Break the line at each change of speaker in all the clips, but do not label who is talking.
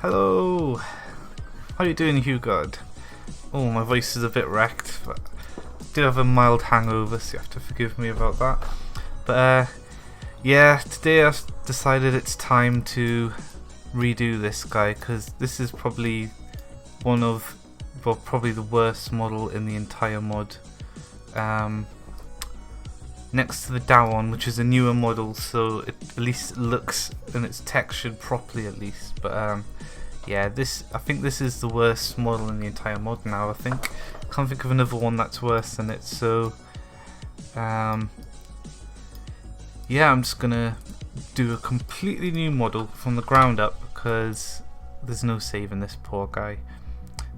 Hello! How are you doing, Hugo? Oh, my voice is a bit wrecked, but I do have a mild hangover, so you have to forgive me about that. But yeah, today I've decided it's time to redo this guy, because this is probably one of, well, probably the worst model in the entire mod. Next to the Dawon, which is a newer model, so it at least looks and it's textured properly at least. But yeah, I think this is the worst model in the entire mod now. I can't think of another one that's worse than it. So yeah, I'm just gonna do a completely new model from the ground up because there's no saving this poor guy.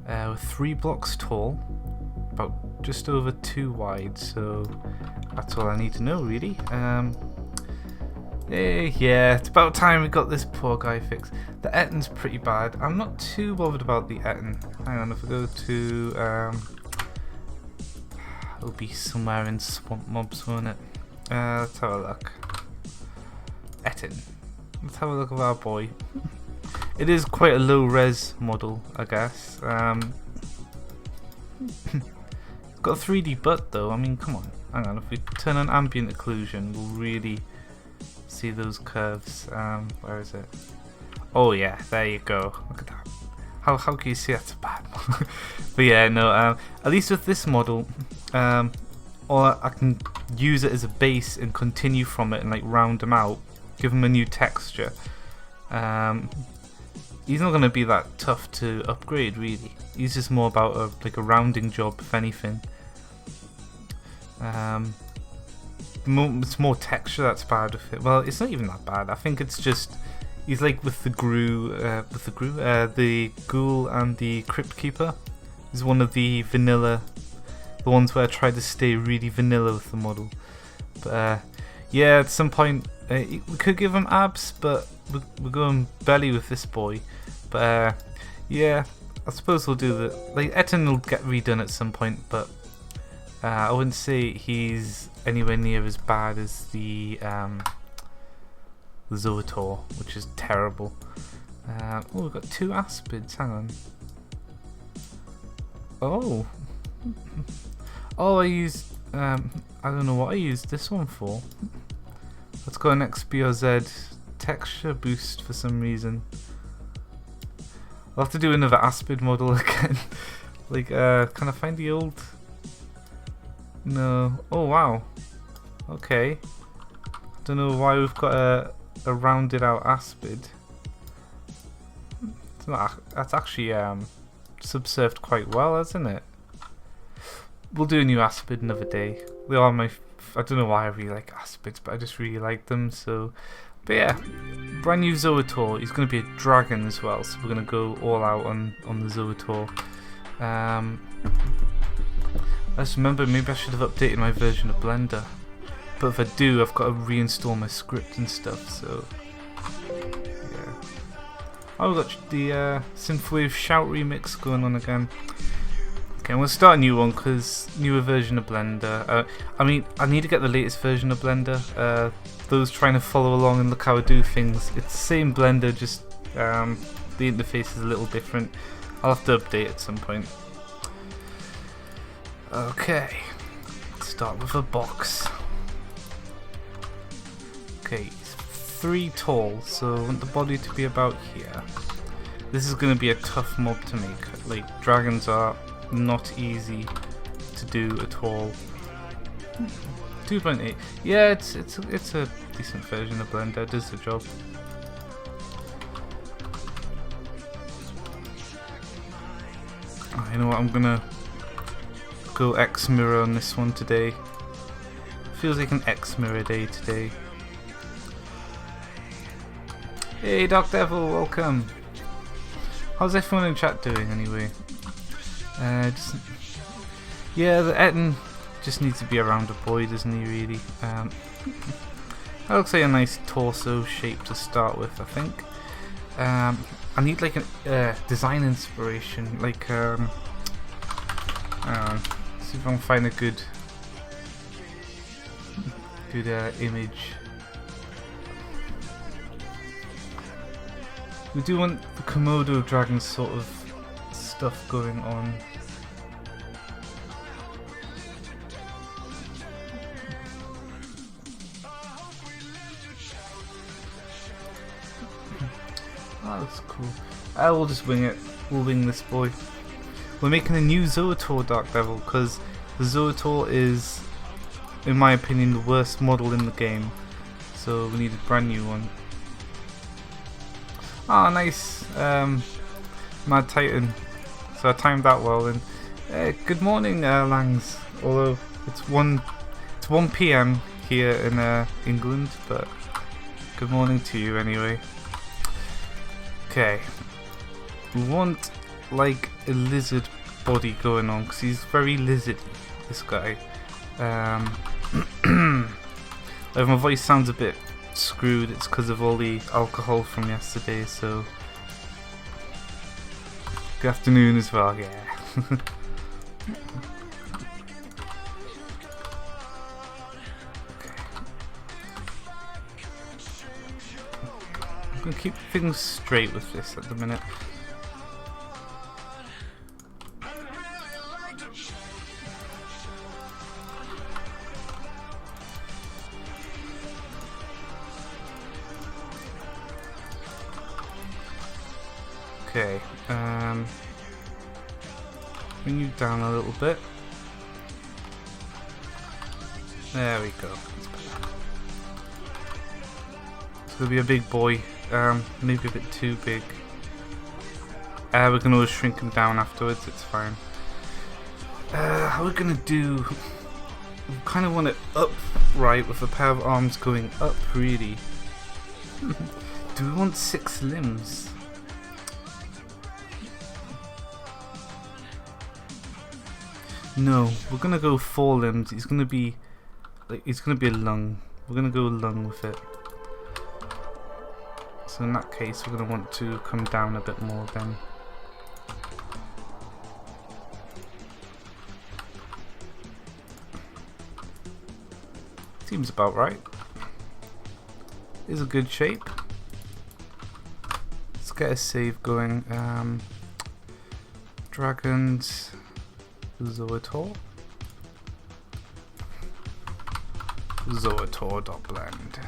We're 3 blocks tall, about just over 2 wide, so that's all I need to know really. Yeah, it's about time we got this poor guy fixed. The Etton's pretty bad. I'm not too bothered about the Etton. Hang on, if I go to it'll be somewhere in Swamp Mobs, won't it? Let's have a look. Etton. Let's have a look at our boy. It is quite a low res model, I guess. It's got a 3D butt though. I mean, come on. Hang on, if we turn on ambient occlusion, we'll really see those curves. Where is it? Oh yeah, there you go. Look at that. How can you see that's bad? But yeah, no. At least with this model, or I can use it as a base and continue from it and like round them out, give them a new texture. He's not going to be that tough to upgrade really. He's just more about a rounding job, if anything. It's more texture that's bad with it. Well, it's not even that bad. I think it's just he's like with the ghoul and the crypt keeper. He's one of the vanilla, the ones where I try to stay really vanilla with the model. But yeah, at some point we could give him abs, but we're going belly with this boy. But yeah, I suppose we'll do the Etton will get redone at some point, but I wouldn't say he's anywhere near as bad as the Zoatuar, which is terrible. Oh, we've got 2 aspids. Hang on. Oh, I used I don't know what I used this one for. Let's go an XBRZ texture boost for some reason. I'll have to do another aspid model again. Can I find the old? No. Oh wow. Okay. I don't know why we've got a rounded out aspid. That's actually subsurfed quite well, hasn't it? We'll do a new aspid another day. They are my. I don't know why I really like aspids, but I just really like them. So, but yeah, brand new Zoatuar. He's going to be a dragon as well, so we're going to go all out on the Zoatuar. Let's remember, maybe I should have updated my version of Blender. But if I do, I've got to reinstall my script and stuff, so yeah. Oh, we've got the Synthwave Shout remix going on again. Okay, we'll start a new one, because newer version of Blender. I mean, I need to get the latest version of Blender. Those trying to follow along and look how I do things, it's the same Blender, just the interface is a little different. I'll have to update at some point. Okay, let's start with a box. Okay, he's 3 tall, so I want the body to be about here. This is going to be a tough mob to make. Like, dragons are not easy to do at all. 2.8. Yeah, it's a decent version of Blender. It does the job. You know what? I'm gonna go X mirror on this one today. Feels like an X mirror day today. Hey, Doc Devil, welcome. How's everyone in chat doing anyway? Yeah, the Etton just needs to be around a boy, doesn't he? Really. That looks like a nice torso shape to start with, I think. I need like a design inspiration, like see if I can find a good image. We do want the Komodo dragon sort of stuff going on. Oh, that's cool. We'll just wing it. We'll wing this boy. We're making a new Zoatuar Dark Devil because the Zoatuar is, in my opinion, the worst model in the game. So we need a brand new one. Ah, nice. Mad Titan. So I timed that well. And good morning, Langs. Although it's 1 p.m. here in England, but good morning to you anyway. Okay. We want like a lizard body going on because he's very lizardy, this guy. If my voice sounds a bit screwed, it's because of all the alcohol from yesterday, so good afternoon as well, yeah. I'm gonna keep things straight with this at the minute. Okay, bring you down a little bit. There we go. It's gonna be a big boy, maybe a bit too big. We can always shrink him down afterwards, it's fine. How are we gonna do? We kind of want it upright with a pair of arms going up, really. Do we want 6 limbs? No, we're gonna go 4 limbs. He's gonna be a lung. We're gonna go lung with it. So in that case, we're gonna want to come down a bit more then. Seems about right. Is a good shape. Let's get a save going. Dragons. Zoatuar. Zoatuar.blend.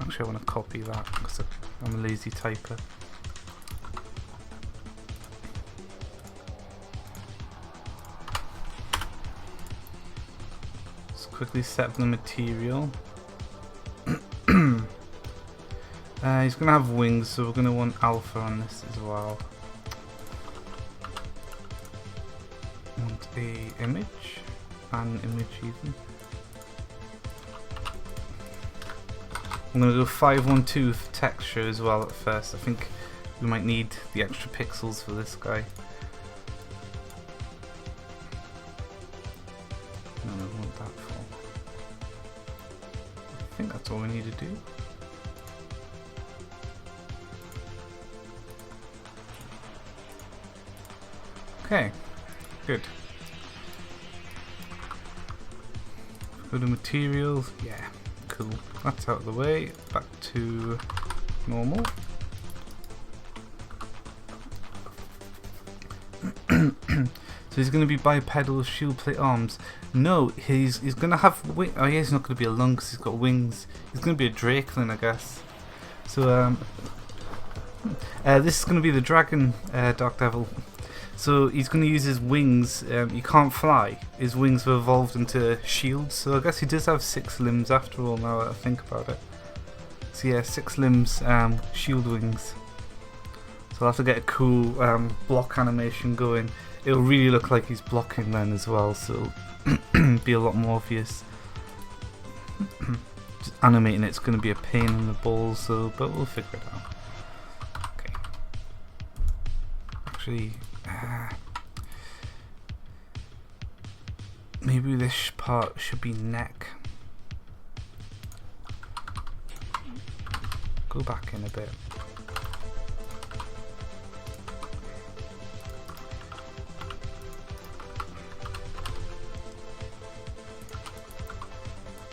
Actually, I want to copy that because I'm a lazy typer. Let's quickly set up the material. He's going to have wings, so we're going to want alpha on this as well. Want a image, an image even. I'm going to go 512 for texture as well at first. I think we might need the extra pixels for this guy. No, I want that for. I think that's all we need to do. Okay, good. Go to materials, yeah, cool. That's out of the way, back to normal. So he's going to be bipedal shield plate arms. No, he's going to have wings. Oh yeah, he's not going to be a lung because he's got wings. He's going to be a drakeling, I guess. So this is going to be the dragon Dark Devil. So he's going to use his wings. He can't fly. His wings have evolved into shields. So I guess he does have 6 limbs after all. Now that I think about it. So yeah, 6 limbs, shield wings. So I'll have to get a cool block animation going. It'll really look like he's blocking then as well. So it'll be a lot more obvious. Just animating it's going to be a pain in the balls. So, but we'll figure it out. Okay. Actually. Maybe this part should be neck. Go back in a bit.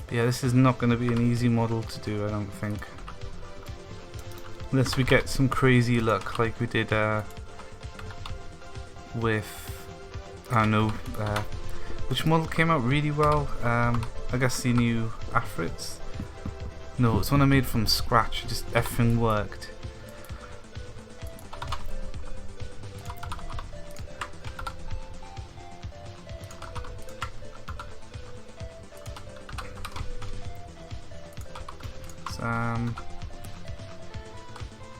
But yeah, this is not going to be an easy model to do, I don't think. Unless we get some crazy luck like we did with, I don't know, which model came out really well? I guess the new Afrits? No, it's one I made from scratch, just everything worked.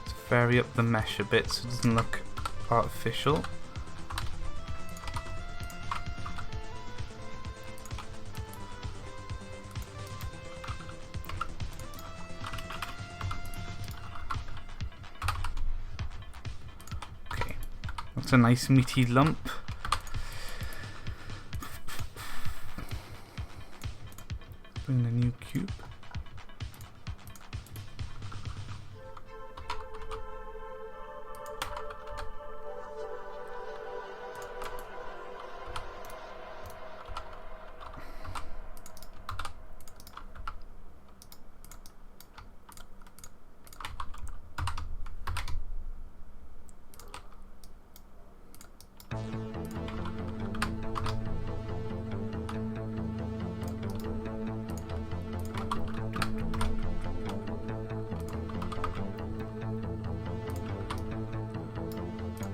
Let's vary up the mesh a bit so it doesn't look artificial. Okay, that's a nice meaty lump. Bring the new cube.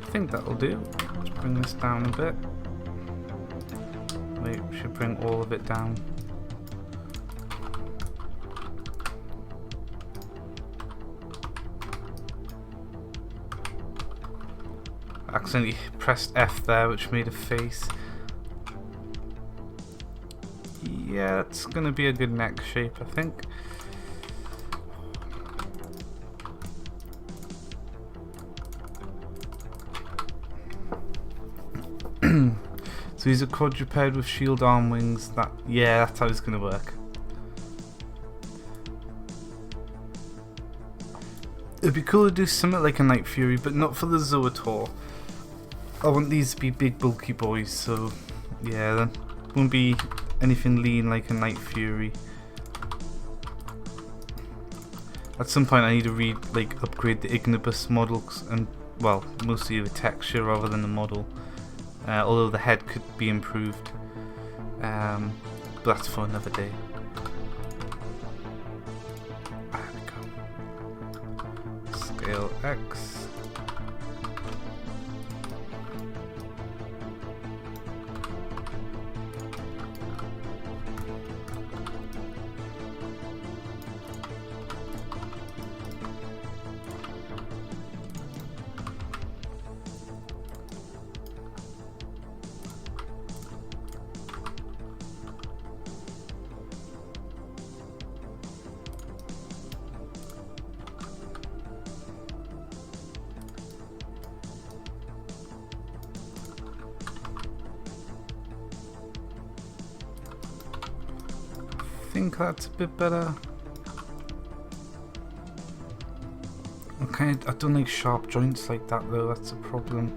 I think that'll do. Let's bring this down a bit. Wait, we should bring all of it down. I accidentally pressed F there, which made a face. Yeah, it's gonna be a good neck shape, I think. So he's a quadruped with shield arm wings. Yeah, that's how it's gonna work. It'd be cool to do something like a Night Fury, but not for the Zoatuar. I want these to be big bulky boys, so yeah, there won't be anything lean like a Night Fury. At some point I need to upgrade the Ignibus models and, well, mostly the texture rather than the model. Although the head could be improved, but that's for another day. There we go. Scale X. I think that's a bit better. Okay, I don't like sharp joints like that though, that's a problem.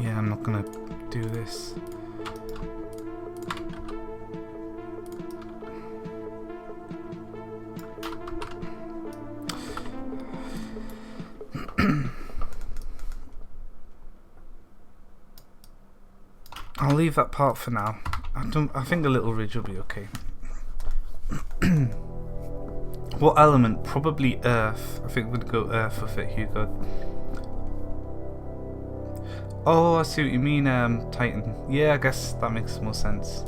Yeah, I'm not gonna do this. I'll leave that part for now. I think a little ridge will be okay. What element? Probably Earth. I think we're gonna go Earth with it, Hugo. Oh, I see what you mean, Titan. Yeah, I guess that makes more sense.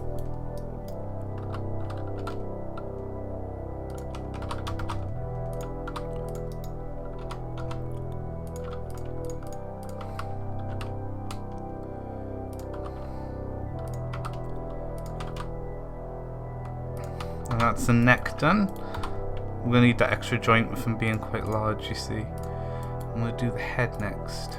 And that's the neck done. We're going to need that extra joint with them being quite large, you see. I'm going to do the head next.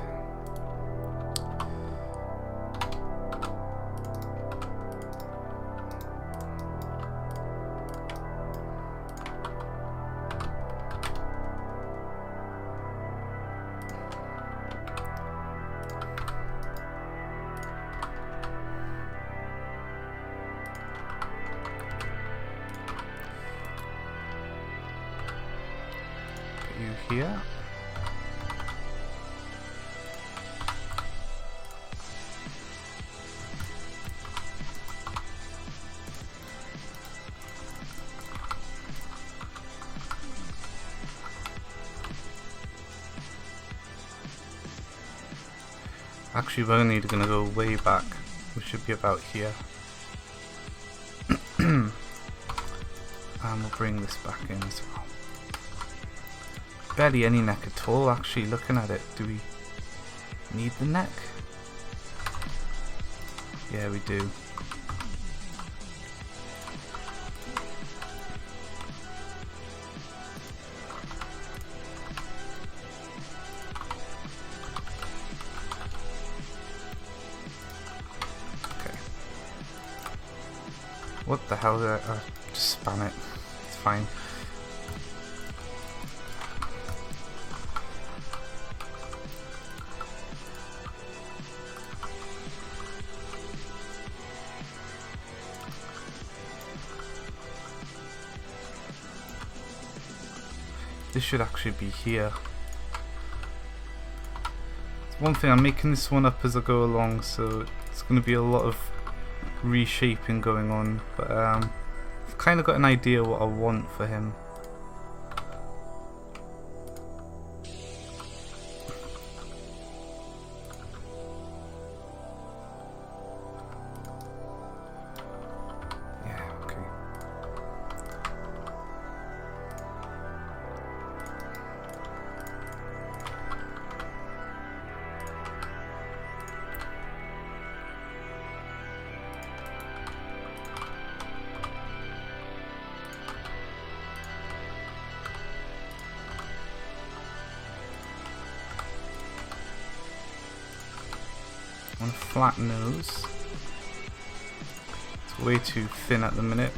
here. Actually, we're only going to go way back. We should be about here. And we'll bring this back in as well. Barely any neck at all, actually, looking at it. Do we need the neck? Yeah, we do. What the hell? Just spam it. It's fine. This should actually be here. It's one thing, I'm making this one up as I go along, so it's going to be a lot of reshaping going on, but I've kind of got an idea what I want for him. Yeah, okay. On a flat nose. It's way too thin at the minute.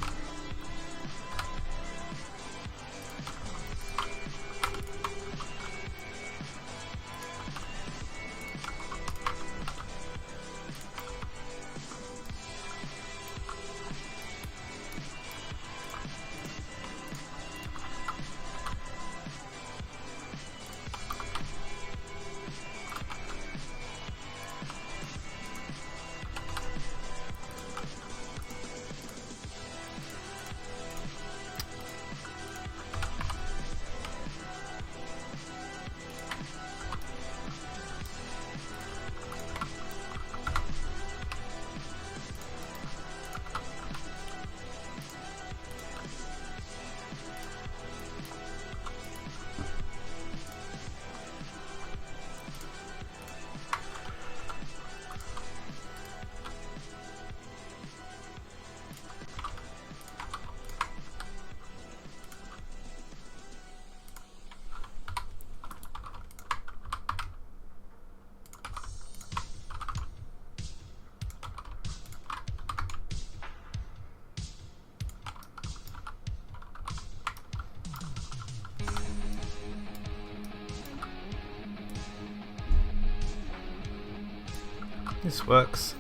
This works.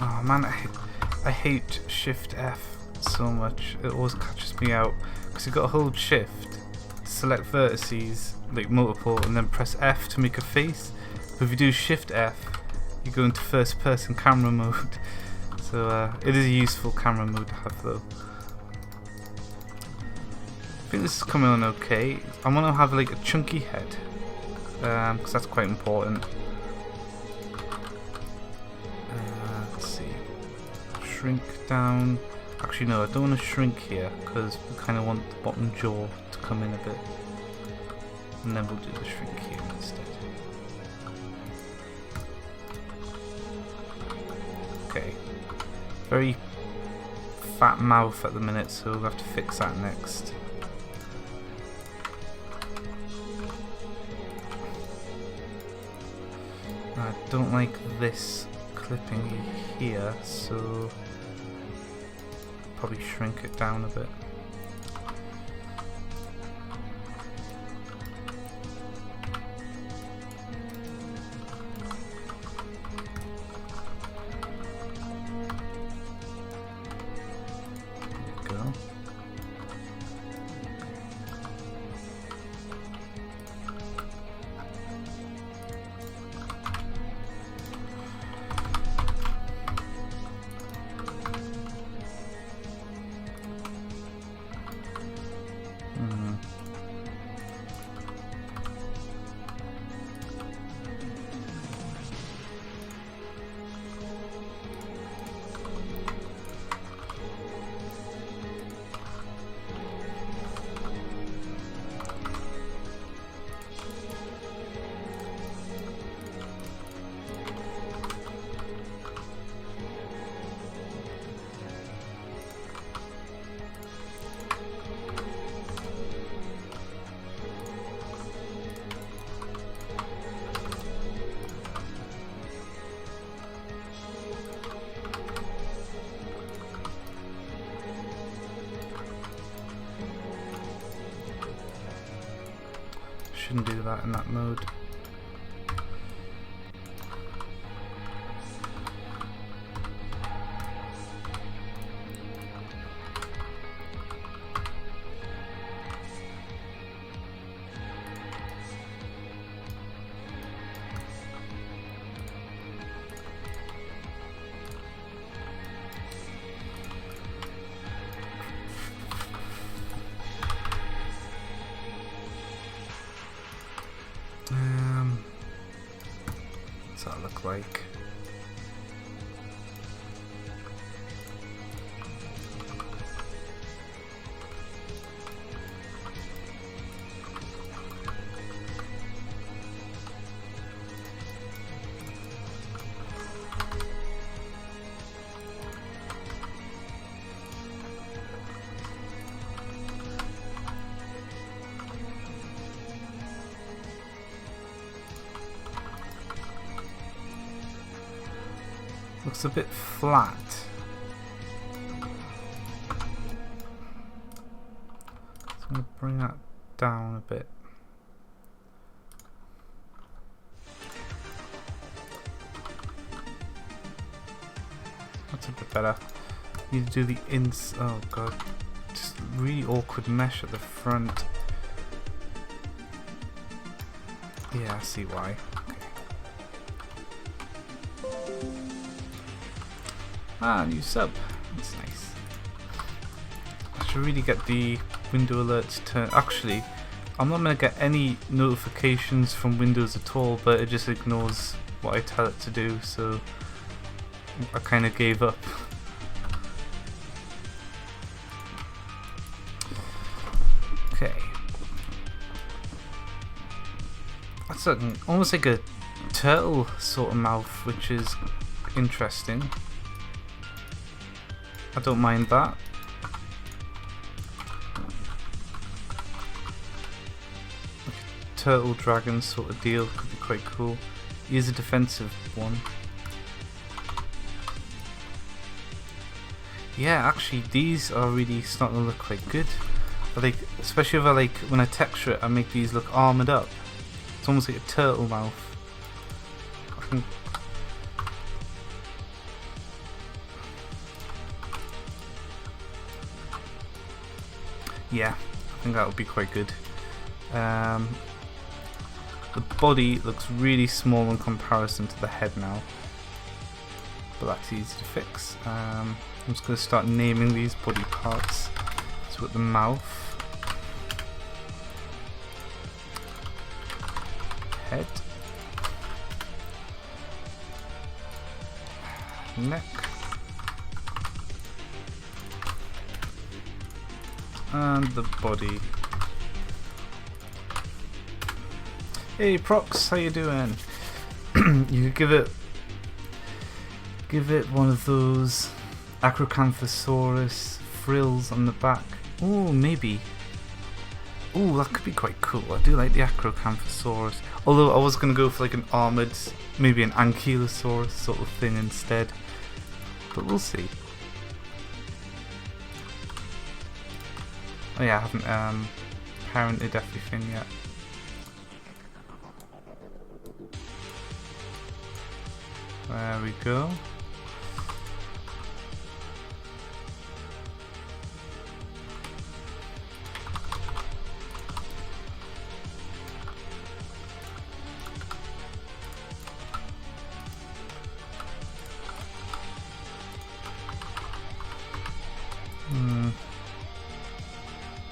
Oh man, I hate Shift F so much. It always catches me out because you've got to hold Shift, select vertices, like multiple, and then press F to make a face. But if you do Shift F, you go into first person camera mode. So it is a useful camera mode to have though. think this is coming on okay. I want to have like a chunky head, because that's quite important. Let's see. Shrink down. Actually, no, I don't want to shrink here because we kind of want the bottom jaw to come in a bit, and then we'll do the shrink here instead. Okay. Very fat mouth at the minute, so we'll have to fix that next. I don't like this clipping here, so probably shrink it down a bit. Shouldn't do that in that mode. What's that look like? Looks a bit flat. So I'm going to bring that down a bit. That's a bit better. Need to do the ins. Oh god. Just really awkward mesh at the front. Yeah, I see why. Ah, new sub. That's nice. I should really get the window alerts turned. Actually, I'm not going to get any notifications from Windows at all, but it just ignores what I tell it to do, so I kind of gave up. Okay. That's almost like a turtle sort of mouth, which is interesting. I don't mind that. Like a turtle dragon sort of deal could be quite cool. He is a defensive one. Yeah, actually these are really starting to look quite good. Like, especially if when I texture it, I make these look armored up. It's almost like a turtle mouth. I think yeah, I think that would be quite good. The body looks really small in comparison to the head now, but that's easy to fix. I'm just going to start naming these body parts. So with the mouth, head, neck, and the body. Hey Prox, how you doing? You could give it one of those Acrocanthosaurus frills on the back. Oh, maybe. Oh, that could be quite cool. I do like the Acrocanthosaurus. Although I was going to go for like an armoured, maybe an Ankylosaurus sort of thing instead. But we'll see. Oh yeah, I haven't parented everything yet. There we go.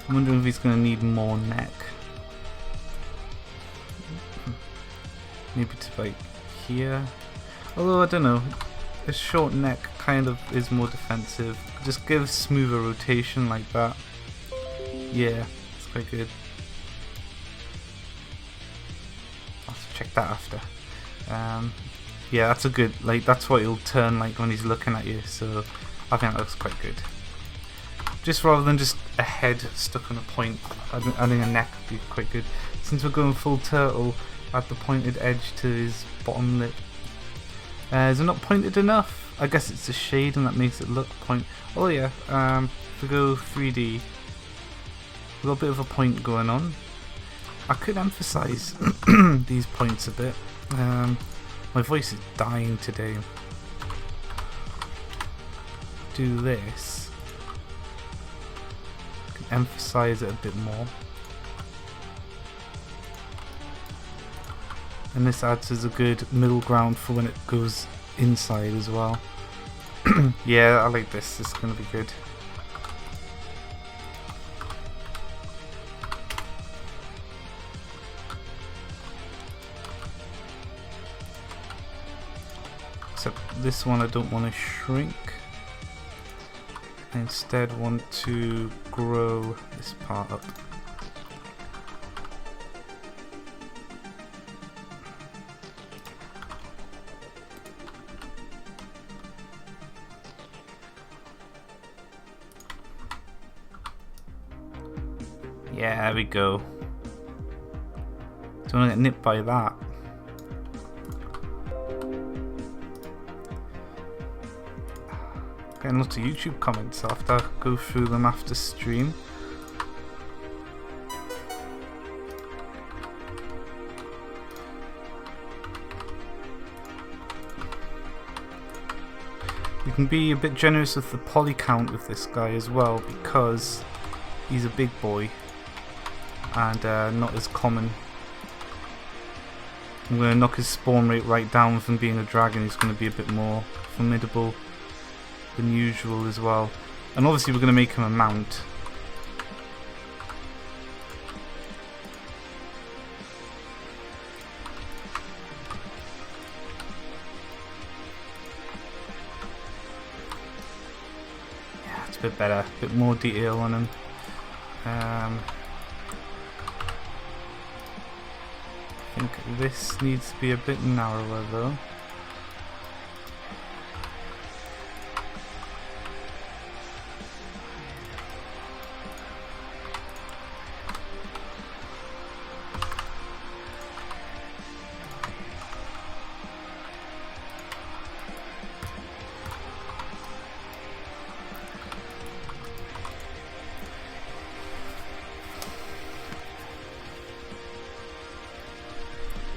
I'm wondering if he's going to need more neck. Maybe to like here. Although I don't know, a short neck kind of is more defensive. Just give smoother rotation like that. Yeah, it's quite good. I'll have to check that after. Yeah, that's a good, like that's what he'll turn like when he's looking at you, so I think that looks quite good. Just rather than just a head stuck on a point, I think a neck would be quite good. Since we're going full turtle, add the pointed edge to his bottom lip. Is it not pointed enough? I guess it's a shade and that makes it look point. Oh yeah, if we go 3D, we've got a bit of a point going on. I could emphasise these points a bit. My voice is dying today. Do this. Emphasize it a bit more, and this adds as a good middle ground for when it goes inside as well. Yeah, I like this. This is going to be good. Except this one I don't want to shrink. I instead want to grow this part up. Yeah, there we go. Don't want to get nipped by that. Getting lots of YouTube comments, I'll have to go through them after stream. You can be a bit generous with the poly count with this guy as well, because he's a big boy and not as common. I'm going to knock his spawn rate right down from being a dragon. He's going to be a bit more formidable than usual as well, and obviously we're going to make him a mount. Yeah, it's a bit better, a bit more detail on him. I think this needs to be a bit narrower though.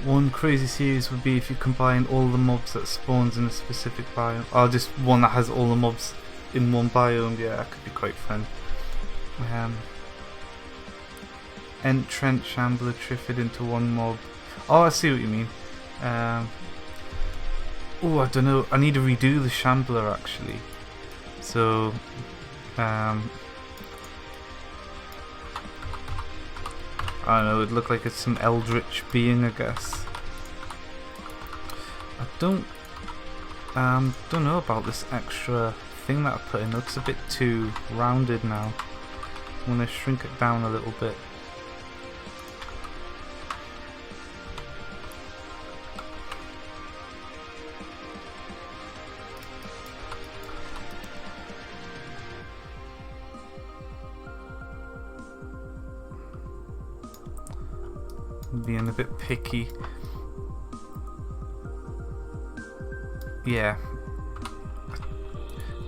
One crazy series would be if you combine all the mobs that spawns in a specific biome, or just one that has all the mobs in one biome. Yeah, that could be quite fun. Entrant, Shambler, Triffid into one mob. Oh, I see what you mean. Oh, I don't know. I need to redo the Shambler actually. So, I don't know, it'd look like it's some eldritch being, I guess. Don't know about this extra thing that I put in. It looks a bit too rounded now. I'm going to shrink it down a little bit. Being a bit picky. Yeah,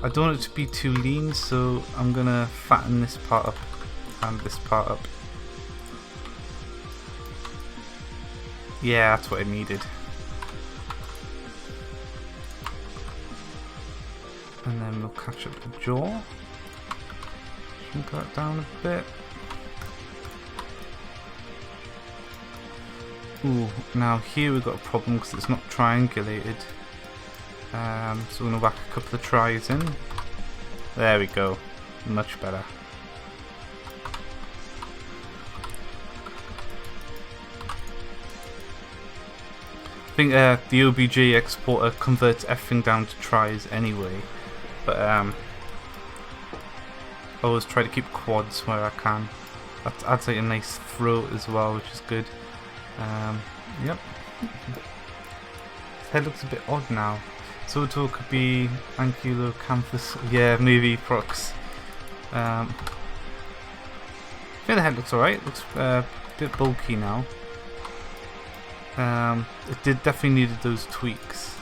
I don't want it to be too lean, so I'm gonna fatten this part up and this part up. Yeah, that's what I needed. And then we'll catch up the jaw. Shrink that down a bit. Ooh, now here we've got a problem because it's not triangulated. So we're going to whack a couple of tries in. There we go. Much better. I think the OBJ exporter converts everything down to tries anyway. But I always try to keep quads where I can. That adds like a nice throat as well, which is good. Yep. His head looks a bit odd now. Zoatuar could be Ankylocanthus. Yeah, maybe Prox. I think the head looks alright. Looks a bit bulky now. It did definitely needed those tweaks.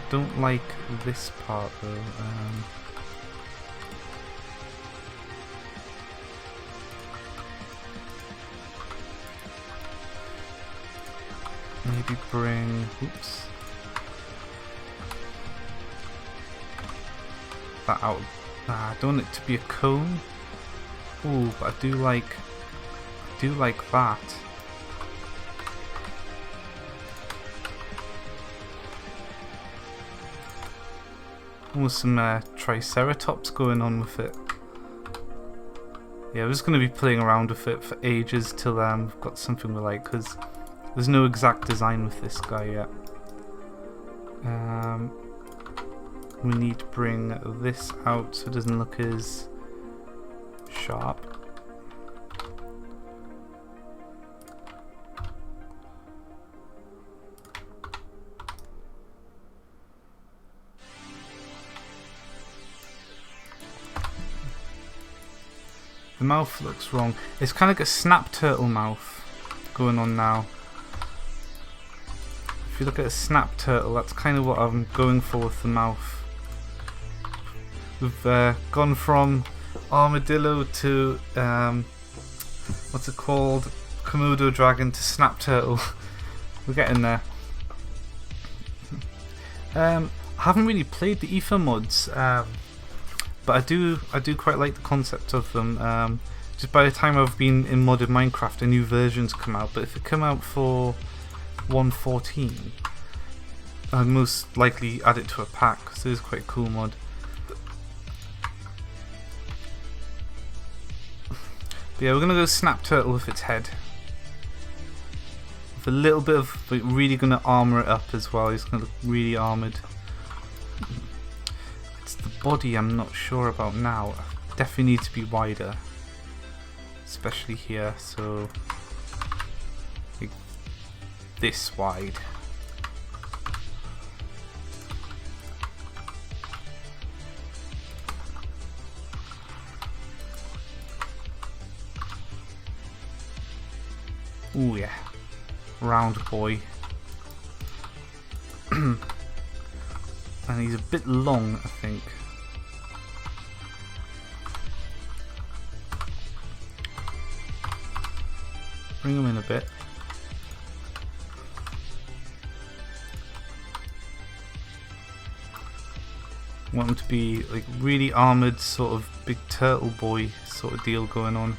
Don't like this part though. Maybe bring, oops, that out. I don't want it to be a cone. Ooh, but I do like that. Almost some triceratops going on with it. Yeah, we're just going to be playing around with it for ages till we've got something we like, because there's no exact design with this guy yet. We need to bring this out so it doesn't look as sharp. The mouth looks wrong. It's kind of like a snap turtle mouth going on now. If you look at a snap turtle, that's kind of what I'm going for with the mouth. We've gone from armadillo to what's it called? Komodo dragon to snap turtle. We're getting there. I haven't really played the Ether mods, but I do quite like the concept of them. Just by the time I've been in modded Minecraft, a new version's come out. But if it come out for 1.14, I'd most likely add it to a pack, because it is quite a cool mod. But yeah, we're gonna go snap turtle with its head. With a little bit of, like, really gonna armor it up as well. He's gonna look really armored. It's the body I'm not sure about now. Definitely needs to be wider, especially here. So like this wide. Ooh yeah, round boy. And he's a bit long, I think. Bring him in a bit. Want him to be like really armored, sort of big turtle boy sort of deal going on.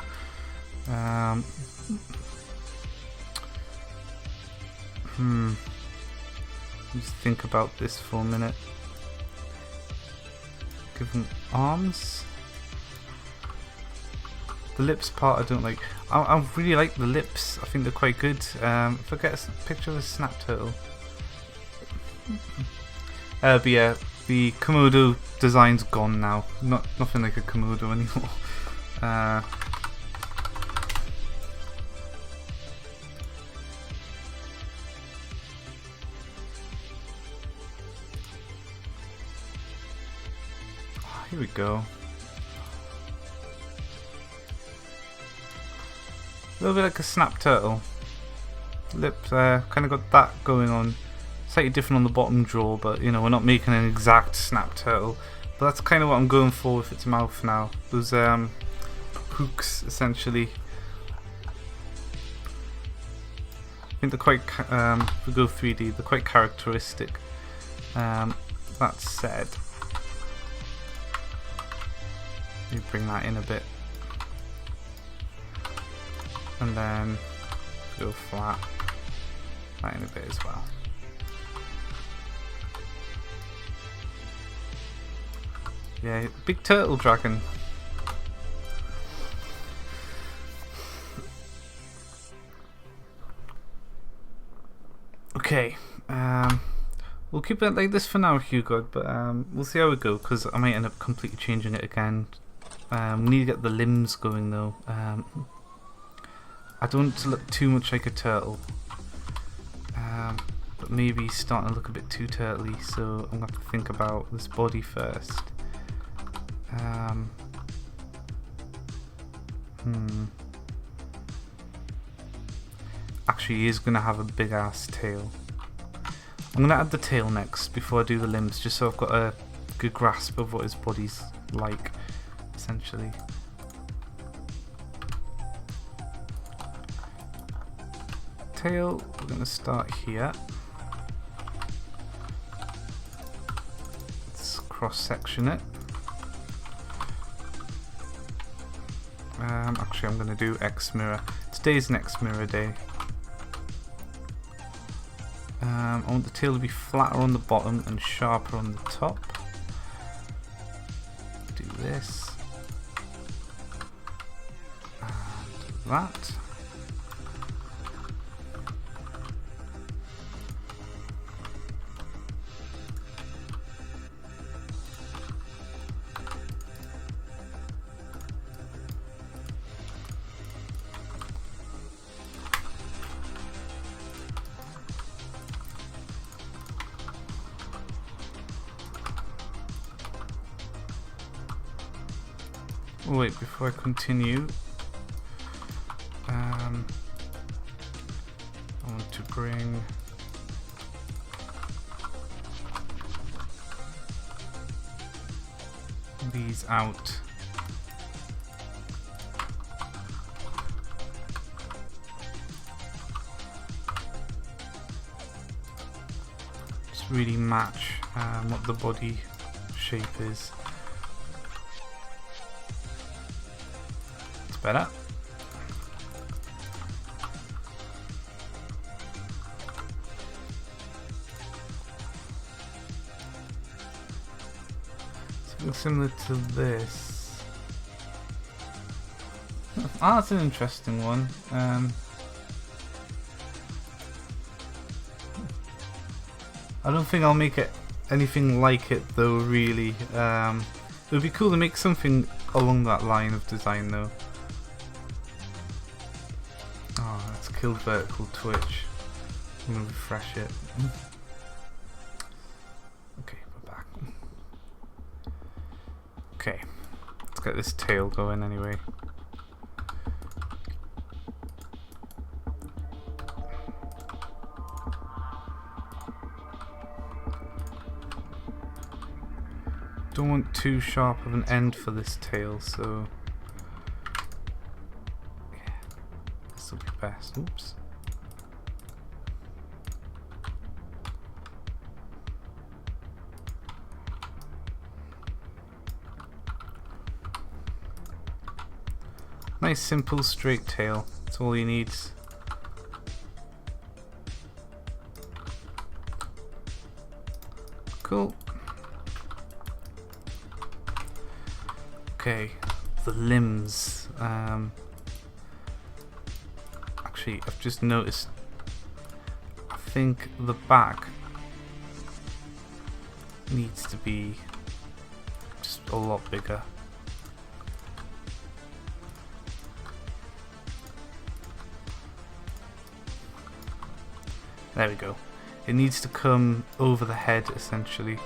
Just think about this for a minute. Give him arms. The lips part I don't like. I really like the lips. I think they're quite good. If I get a picture of a snap turtle. But yeah, the Komodo design's gone now. Nothing like a Komodo anymore. Here we go. A little bit like a snap turtle. Lips kind of got that going on. Slightly different on the bottom jaw, but you know, we're not making an exact snap turtle. But that's kind of what I'm going for with its mouth now. Those hooks, essentially. I think they're quite, if we go 3D, they're quite characteristic. That said, let me bring that in a bit. And then go flat, that in a bit as well. Yeah, big turtle dragon. Okay, we'll keep it like this for now, Hugo, but we'll see how we go, because I might end up completely changing it again. We need to get the limbs going though. I don't want it to look too much like a turtle, but maybe he's starting to look a bit too turtley, so I'm going to have to think about this body first. Actually, he is going to have a big ass tail. I'm going to add the tail next before I do the limbs, just so I've got a good grasp of what his body's like, essentially. Tail, we're going to start here. Let's cross section it. Actually, I'm going to do X mirror. Today's an X mirror day. I want the tail to be flatter on the bottom and sharper on the top. Do this. And that. Wait, before I continue, I want to bring these out. Just really match what the body shape is. Better. Something similar to this. Ah, that's an interesting one. I don't think I'll make it anything like it though, really. It would be cool to make something along that line of design though. Killed vertical twitch. I'm gonna refresh it. Okay, we're back. Okay, let's get this tail going anyway. Don't want too sharp of an end for this tail, so this will be best. Oops. Nice simple straight tail. That's all he needs. Cool. Okay, the limbs. Actually, I've just noticed. I think the back needs to be just a lot bigger. There we go. It needs to come over the head, essentially.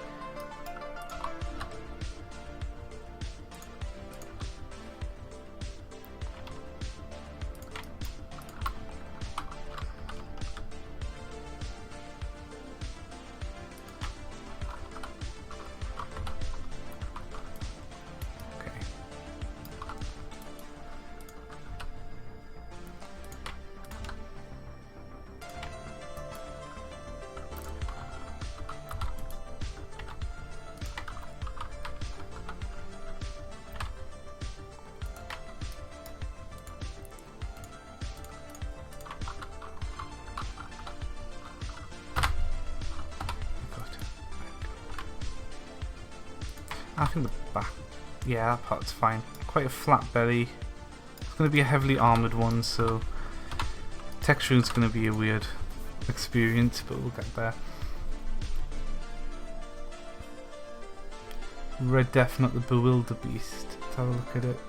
I think the back, yeah, that part's fine. Quite a flat belly. It's going to be a heavily armoured one, so texturing's going to be a weird experience, but we'll get there. Red Death, not the Bewilder Beast. Let's have a look at it.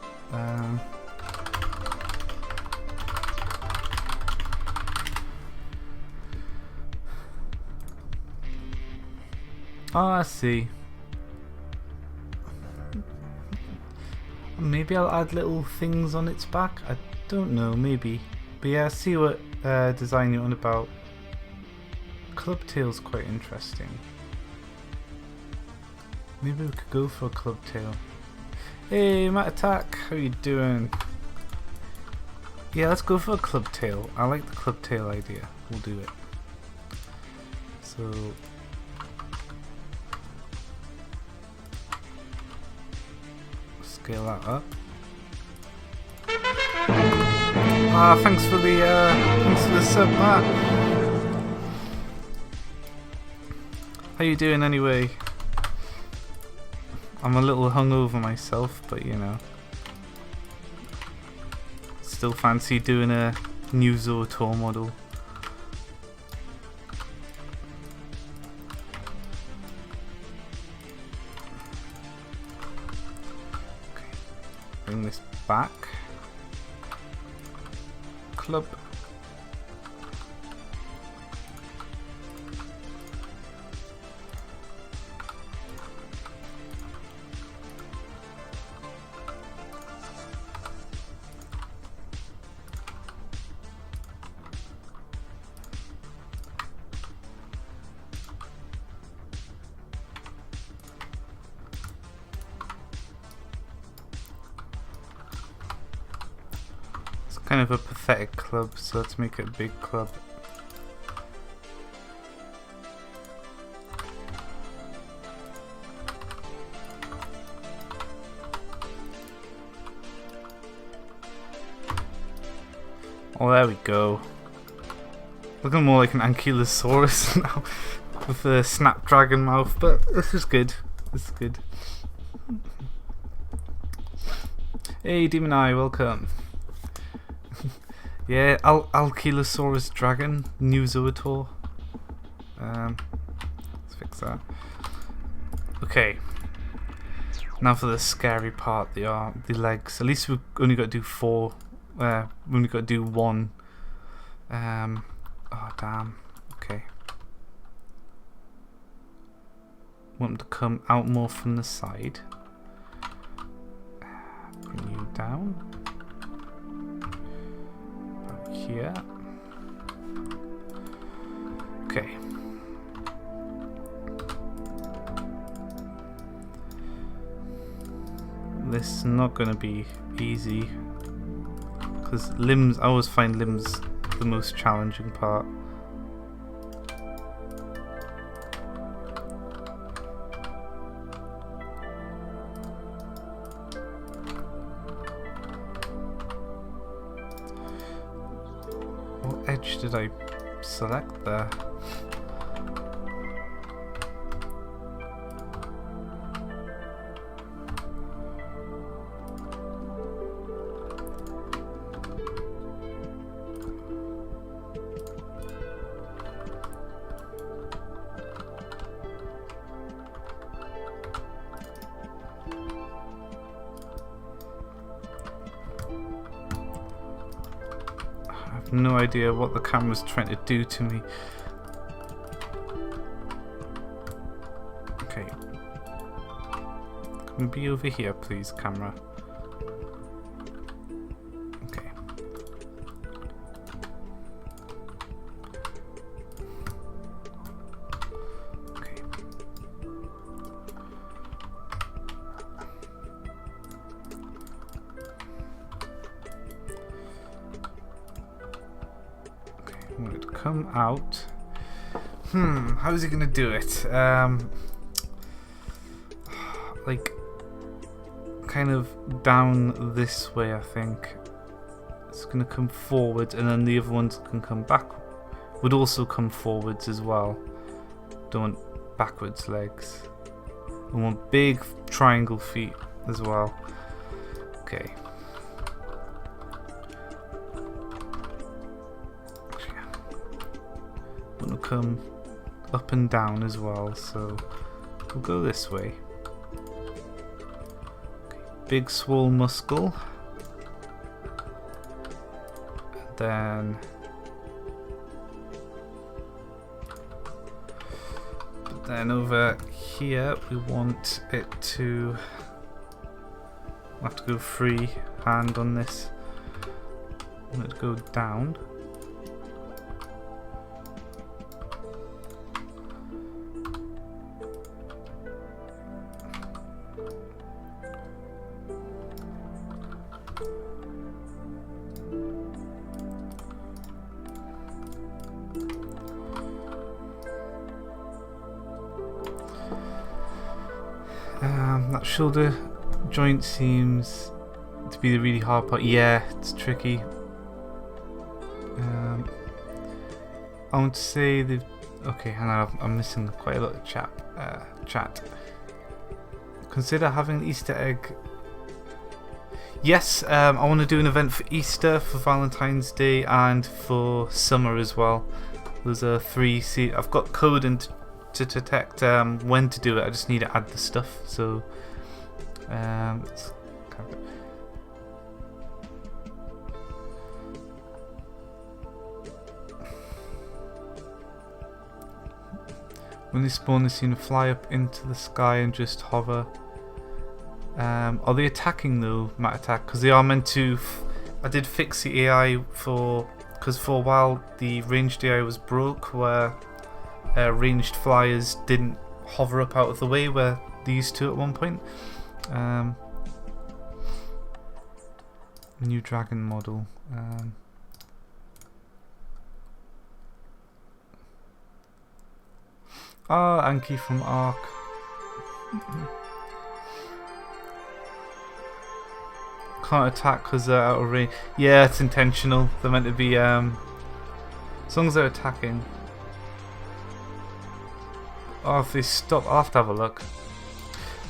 Oh, I see. Maybe I'll add little things on its back. I don't know, maybe. But yeah, see what design you're on about. Clubtail's quite interesting. Maybe we could go for a clubtail. Hey, Matt Attack, how you doing? Yeah, let's go for a clubtail. I like the clubtail idea. We'll do it. So scale that up. Ah, thanks for the sub, Matt. How you doing anyway? I'm a little hungover myself, but you know, still fancy doing a new Zoatuar model. Bring this back. Club. Kind of a pathetic club, so let's make it a big club. Oh, there we go. Looking more like an Ankylosaurus now with a snapdragon mouth, but this is good. This is good. Hey, Demon Eye, welcome. Yeah, Ankylosaurus Dragon, new Zoatuar. Let's fix that. Okay. Now for the scary part, the legs. At least we've only got to do 4. We've only got to do 1. Oh damn. Okay. Want them to come out more from the side. Bring you down. Here. Okay. This is not going to be easy because limbs, I always find limbs the most challenging part. What edge did I select there? no idea what the camera's trying to do to me. Okay. Can we be over here, please, camera? Okay. Okay. I'm going to come out. How is he going to do it? Like, kind of down this way, I think. It's going to come forward, and then the other ones can come back. Would also come forwards as well. Don't want backwards legs. I want big triangle feet as well. Okay. Want to come up and down as well, so we'll go this way. Okay. Big swole muscle. And then over here we want it to have to go free hand on this. I want it to go down. That shoulder joint seems to be the really hard part. Yeah, it's tricky. I want to say the. Okay, hang on, I'm missing quite a lot of chat. Consider having an Easter egg. Yes, I want to do an event for Easter, for Valentine's Day, and for summer as well. Those are three. See, I've got code and to detect when to do it. I just need to add the stuff. So, it's kind of when they spawn, they seem to fly up into the sky and just hover. Are they attacking though? Might attack because they are meant to. I did fix the AI because for a while the ranged AI was broke, where ranged flyers didn't hover up out of the way where they used to at one point. New dragon model. Anki from Ark. Can't attack because they're out of range. Yeah, it's intentional. They're meant to be, as long as they're attacking. Oh, if they stop, I'll have to have a look.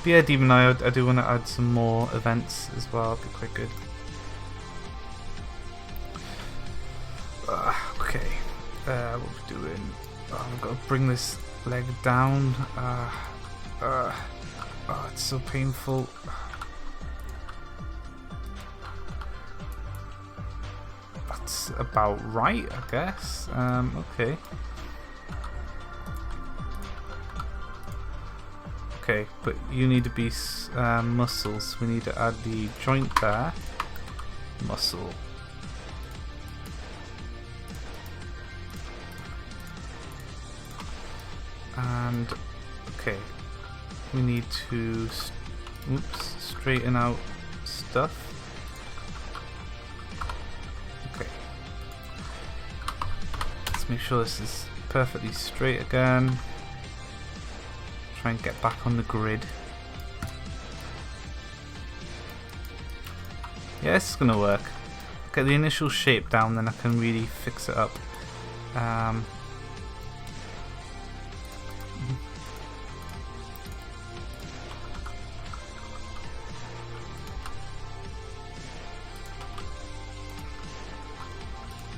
But yeah, Demon Eye, I do want to add some more events as well. It'd be quite good. Okay. What are we doing? I've got to bring this leg down. Oh, it's so painful. That's about right, I guess. Okay. Okay, but you need to be muscles. We need to add the joint there. Muscle. And okay, we need to straighten out stuff. Okay, let's make sure this is perfectly straight again. Try and get back on the grid. Yeah, this is gonna work. Get the initial shape down, then I can really fix it up.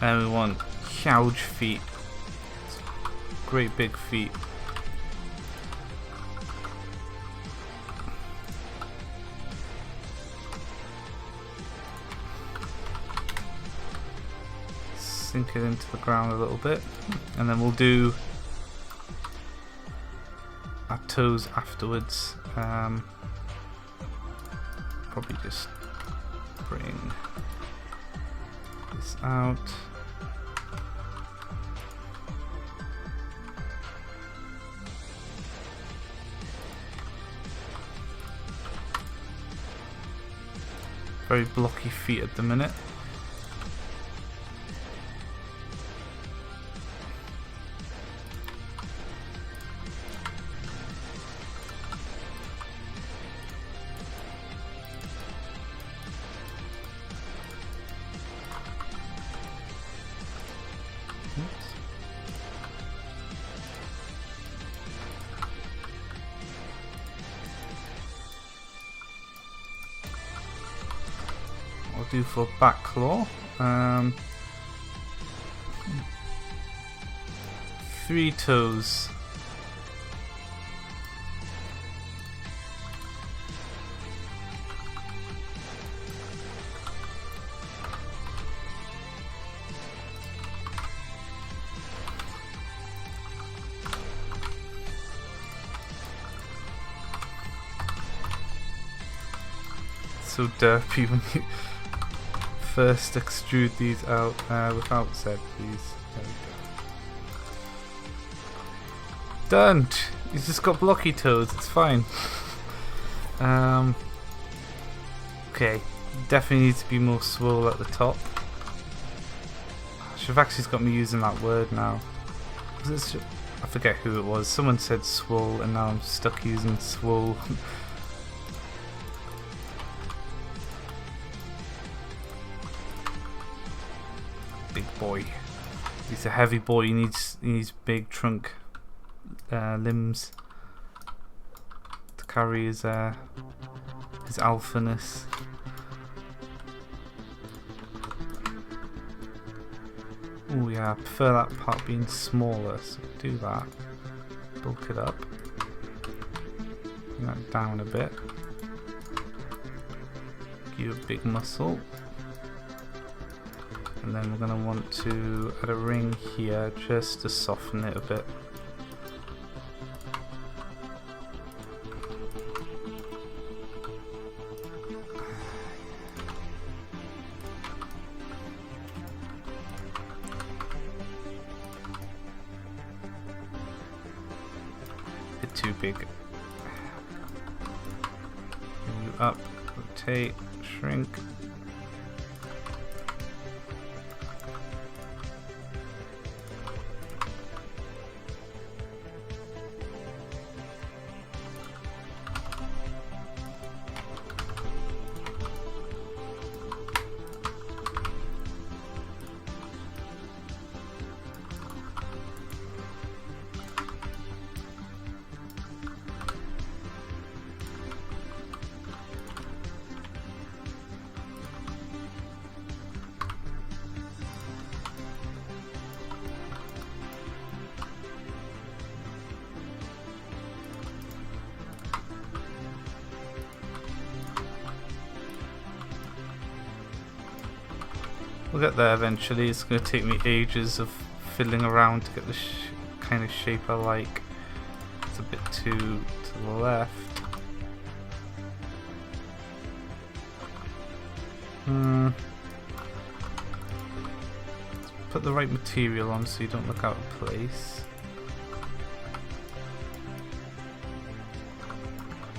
And we want huge feet. Great big feet. sink it into the ground a little bit, and then we'll do our toes afterwards. Probably just bring this out. Very blocky feet at the minute. I'll do for back claw. 3 toes. So derpy when you first extrude these out without Z, please. There we go. Done! He's just got blocky toes, it's fine. Okay, definitely needs to be more swole at the top. Shivak's got me using that word now. I forget who it was. Someone said swole and now I'm stuck using swole. Big boy. He's a heavy boy. He needs big trunk limbs to carry his alphaness. Oh yeah, I prefer that part being smaller, so do that. Bulk it up. Bring that down a bit. Give you a big muscle. And then we're going to want to add a ring here just to soften it a bit. Bit too big. Move up, rotate, shrink. We'll get there eventually. It's going to take me ages of fiddling around to get the kind of shape I like. It's a bit too to the left. Let's put the right material on so you don't look out of place.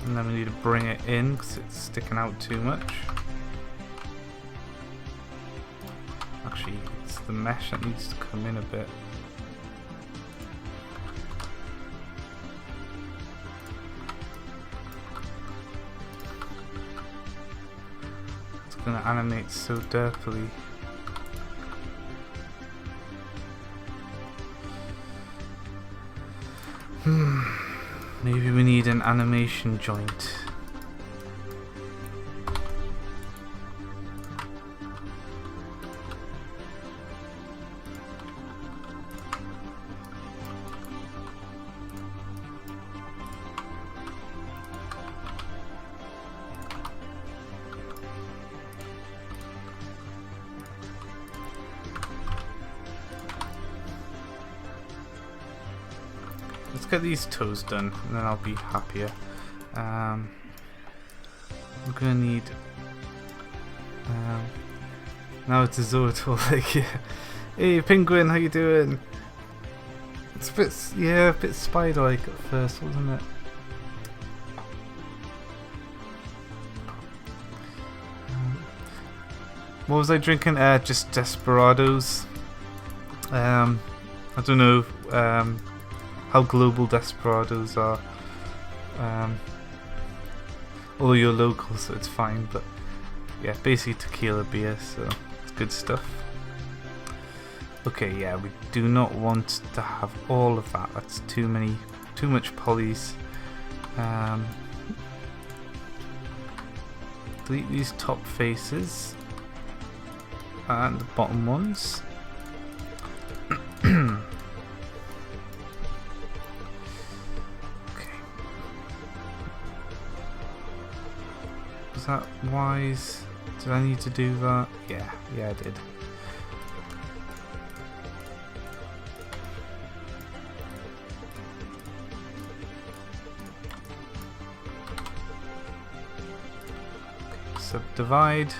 And then we need to bring it in because it's sticking out too much. Actually, it's the mesh that needs to come in a bit. It's going to animate so derpily. Maybe we need an animation joint. get these toes done, and then I'll be happier. We're gonna need. Now it's a Zoatuar. Like, yeah. Hey, penguin, how you doing? It's a bit, yeah, a bit spider-like at first, wasn't it? What was I drinking? Just Desperados. I don't know how global Desperados are. Although you're local, so it's fine. But yeah, basically tequila beer, so it's good stuff. Okay, yeah, we do not want to have all of that. That's too much polys. Delete these top faces and the bottom ones. Okay. Was that wise? Did I need to do that? Yeah, I did. Subdivide.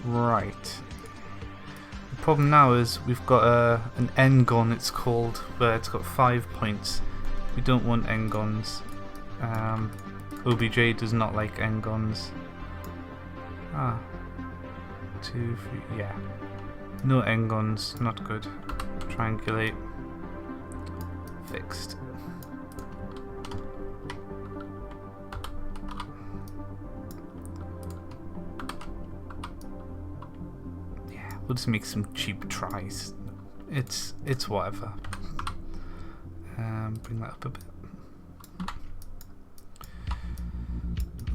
Right. The problem now is we've got an N-gon, it's called, where it's got 5 points. We don't want N-gons. OBJ does not like N-gons. 2, 3, yeah. No N-gons, not good. Triangulate. Fixed. We'll just make some cheap tries. It's whatever. Bring that up a bit.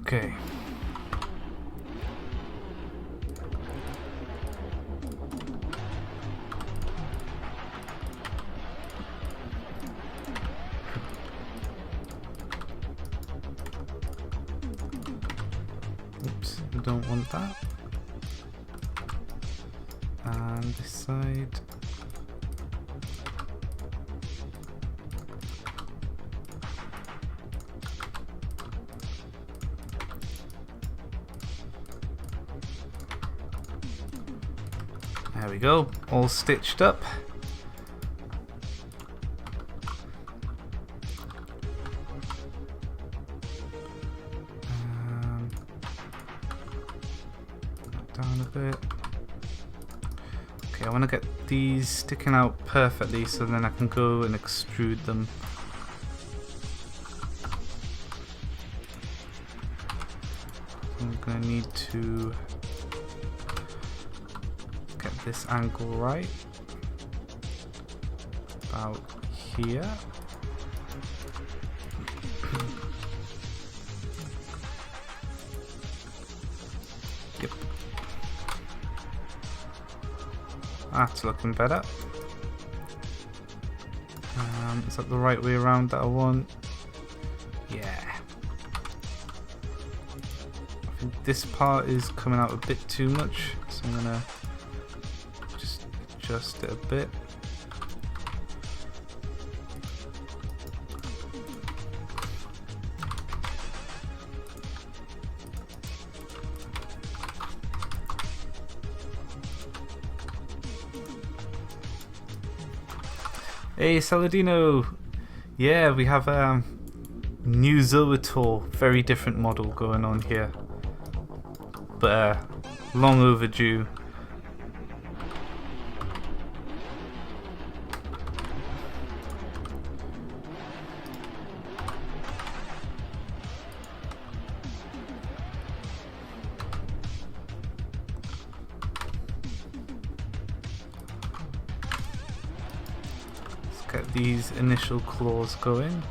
Okay. Oops, we don't want that. And this side. There we go, all stitched up. Down a bit. Okay, I want to get these sticking out perfectly so then I can go and extrude them. I'm going to need to get this angle right. About here. Yep. That's looking better. Is that the right way around that I want? Yeah. I think this part is coming out a bit too much, so I'm gonna just adjust it a bit. Hey Saladino! Yeah, we have new Zoatuar, very different model going on here. But long overdue. Get these initial claws going.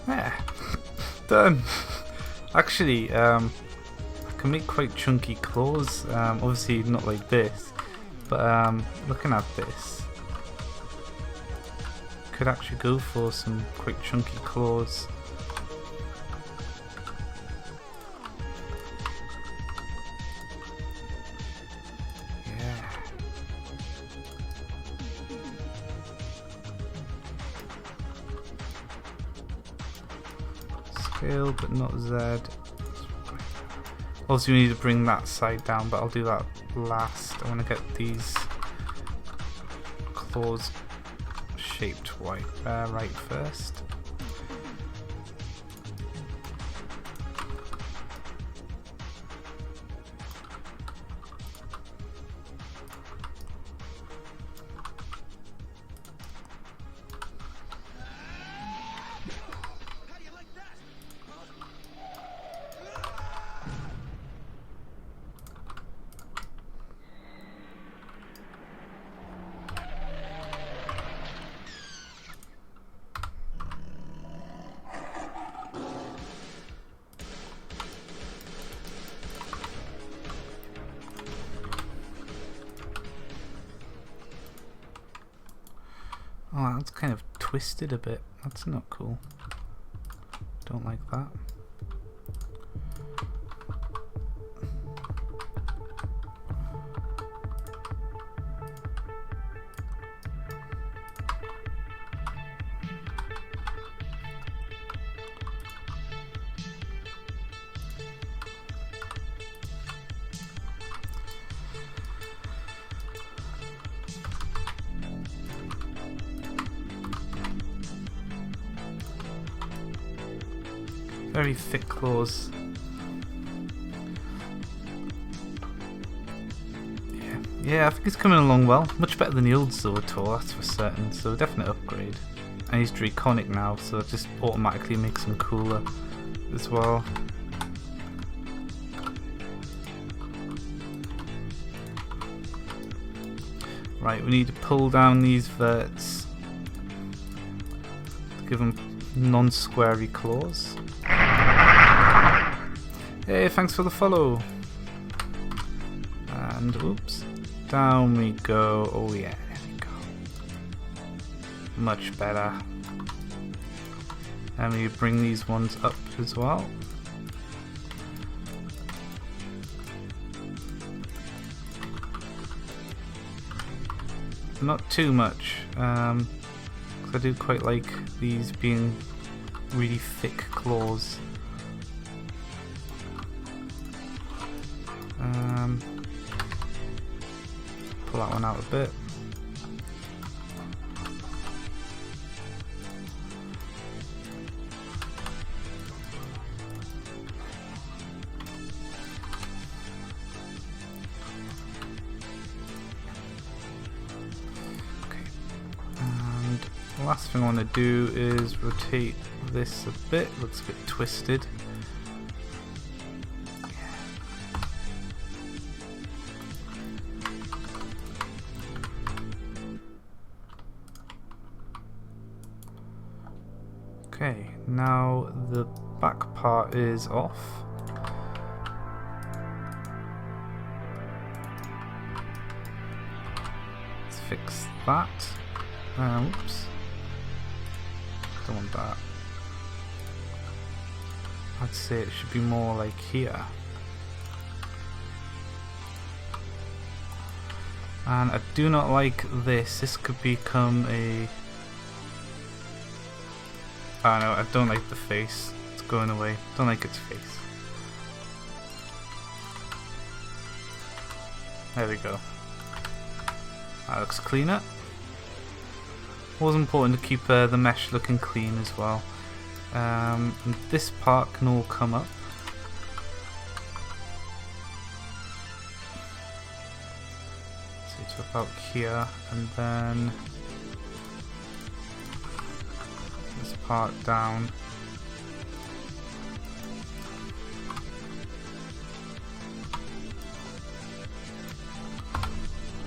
Yeah, done. Actually, I can make quite chunky claws. Obviously not like this, but looking at this, could actually go for some quite chunky claws. Scale, but not Z. Also, you need to bring that side down, but I'll do that last. I want to get these claws shaped right first. Oh, that's kind of twisted a bit. That's not cool. Don't like that. Very thick claws. Yeah, I think it's coming along well. Much better than the old Zoatuar, that's for certain. So definite upgrade. And he's draconic now, so it just automatically makes him cooler as well. Right, we need to pull down these verts to give them non-squarey claws. Hey, thanks for the follow. And oops, down we go. Oh yeah, there we go. Much better. And we bring these ones up as well. Not too much, because I do quite like these being really thick claws. Pull that one out a bit. Okay, and the last thing I want to do is rotate this a bit. Looks a bit twisted. Okay, now the back part is off. Let's fix that. Oops. Don't want that. I'd say it should be more like here. And I do not like this. This could become a... I know, I don't like the face. It's going away. Don't like its face. There we go. That looks cleaner. Was important to keep the mesh looking clean as well. And this part can all come up. So it's about here, and then this part down.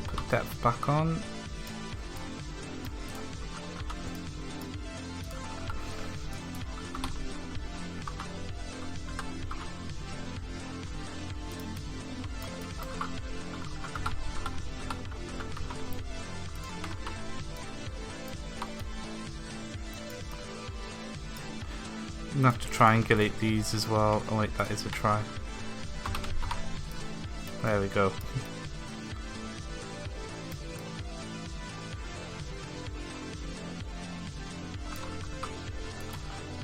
Put depth back on. I'm gonna have to triangulate these as well. Oh wait, that is a try. There we go.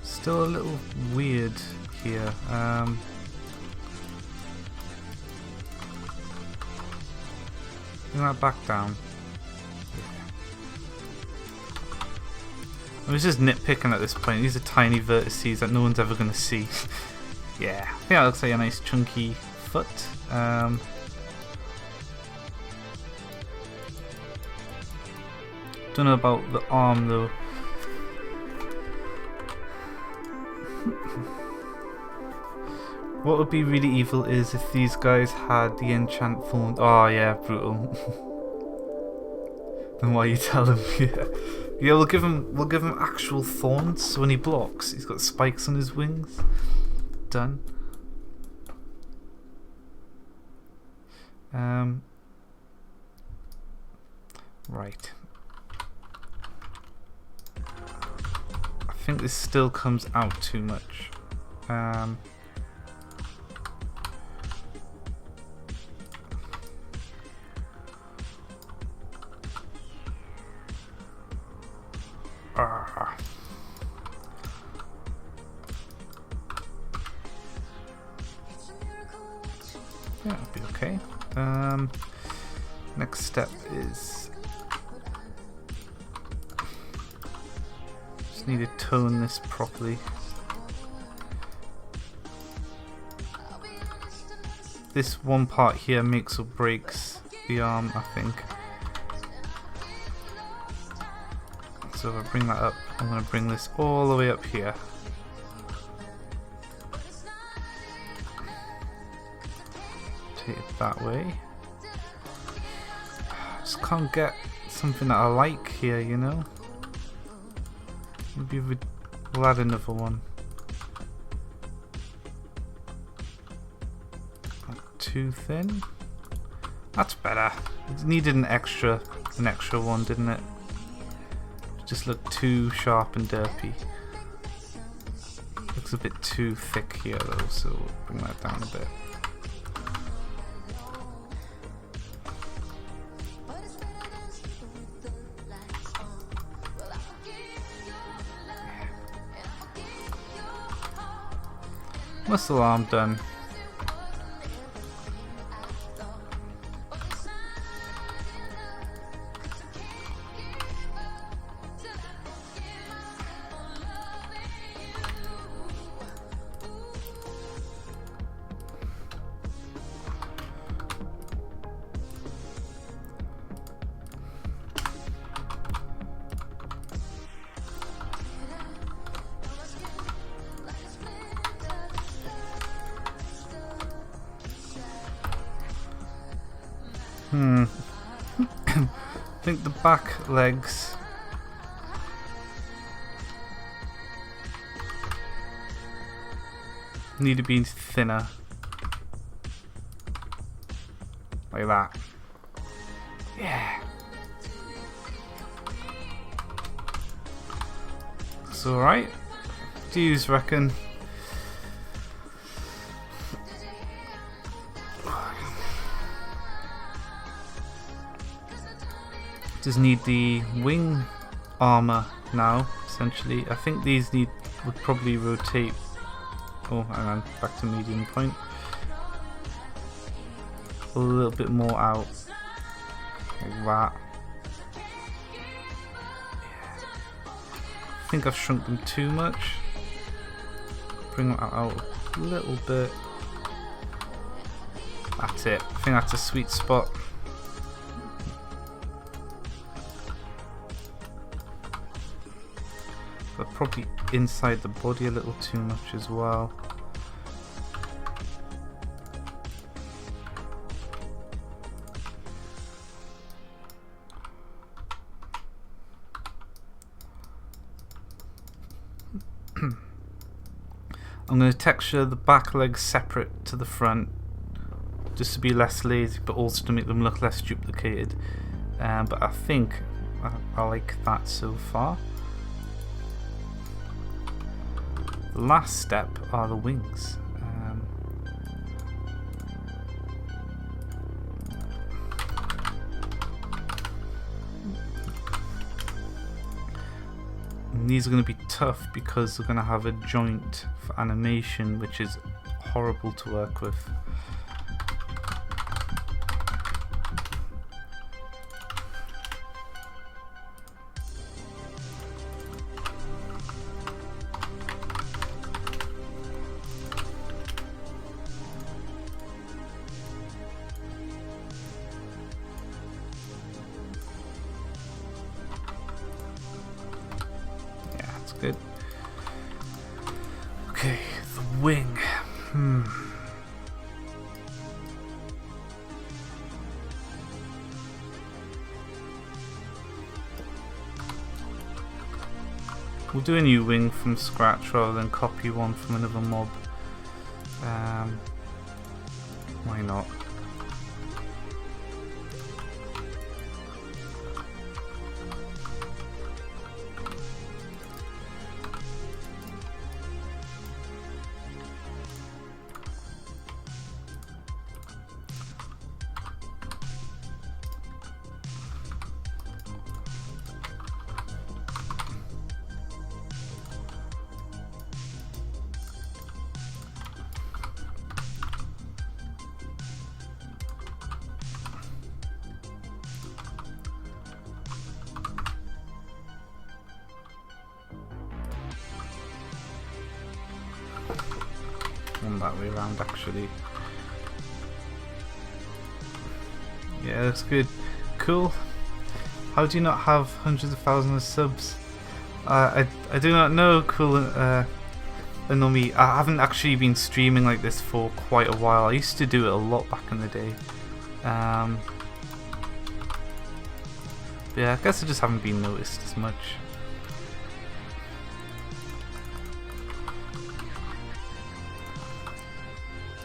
Still a little weird here. Bring that back down. I was just nitpicking at this point. These are tiny vertices that no one's ever going to see. Yeah, I think that looks like a nice chunky foot. Don't know about the arm though. What would be really evil is if these guys had the enchant phone. Oh yeah, brutal. Then why you tell him? Yeah. Yeah, we'll give him actual thorns, so when he blocks, he's got spikes on his wings. Done. Right. I think this still comes out too much. Yeah, it'll be okay. Next step is just need to tone this properly. This one part here makes or breaks the arm, I think. So if I bring that up, I'm going to bring this all the way up here. Take it that way. Just can't get something that I like here, you know? Maybe we'll add another one. Not too thin. That's better. It needed an extra one, didn't it? Just looked too sharp and derpy. Looks a bit too thick here though, so we'll bring that down a bit. Muscle arm done. I think the back legs need to be thinner. Like that. Yeah. It's alright. Do you reckon? Just need the wing armor now, essentially. I think these would probably rotate. Oh, hang on, back to medium point. A little bit more out, like that. I think I've shrunk them too much. Bring that out a little bit. That's it. I think that's a sweet spot. But probably inside the body a little too much as well. I'm going to texture the back legs separate to the front, just to be less lazy, but also to make them look less duplicated. But I think I like that so far. The the last step are the wings. And these are going to be tough because they're going to have a joint for animation, which is horrible to work with. Good. Okay, the wing. We'll do a new wing from scratch rather than copy one from another mob. Why not? One that way around, actually. Yeah, that's good. Cool. How do you not have hundreds of thousands of subs? I do not know. Cool. Anomi. I haven't actually been streaming like this for quite a while. I used to do it a lot back in the day. But yeah, I guess I just haven't been noticed as much.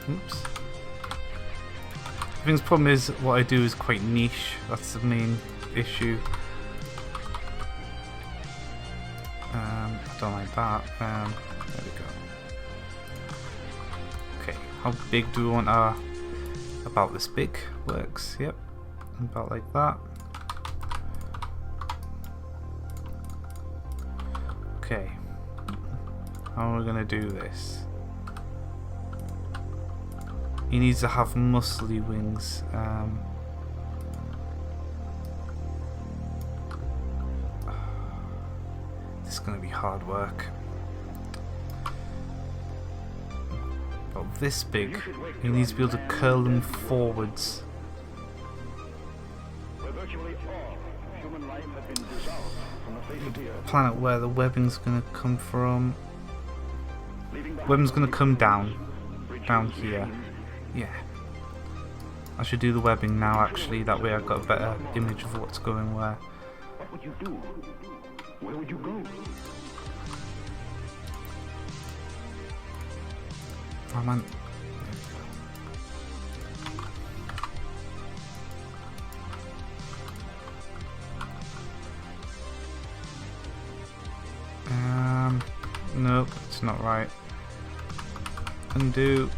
Oops. I think the problem is what I do is quite niche. That's the main issue. I don't like that. There we go. Okay, how big do we want our... About this big works, yep. About like that. Okay. How are we gonna do this? He needs to have muscly wings. This is going to be hard work. About this big, he needs to be able to curl them forwards. Plan out where the webbing's going to come from. Webbing's going to come down here. Yeah. I should do the webbing now, actually. That way I've got a better image of what's going where.
What would you do? Where would you go?
Oh man. Nope, it's not right. Undo.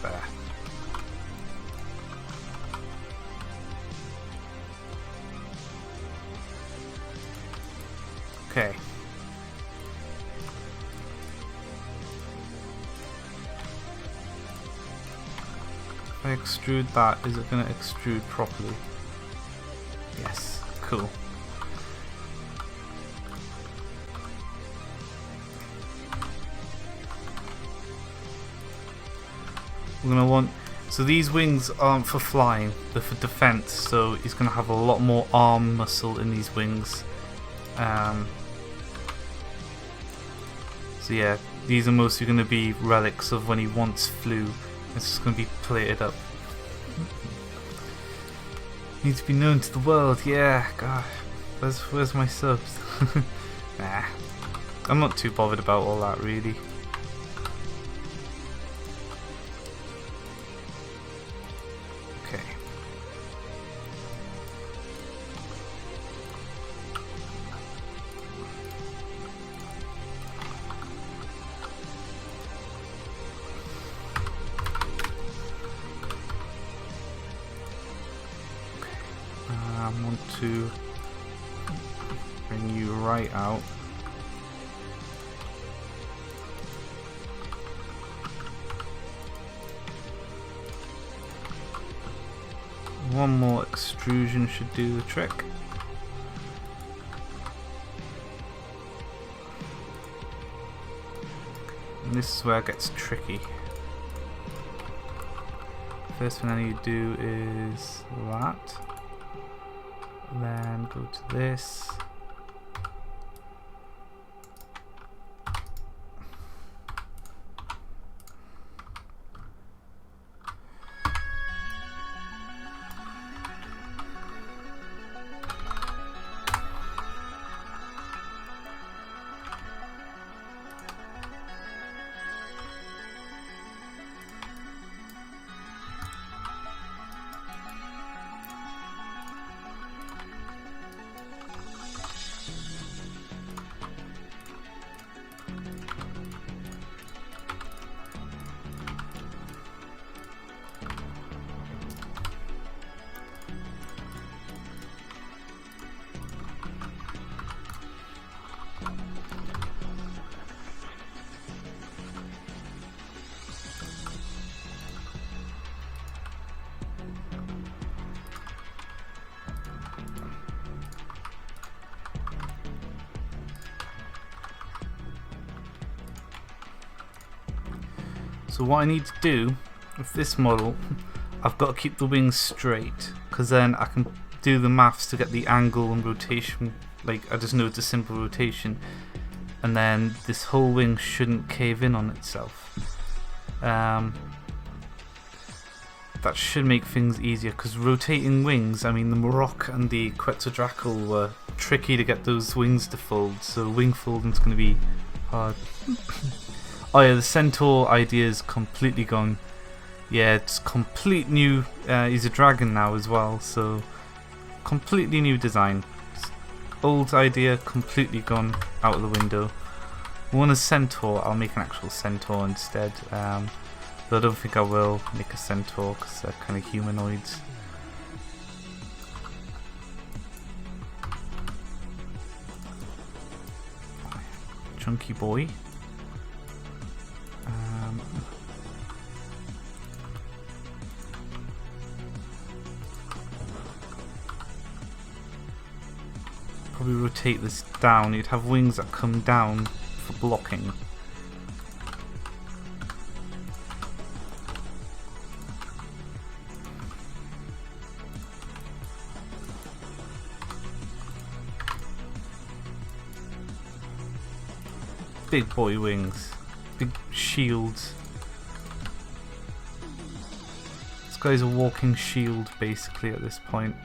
There. Okay. If I extrude that, is it going to extrude properly? Yes. Cool. We're going to want... So these wings aren't for flying, they're for defense, so he's going to have a lot more arm muscle in these wings. So yeah, these are mostly going to be relics of when he once flew. It's just going to be plated up. Need to be known to the world, yeah, gosh. Where's my subs? Nah. I'm not too bothered about all that really. Okay. I want to bring you right out. One more extrusion should do the trick. And this is where it gets tricky. First thing I need to do is that. Then go to this. So what I need to do with this model, I've got to keep the wings straight, because then I can do the maths to get the angle and rotation. Like, I just know it's a simple rotation, and then this whole wing shouldn't cave in on itself. That should make things easier, because rotating wings, I mean the Morocco and the Quetzalcoatl were tricky to get those wings to fold, so wing folding's going to be hard. Oh yeah, the Centaur idea is completely gone. Yeah, it's complete new. He's a dragon now as well, so completely new design. Old idea completely gone out of the window. I want a Centaur. I'll make an actual Centaur instead. But I don't think I will make a Centaur because they're kind of humanoids. Chunky boy. Probably rotate this down. You'd have wings that come down for blocking. Big boy wings. Big shields. This guy's a walking shield basically at this point.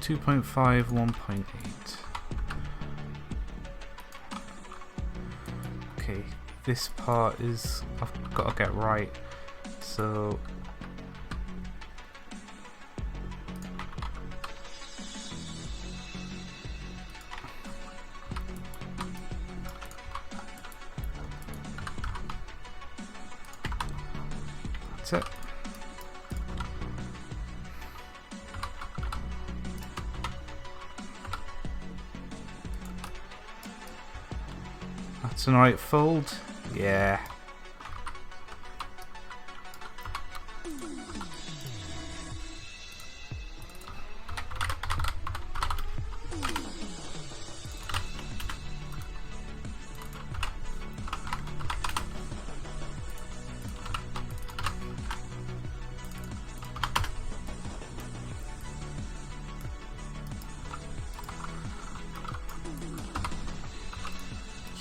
.5, 1.8. Okay, this part is I've got to get right. So that's it. That's an alright fold. Yeah.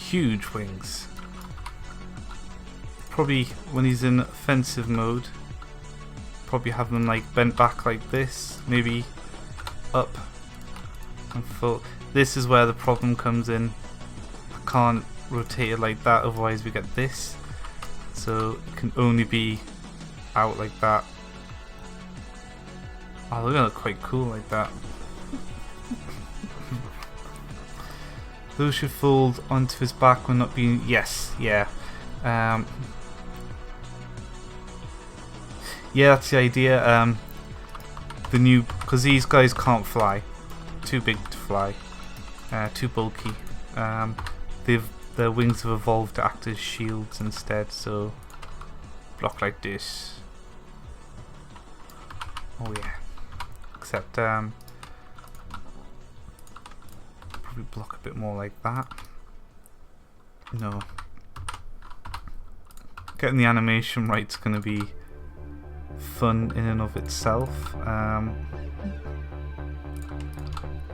Huge wings. Probably when he's in offensive mode, probably have them like bent back like this, maybe up and full. This is where the problem comes in. I can't rotate it like that, otherwise we get this. So it can only be out like that. Oh, they're gonna look quite cool like that. Those should fold onto his back when not being... Yes, yeah. Yeah, that's the idea. The new... Because these guys can't fly. Too big to fly. Too bulky. Their wings have evolved to act as shields instead, so... Block like this. Oh yeah. Except, block a bit more like that. No. Getting the animation right is going to be fun in and of itself.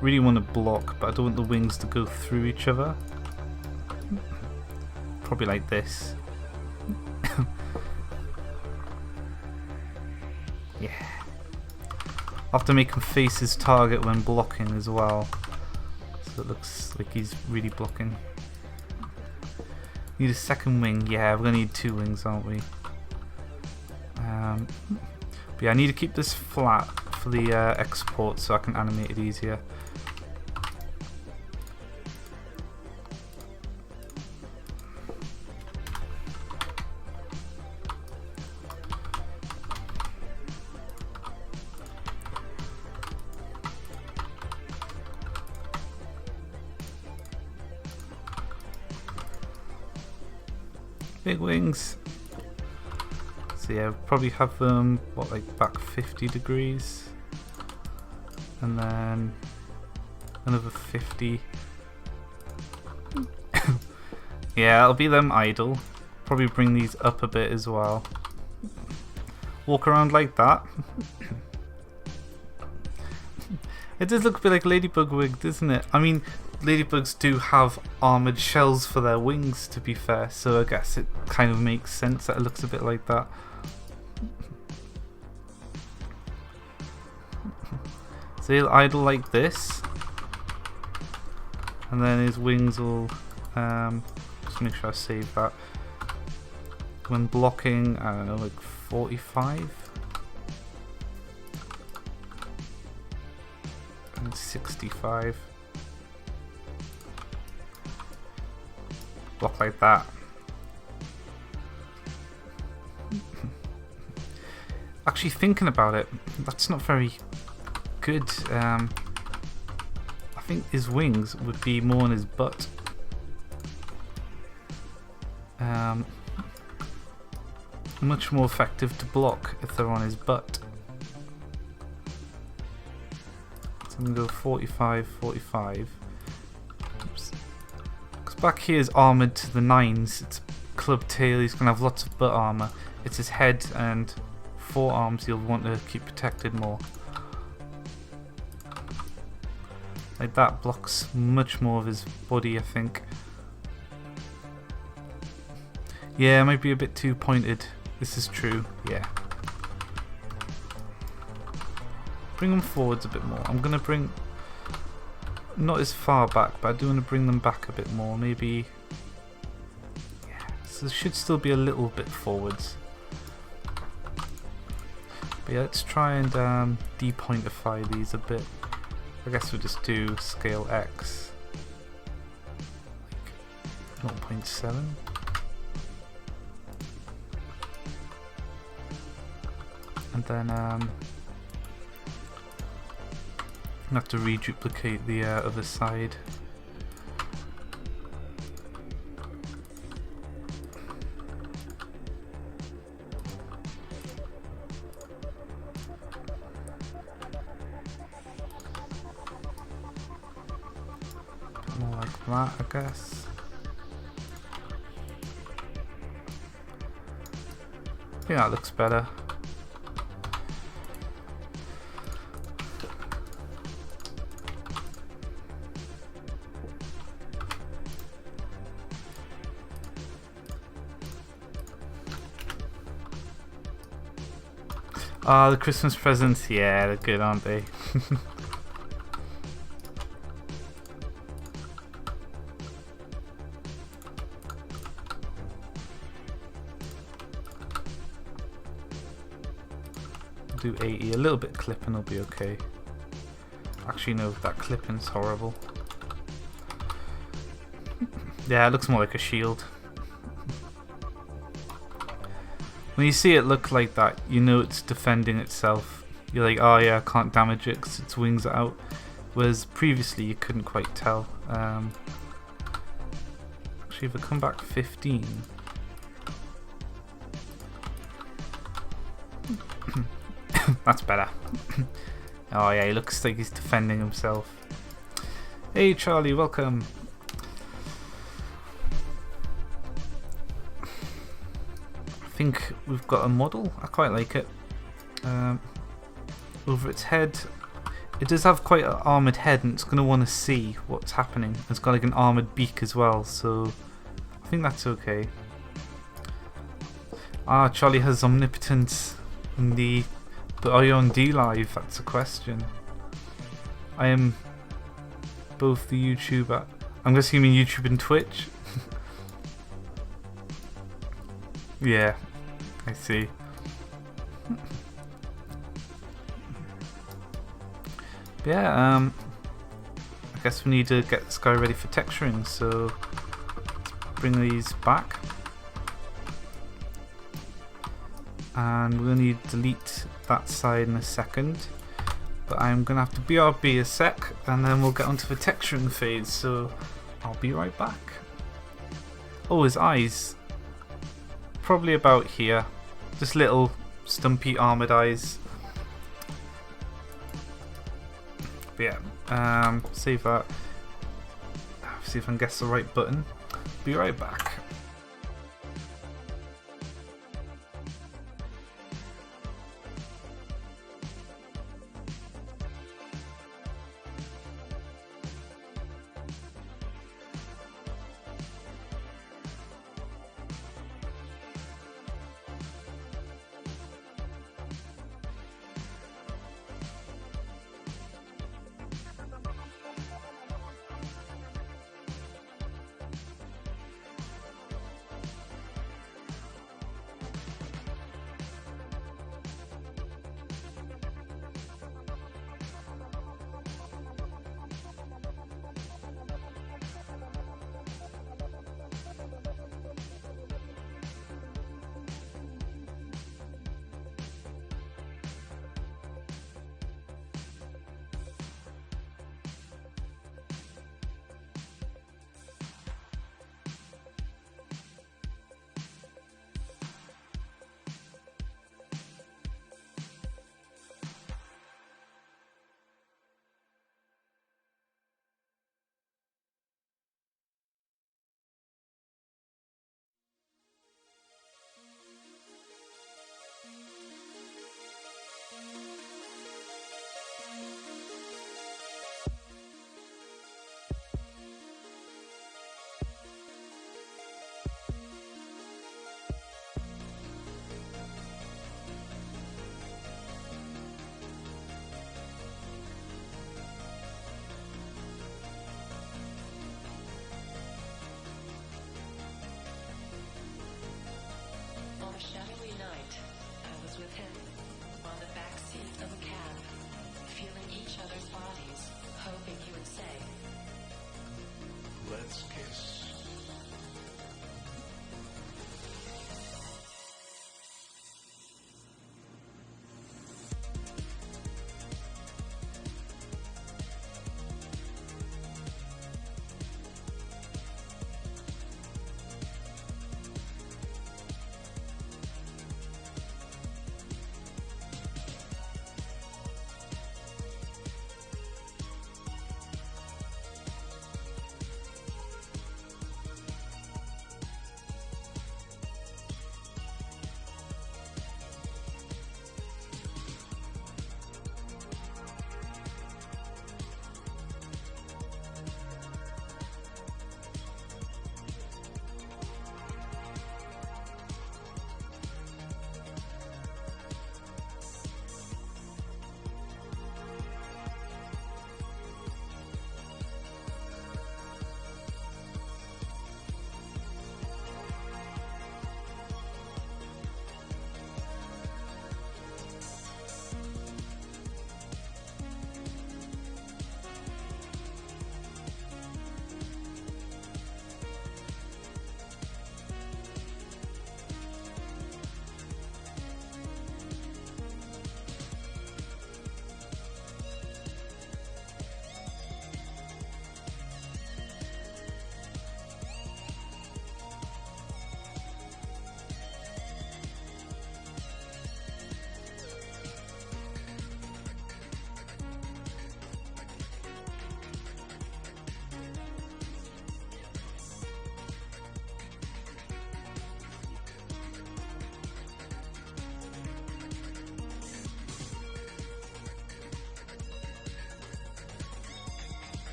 Really want to block, but I don't want the wings to go through each other. Probably like this. Yeah. I'll have to make him face his target when blocking as well. So it looks like he's really blocking. Need a second wing. Yeah, we're gonna need 2 wings, aren't we? But yeah, I need to keep this flat for the export so I can animate it easier. Big wings. So yeah, probably have them, what, like back 50 degrees. And then another 50. Yeah, it'll be them idle. Probably bring these up a bit as well. Walk around like that. It does look a bit like Ladybug wig, doesn't it? I mean, Ladybugs do have armoured shells for their wings, to be fair, so I guess it kind of makes sense that it looks a bit like that. So he'll idle like this, and then his wings will, just make sure I save that. When blocking, I don't know, like 45? And 65. Block like that. Actually, thinking about it, that's not very good. I think his wings would be more on his butt. Much more effective to block if they're on his butt. So I'm going to go 45, 45. Back here is armoured to the 9s. It's club tail, he's going to have lots of butt armour. It's his head and forearms you'll want to keep protected more. Like that blocks much more of his body, I think. Yeah, it might be a bit too pointed. This is true, yeah. Bring them forwards a bit more. I'm going to bring... Not as far back, but I do want to bring them back a bit more. Maybe... Yeah, so it should still be a little bit forwards. But yeah, let's try and depointify these a bit. I guess we'll just do scale X. Like 0.7. And then I have to reduplicate the other side. that, I guess. I think that looks better. Ah, the Christmas presents, yeah, they're good, aren't they? Do 80, a little bit clipping will be okay. Actually no, that clipping's horrible. Yeah, it looks more like a shield. When you see it look like that, you know it's defending itself. You're like, oh yeah, I can't damage it because its wings are out. Whereas previously you couldn't quite tell. Actually, if I come back 15... That's better. Oh yeah, he looks like he's defending himself. Hey Charlie, welcome. I think we've got a model. I quite like it. Over its head, it does have quite an armoured head, and it's going to want to see what's happening. It's got like an armoured beak as well, so I think that's okay. Ah, Charlie has omnipotence in the... But are you on D Live? That's a question. I am both the YouTuber. I'm assuming YouTube and Twitch. Yeah, I see. Yeah, I guess we need to get this guy ready for texturing, so let's bring these back. And we're going to need to delete that side in a second. But I'm going to have to BRB a sec, and then we'll get onto the texturing phase, so I'll be right back. Oh, his eyes. Probably about here. Just little stumpy armoured eyes. But yeah, save that. See if I can guess the right button. Be right back.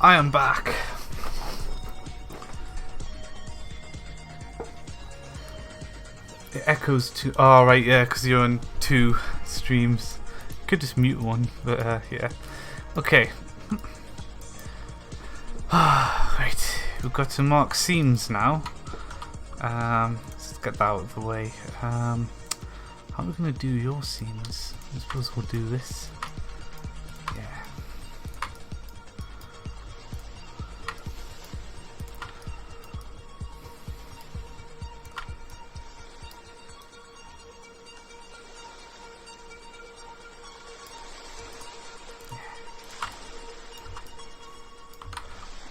I am back. It echoes to. Oh, right, yeah, because you're on 2 streams. You could just mute one, but yeah. Okay. Right, we've got to mark seams now. Let's get that out of the way. How are we going to do your seams? I suppose we'll do this. Yeah.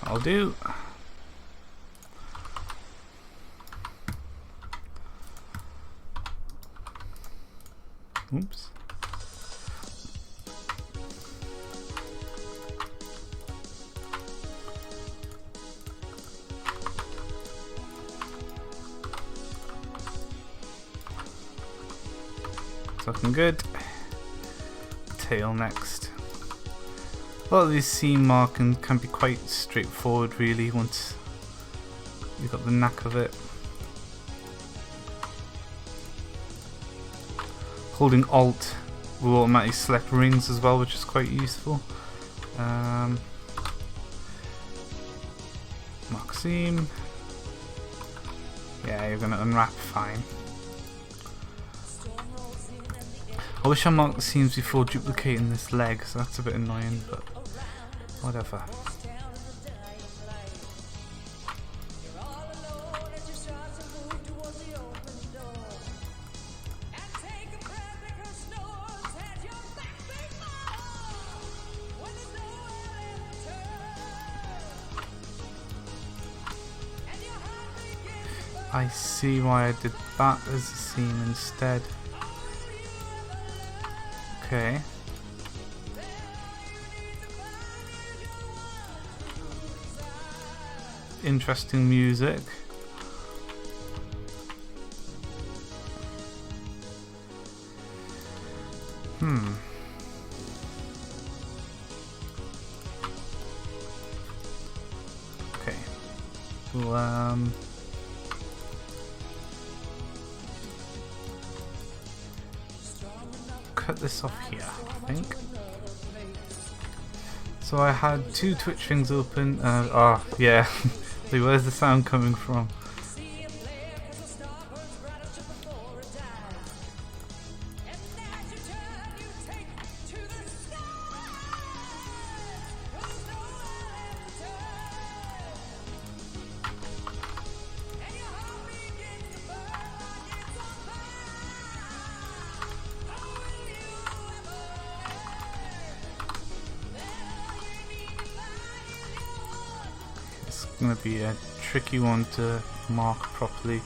I'll do. Oops. It's looking good. Tail next. A lot of these seam markings can be quite straightforward really once you've got the knack of it. Holding Alt will automatically select rings as well, which is quite useful. Mark seam. Yeah, you're going to unwrap fine. I wish I marked the seams before duplicating this leg, so that's a bit annoying, but whatever. I see why I did that as a seam instead. Okay. Interesting music. Okay. Well, cut this off here, I think. So I had 2 Twitch things open. Oh, yeah. See, where's the sound coming from? Going to be a tricky one to mark properly.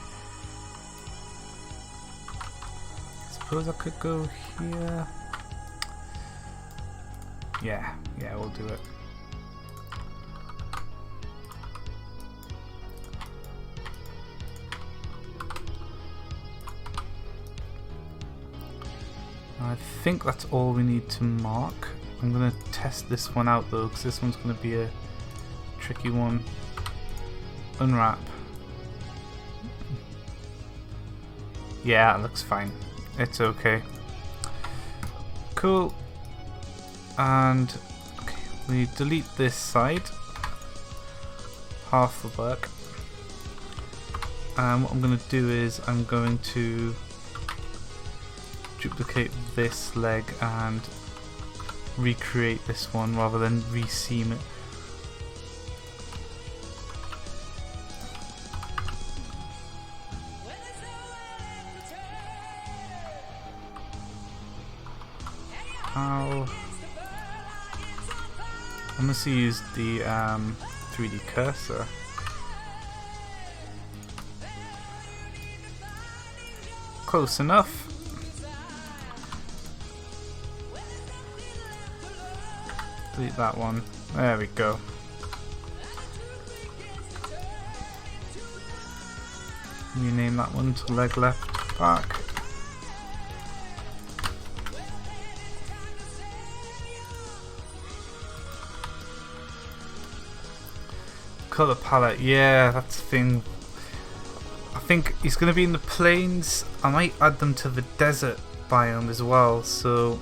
Suppose I could go here. Yeah, we'll do it. I think that's all we need to mark. I'm going to test this one out though, because this one's going to be a tricky one. Unwrap. Yeah, it looks fine. It's okay. Cool. And okay, we delete this side. Half the work. And what I'm going to do is I'm going to duplicate this leg and recreate this one rather than reseam it. I must use the 3D cursor. Close enough. Delete that one. There we go. Rename that one to leg left back. Color palette, yeah, that's the thing. I think he's going to be in the plains. I might add them to the desert biome as well, so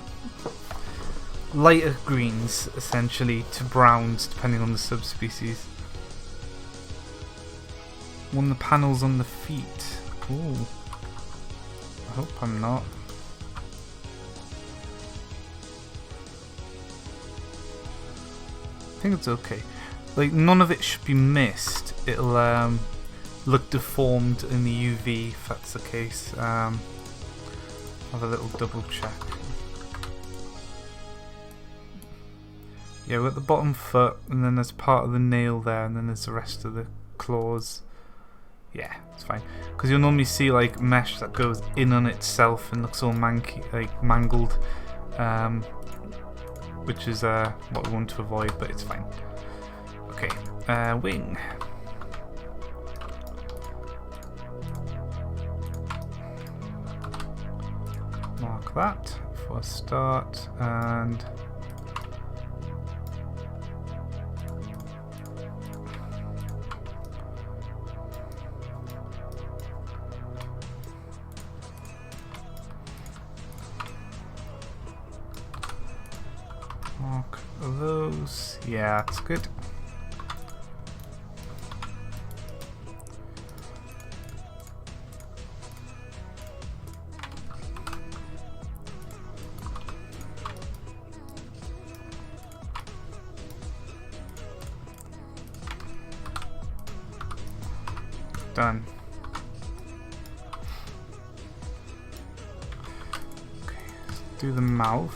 lighter greens essentially to browns depending on the subspecies. One of the panels on the feet. Ooh. I hope I'm not. I think it's okay. Like, none of it should be missed. It'll look deformed in the UV if that's the case. Have a little double check. Yeah, we're at the bottom foot, and then there's part of the nail there, and then there's the rest of the claws. Yeah, it's fine. Because you'll normally see like mesh that goes in on itself and looks all mangled, which is what we want to avoid, but it's fine. Okay, wing. Mark that for a start, and mark those. Yeah, that's good. Done. Okay, let's do the mouth.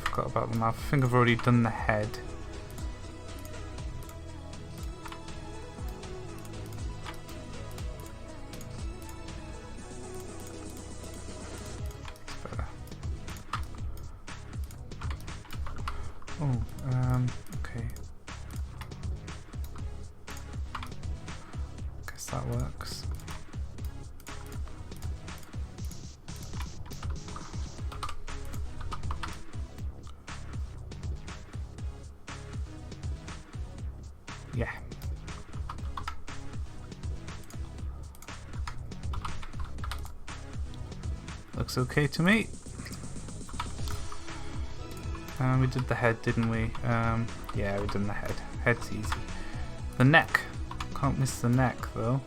Forgot about the mouth. I think I've already done the head. Better. Oh, okay. That works. Yeah. Looks okay to me. We did the head, didn't we? Yeah, we did the head. Head's easy. The neck. Can't miss the neck though.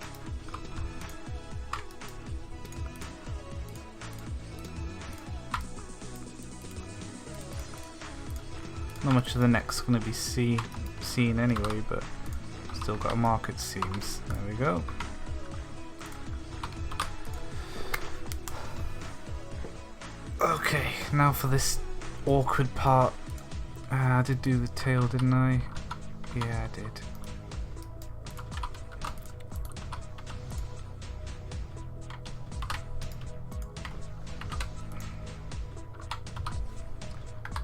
Not much of the neck's going to be seen anyway, but still got to mark its seams. There we go. Okay, now for this awkward part. I did do the tail, didn't I? Yeah, I did.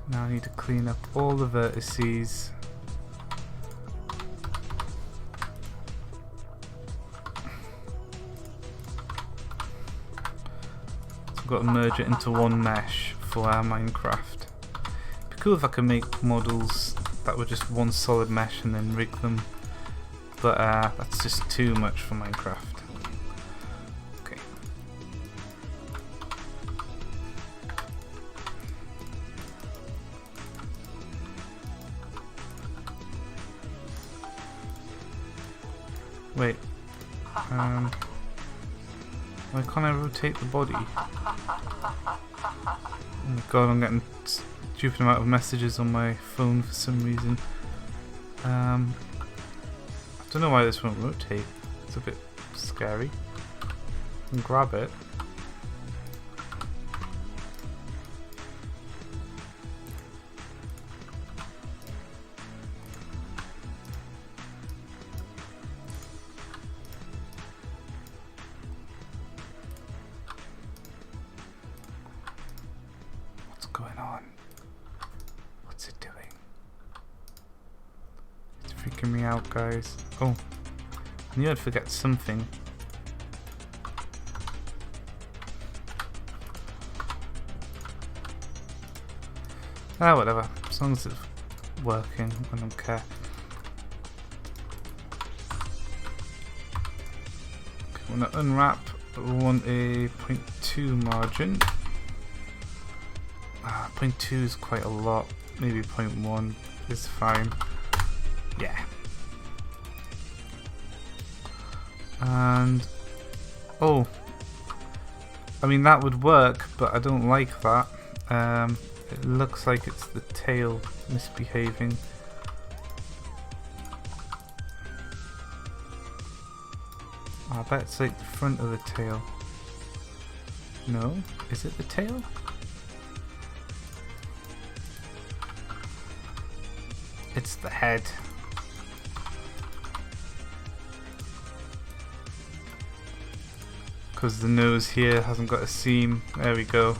Now I need to clean up all the vertices. So I've got to merge it into one mesh for our Minecraft. It'd be cool if I could make models that were just one solid mesh and then rig them, but that's just too much for Minecraft. Wait, why can't I rotate the body? Oh my god, I'm getting stupid amount of messages on my phone for some reason. I don't know why this won't rotate. It's a bit scary. I can grab it. Going on? What's it doing? It's freaking me out, guys. Oh, I knew I'd forget something. Ah, whatever. As long as it's working, I don't care. we want to unwrap, but we want a 0.2 margin. 0.2 is quite a lot. Maybe 0.1 is fine. Yeah. And oh, I mean that would work, but I don't like that. It looks like it's the tail misbehaving. I bet it's like the front of the tail. No? Is it the tail? It's the head. Because the nose here hasn't got a seam. There we go.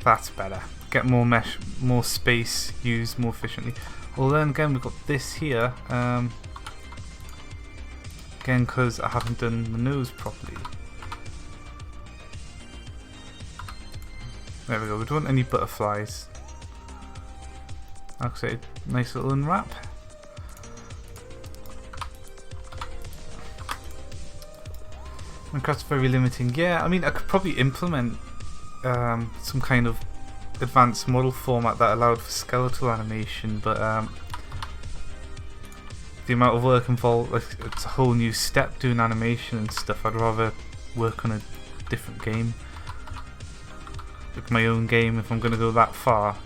That's better. Get more mesh, more space used more efficiently. Well then again we've got this here. Again because I haven't done the nose properly. There we go. We don't want any butterflies. Like I say, nice little unwrap. Minecraft's very limiting. Yeah, I mean I could probably implement some kind of advanced model format that allowed for skeletal animation, but the amount of work involved, like it's a whole new step doing animation and stuff. I'd rather work on a different game, like my own game. If I'm going to go that far,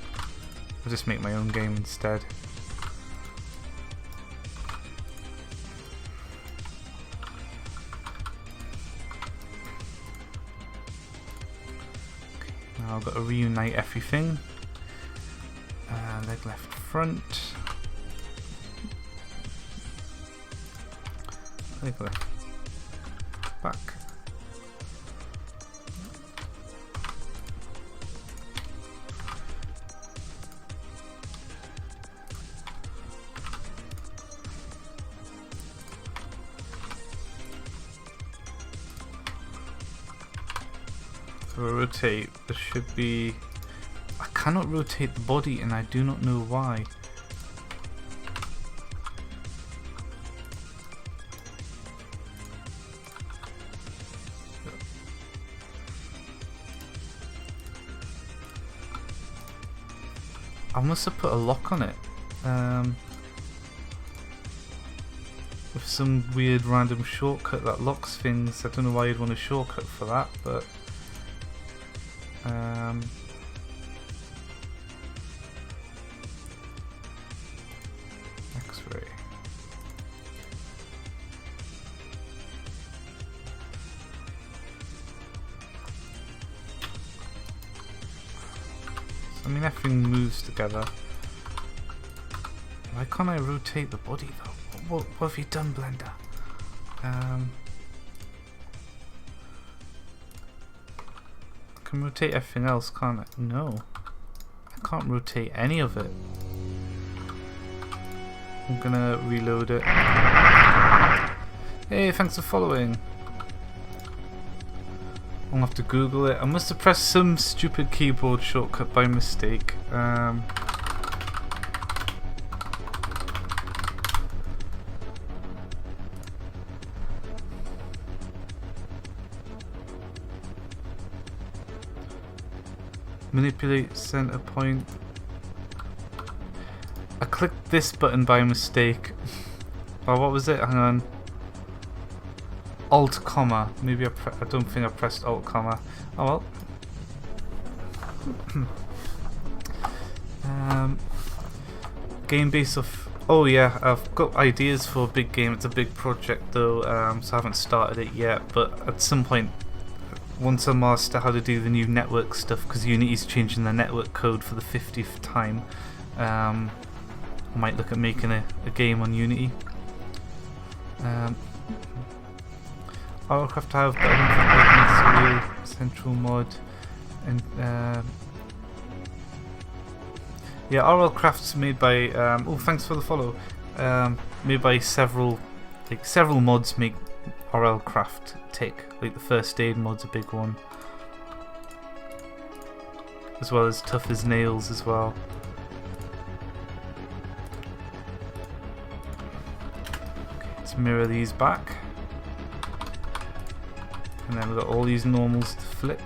I'll just make my own game instead. Now I've got to reunite everything. Leg left front. Leg left back. Rotate. There should be. I cannot rotate the body, and I do not know why. I must have put a lock on it. With some weird random shortcut that locks things. I don't know why you'd want a shortcut for that, but X-ray. So, I mean, everything moves together. Why can't I rotate the body though? What have you done, Blender? I can rotate everything else, can't I? No. I can't rotate any of it. I'm gonna reload it. Hey, thanks for following. I'll have to Google it. I must have pressed some stupid keyboard shortcut by mistake. Manipulate center point. I clicked this button by mistake. Oh, what was it? Hang on. Alt comma. Maybe I don't think I pressed Alt comma. Oh well. Game base of. Oh yeah, I've got ideas for a big game. It's a big project though, so I haven't started it yet. But at some point, once I master how to do the new network stuff, because Unity's changing their network code for the 50th time, I might look at making a game on Unity. Auralcraft have better than central mod, and yeah, Auralcraft's made by oh, thanks for the follow. Made by several mods make Auralcraft tick. Like the first aid mod's a big one, as well as Tough as Nails as well. Okay, let's mirror these back. And then we've got all these normals to flip.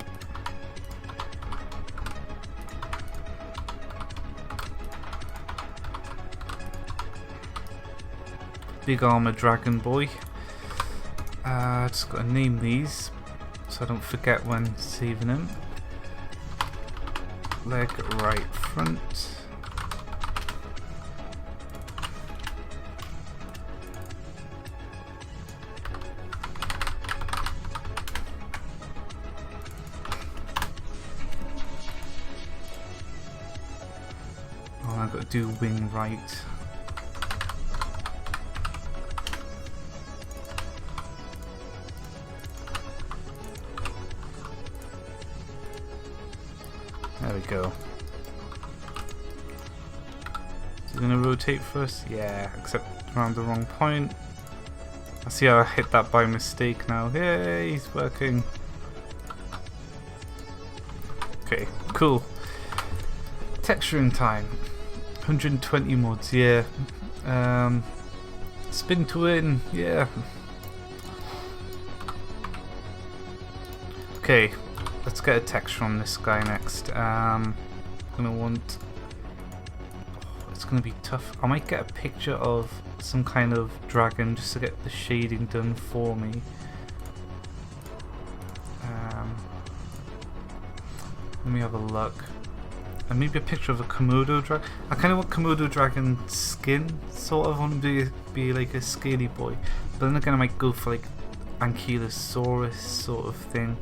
Big armor dragon boy. Just gotta name these so I don't forget when saving them. Leg right front. Oh, I've got to do wing right. There we go. Is it gonna rotate first? Yeah, except around the wrong point. I see how I hit that by mistake now. Yay, he's working. Okay, cool. Texturing time. 120 mods, yeah. Spin to win, yeah. Okay, let's get a texture on this guy next. I'm gonna want. It's gonna be tough. I might get a picture of some kind of dragon just to get the shading done for me. Let me have a look. And maybe a picture of a Komodo dragon. I kind of want Komodo dragon skin, sort of. I want to be like a scaly boy. But then again, I might go for like Ankylosaurus sort of thing.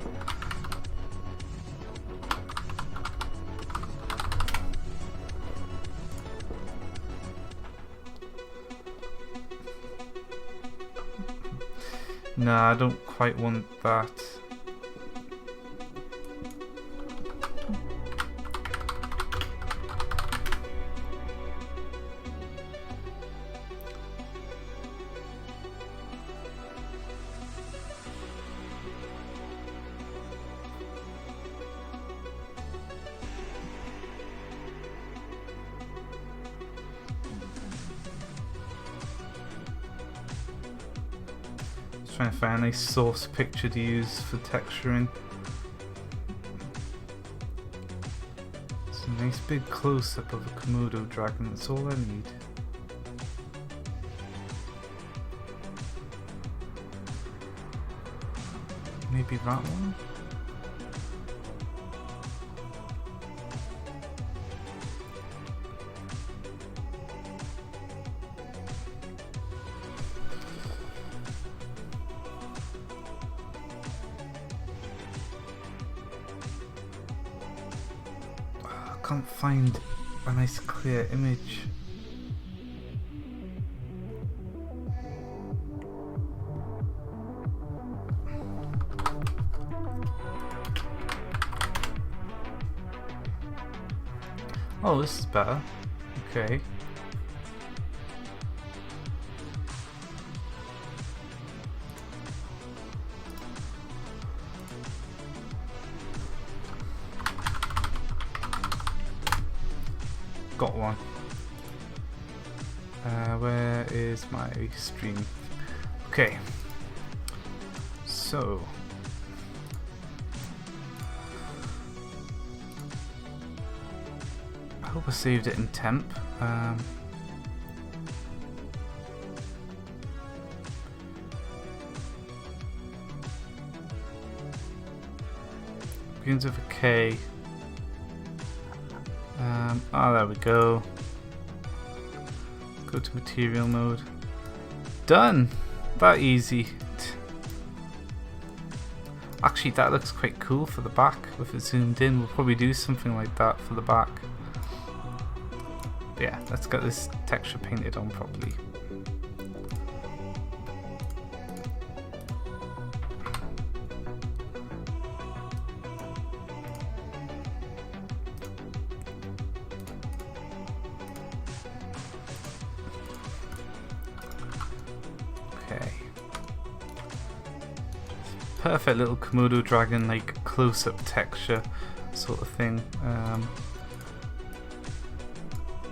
Nah, I don't quite want that. Trying to find a nice source picture to use for texturing. It's a nice big close-up of a Komodo dragon, that's all I need. Maybe that one? I can't find a nice clear image. Oh, this is better. Okay. Got one. Where is my stream? Okay. So. I hope I saved it in temp. Begins with a K. There we go. Go to material mode. Done! That easy. Actually, that looks quite cool for the back. If it's zoomed in, we'll probably do something like that for the back. But yeah, let's get this texture painted on properly. Perfect little Komodo dragon, like close-up texture sort of thing.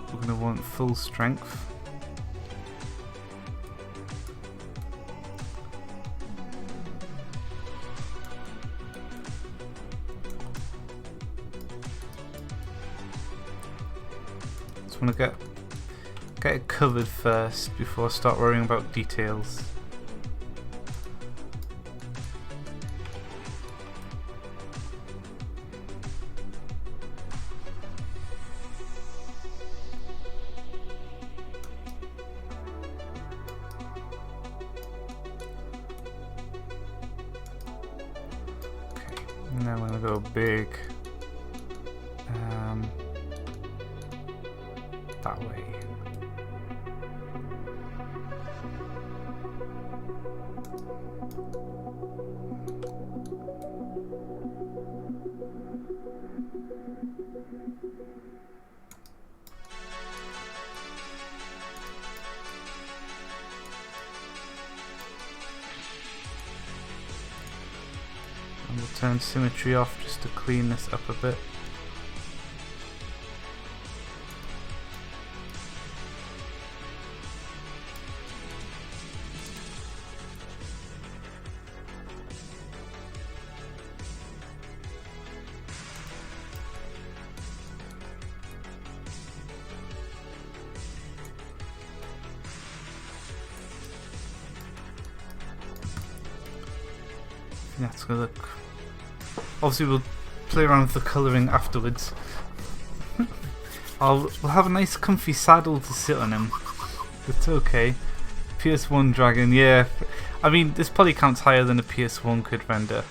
We're going to want full strength. want to get it covered first before I start worrying about details. And then we're going to go big that way. And we'll turn symmetry off just to clean this up a bit. That's gonna look. Obviously, we'll play around with the colouring afterwards. We'll have a nice, comfy saddle to sit on him. It's okay. PS1 dragon, yeah. I mean, this probably counts higher than a PS1 could render,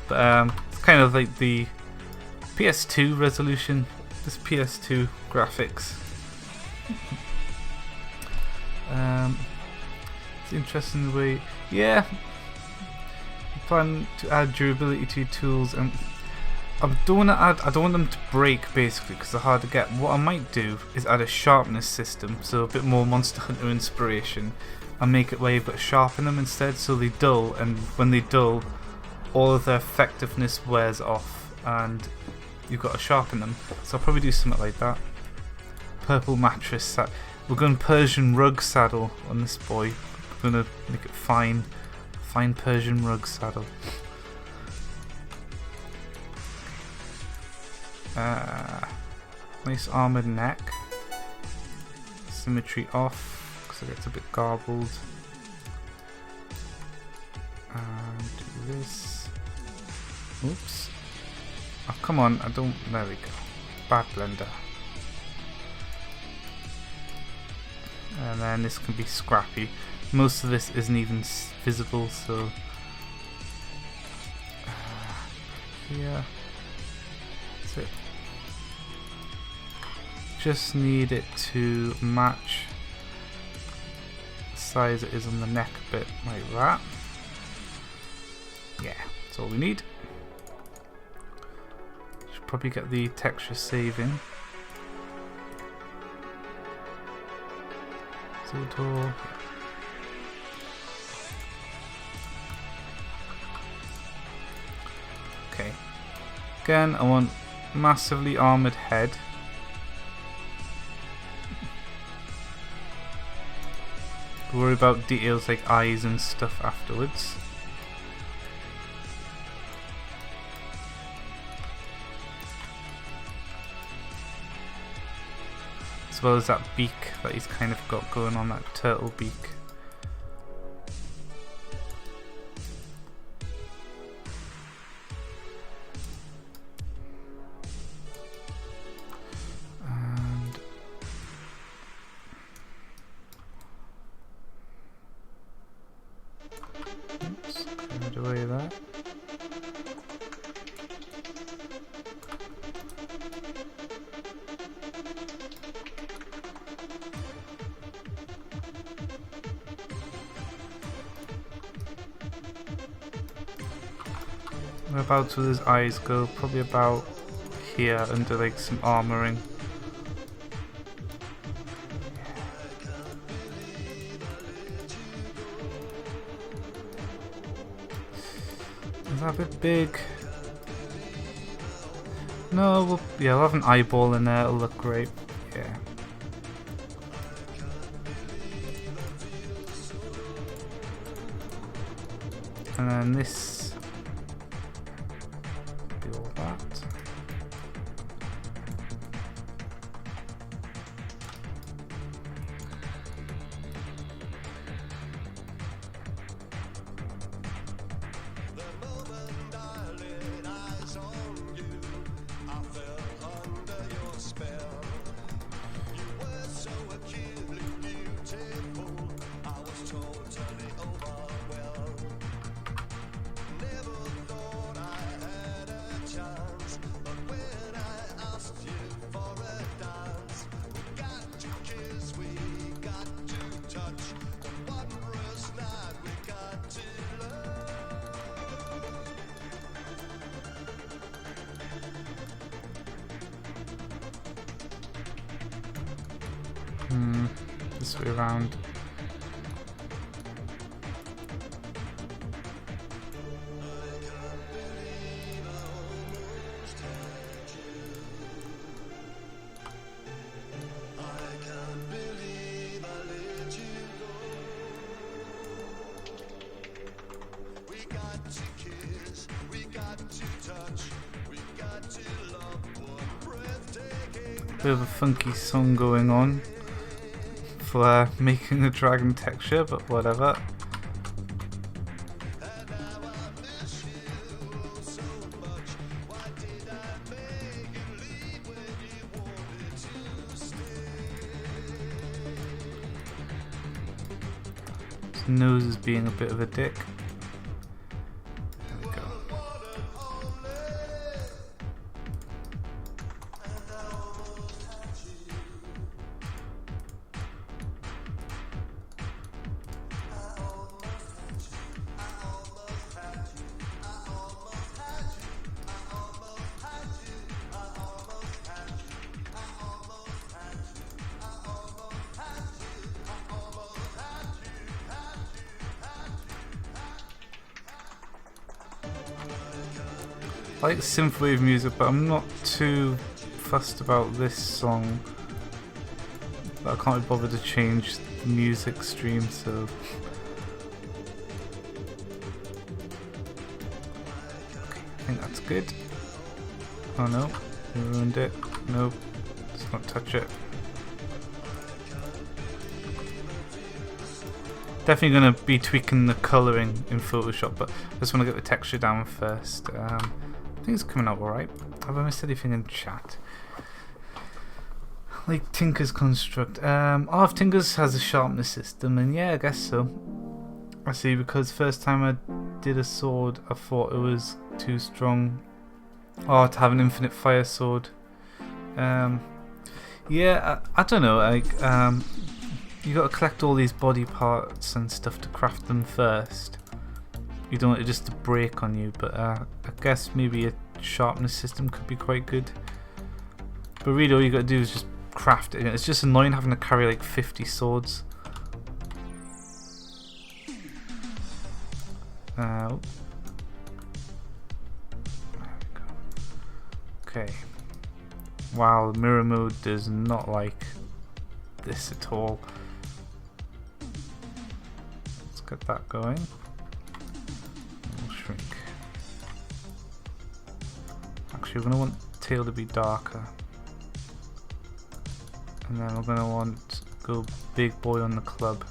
but it's kind of like the PS2 resolution. This PS2 graphics. It's interesting the way, yeah. Plan to add durability to tools, and I don't want them to break basically because they're hard to get. What I might do is add a sharpness system, so a bit more Monster Hunter inspiration, and make it where you've got to sharpen them instead, so they dull, and when they dull, all of their effectiveness wears off, and you've got to sharpen them. So I'll probably do something like that. Purple mattress. We're going Persian rug saddle on this boy. We're gonna make it fine Persian rug saddle. Nice armoured neck. Symmetry off because it gets a bit garbled. And do this. Oops. Oh, come on, I don't. There we go. Bad blender. And then this can be scrappy. Most of this isn't even visible, so here, that's it. Just need it to match the size it is on the neck a bit, like that. Yeah, that's all we need. Should probably get the texture saving. Zoatuar. Okay. Again, I want massively armoured head. Worry about details like eyes and stuff afterwards. As well as that beak that he's kind of got going on, that turtle beak. Away that. Whereabouts will his eyes go? Probably about here under like some armouring. Is that a bit big? No, we'll have an eyeball in there, it'll look great. Yeah. And then this, do all that. this way around. Bit of a funky song going on for making a dragon texture, but whatever. His nose is being a bit of a dick. There we go. I like synthwave music, but I'm not too fussed about this song. I can't be bothered to change the music stream, so. Okay, I think that's good. Oh no, we ruined it. Nope, let's not touch it. Definitely going to be tweaking the colouring in Photoshop, but I just want to get the texture down first. I think it's coming out alright. Have I missed anything in chat? Like Tinker's construct. Oh, if Tinker's has a sharpness system, and yeah, I guess so. I see, because first time I did a sword, I thought it was too strong. Oh, to have an infinite fire sword. Yeah, I don't know. Like, you got to collect all these body parts and stuff to craft them first. You don't want it just to break on you, but I guess maybe a sharpness system could be quite good. But really all you got to do is just craft it. It's just annoying having to carry like 50 swords. There we go. Okay. Wow, mirror mode does not like this at all. Let's get that going. Shrink. Actually, we're going to want the tail to be darker, and then we're going to want go big boy on the club.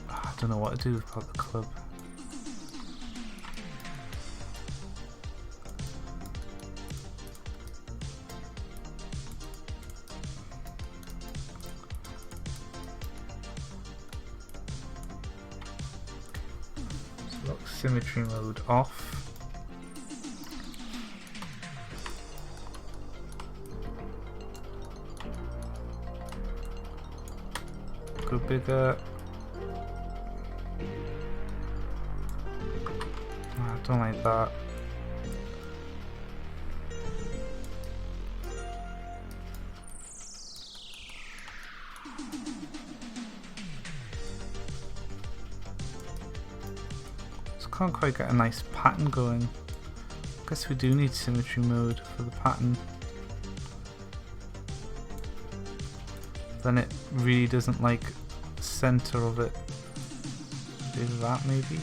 I don't know what to do about the club. Lock symmetry mode off. Go bigger. I don't like that. Can't quite get a nice pattern going. Guess we do need symmetry mode for the pattern. Then it really doesn't like the center of it. Do that maybe.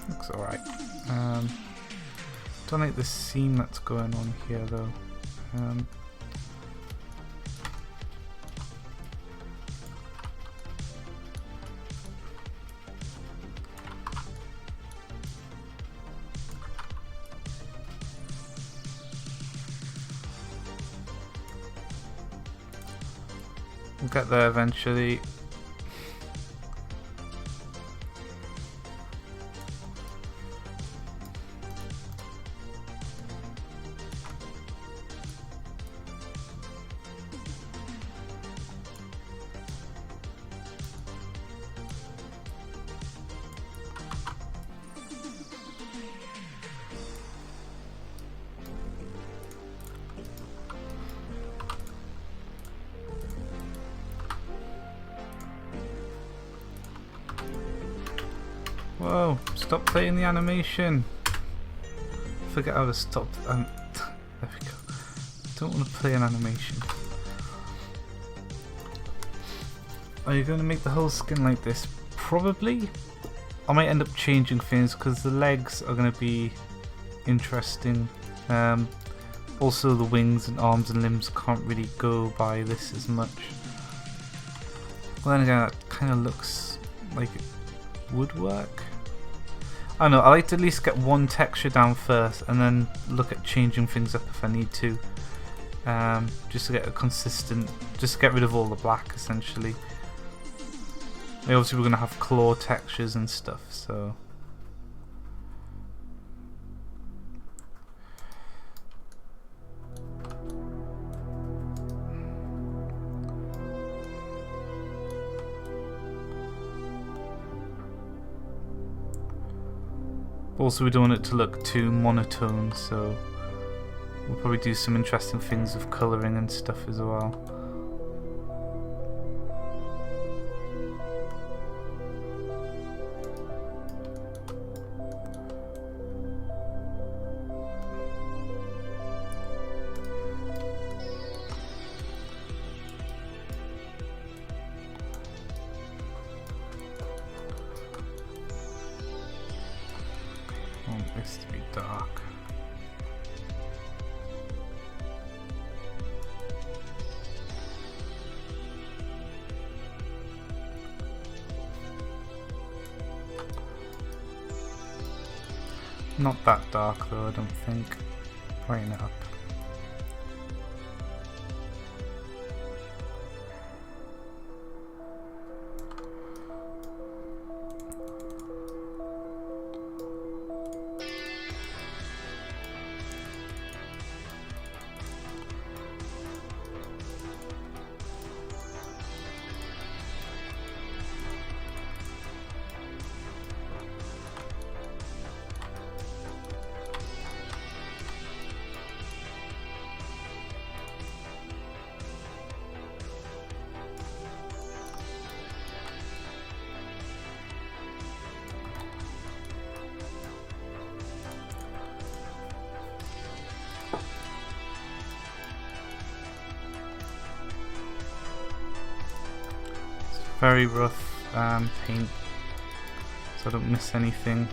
Looks alright. Don't like the seam that's going on here though. We'll get there eventually. Whoa, stop playing the animation. Forget how to stop. There we go. Don't want to play an animation. Are you going to make the whole skin like this? Probably. I might end up changing things because the legs are going to be interesting. Also the wings and arms and limbs can't really go by this as much. Well, then again, that kind of looks like it would work. I don't know, I like to at least get one texture down first and then look at changing things up if I need to. Just to get a consistent, just to get rid of all the black essentially. Obviously we're going to have claw textures and stuff, so... Also we don't want it to look too monotone, so we'll probably do some interesting things with colouring and stuff as well. I want this to be dark. Not that dark though, I don't think. Brighten it up. Very rough paint, so I don't miss anything.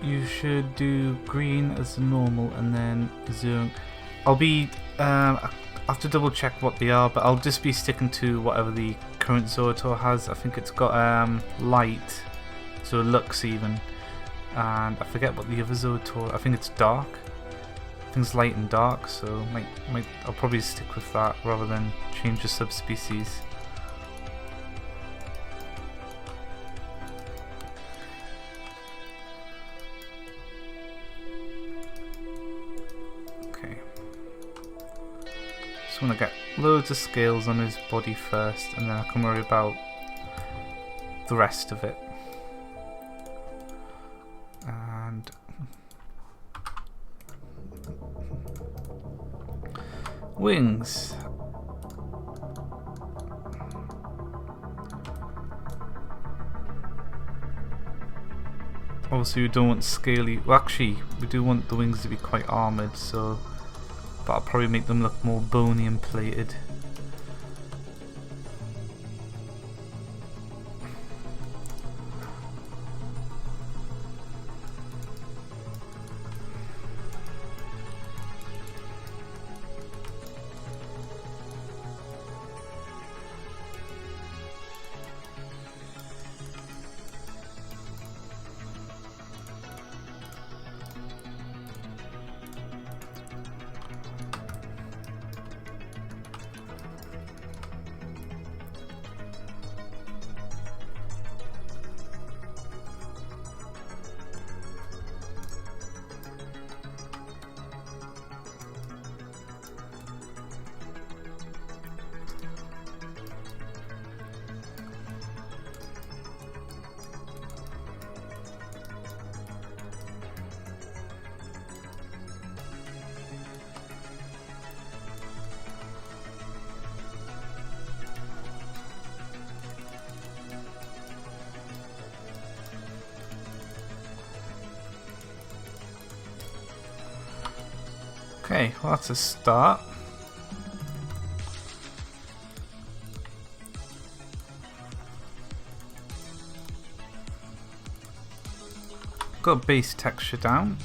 You should do green as the normal and then zoom. I'll be I have to double check what they are, but I'll just be sticking to whatever the current Zoatuar has. I think it's got light, so lux even, and I forget what the other Zoatuar. I think it's dark. I think it's light and dark, so I'll probably stick with that rather than change the subspecies. Just want to get loads of scales on his body first, and then I can worry about the rest of it. And wings. Obviously we don't want scaly, well actually we do want the wings to be quite armoured, so but I'll probably make them look more bony and plated. Okay, well that's a start. Got base texture down.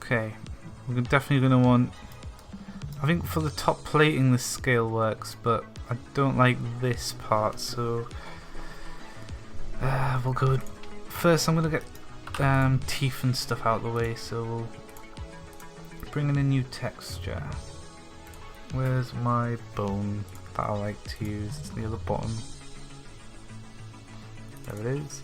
Okay, we're definitely going to want, I think for the top plating the scale works, but I don't like this part, so we'll go, first I'm going to get teeth and stuff out of the way, so we'll bring in a new texture. Where's my bone that I like to use? It's near the bottom. There it is.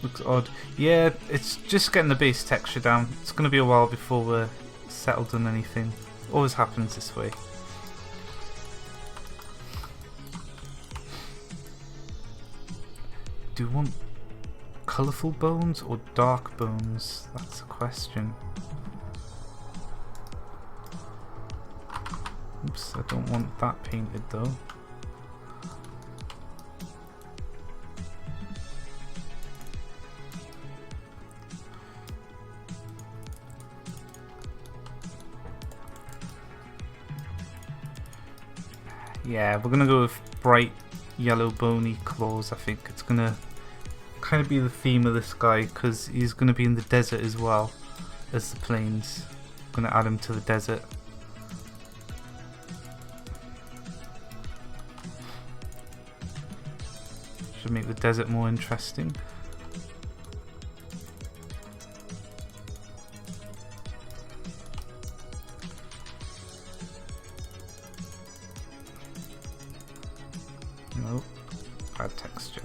Looks odd. Yeah, it's just getting the base texture down. It's going to be a while before we're settled on anything. Always happens this way. Do you want colourful bones or dark bones? That's a question. Oops, I don't want that painted though. Yeah, we're gonna go with bright yellow bony claws. I think it's gonna kind of be the theme of this guy because he's gonna be in the desert as well as the plains. I'm gonna add him to the desert. Should make the desert more interesting. Nope, bad texture.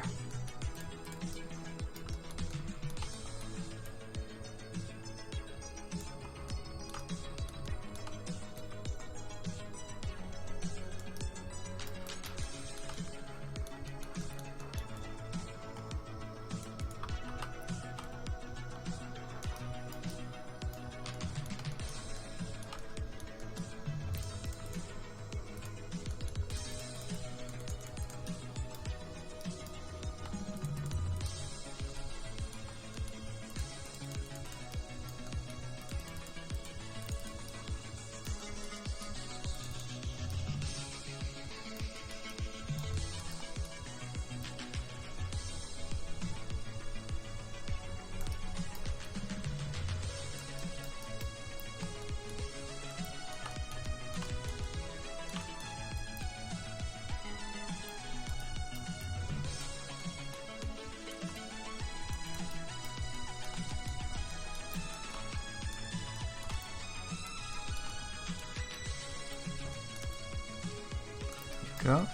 Go.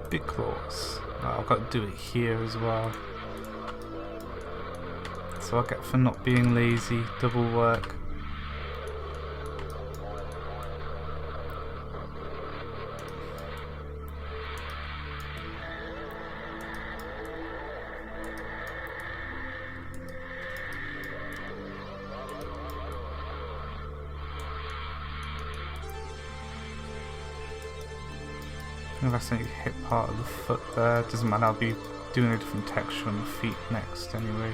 Big claws. Oh, I've got to do it here as well. So I get for not being lazy, double work. I've accidentally hit part of the foot there. Doesn't matter, I'll be doing a different texture on the feet next anyway.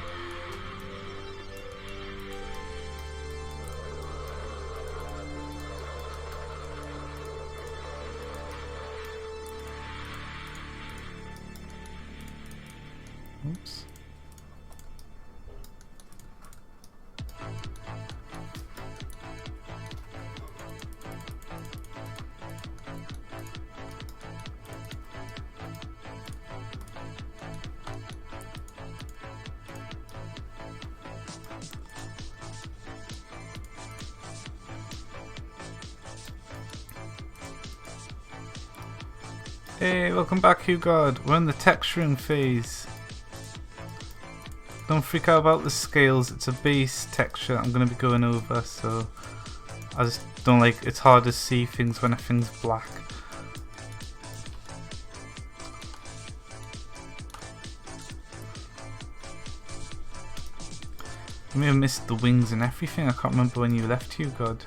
Oops. Hey, welcome back, Hugard. We're in the texturing phase. Don't freak out about the scales, it's a base texture I'm going to be going over, so I just don't like, it's hard to see things when everything's black. I may have missed the wings and everything, I can't remember when you left, Hugard.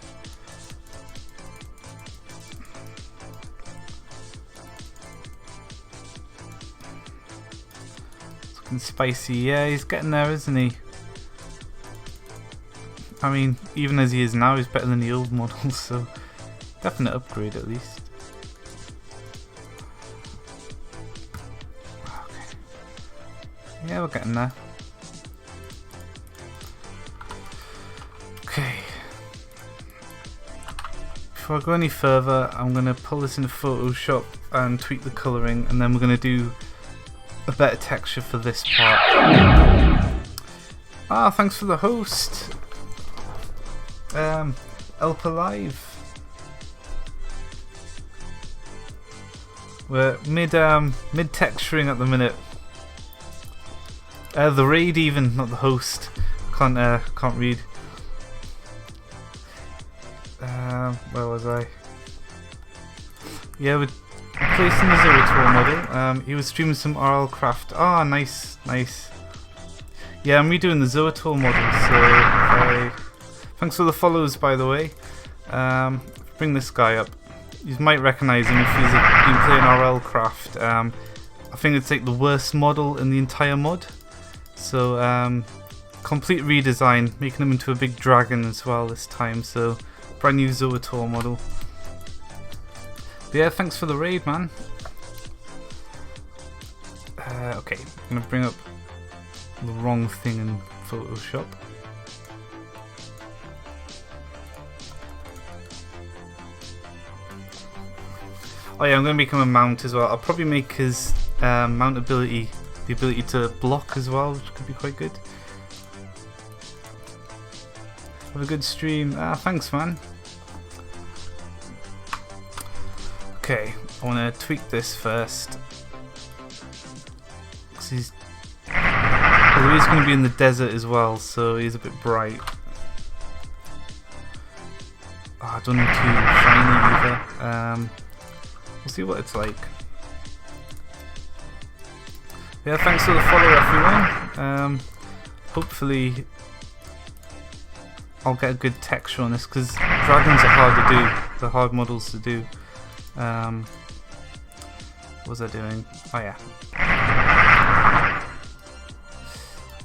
Spicy, yeah, he's getting there, isn't he? I mean, even as he is now, he's better than the old models, so definite upgrade at least. Okay. Yeah, we're getting there. Okay. Before I go any further, I'm going to pull this into Photoshop and tweak the colouring, and then we're going to do a better texture for this part. Ah, thanks for the host. Elp Alive. We're mid texturing at the minute. The raid even, not the host. Can't read. Where was I? Yeah, we're placing the Zoatuar model. He was streaming some RL Craft. Ah, nice, nice. Yeah, I'm redoing the Zoatuar model, so thanks for the follows, by the way. Bring this guy up. You might recognise him if he's been playing RL Craft. I think it's like the worst model in the entire mod. So, complete redesign, making him into a big dragon as well this time. So, brand new Zoatuar model. But yeah, thanks for the raid, man. Okay, I'm gonna bring up the wrong thing in Photoshop. Oh yeah, I'm gonna make him a mount as well. I'll probably make his mount ability, the ability to block as well, which could be quite good. Have a good stream. Thanks, man. Okay, I want to tweak this first. Because he's going to be in the desert as well, so he's a bit bright. Oh, I don't want him too shiny either. We'll see what it's like. Yeah, thanks for the follow, everyone. Hopefully I'll get a good texture on this, because dragons are hard to do. They're hard models to do. What was I doing? Oh yeah.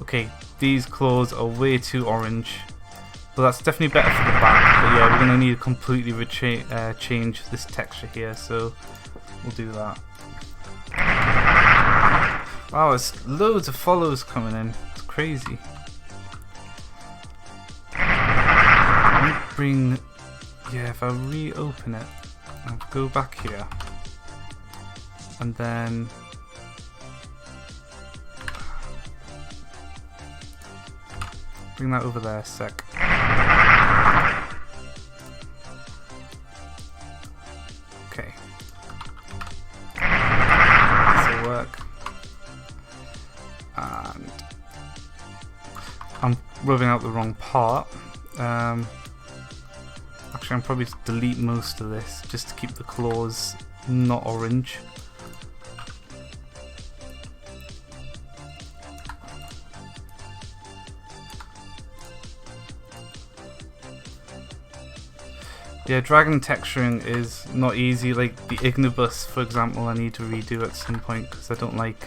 Okay, these claws are way too orange. But that's definitely better for the back. But yeah, we're going to need to completely change this texture here, so we'll do that. Wow, there's loads of follows coming in. It's crazy. Bring, yeah, if I reopen it and go back here and then bring that over there a sec. Okay, this will work. And I'm rubbing out the wrong part. Actually, I'm probably delete most of this just to keep the claws not orange. Yeah, dragon texturing is not easy. Like the Ignibus, for example, I need to redo at some point because I don't like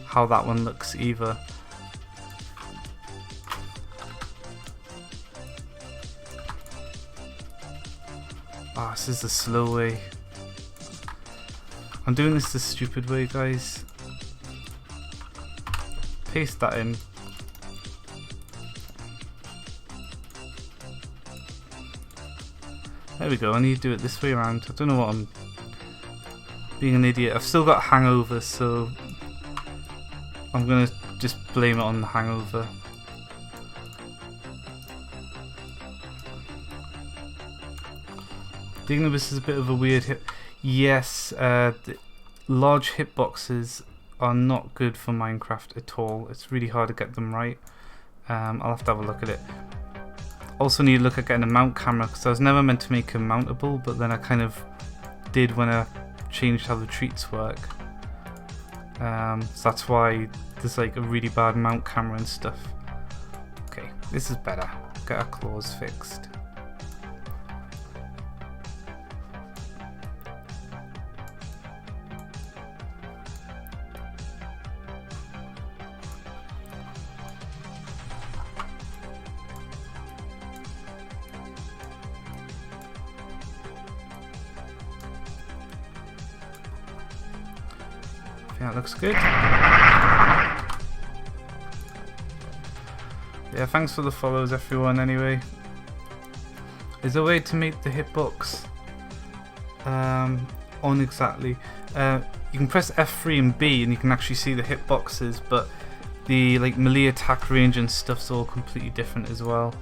how that one looks either. Ah, this is the slow way. I'm doing this the stupid way, guys. Paste that in. There we go, I need to do it this way around. I don't know what I'm... being an idiot. I've still got hangover, so I'm gonna just blame it on the hangover. The Ignibus is a bit of a weird hit. Yes, large hitboxes are not good for Minecraft at all. It's really hard to get them right. I'll have to have a look at it. Also need to look at getting a mount camera, because I was never meant to make them mountable, but then I kind of did when I changed how the treats work. So that's why there's like a really bad mount camera and stuff. Okay, this is better. Get our claws fixed. Yeah, looks good. Yeah, thanks for the follows everyone anyway. Is there a way to make the hitbox on exactly? You can press F3 and B and you can actually see the hitboxes, but the like melee attack range and stuff's all completely different as well.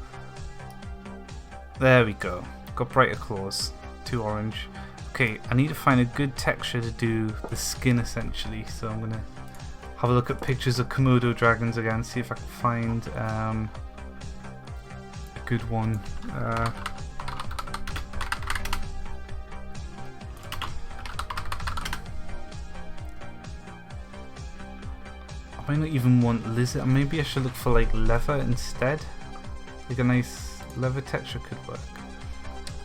There we go. Got brighter claws. 2 orange. Okay, I need to find a good texture to do the skin essentially, so I'm gonna have a look at pictures of Komodo dragons again, see if I can find a good one. I might not even want lizard, maybe I should look for like leather instead. Like a nice leather texture could work.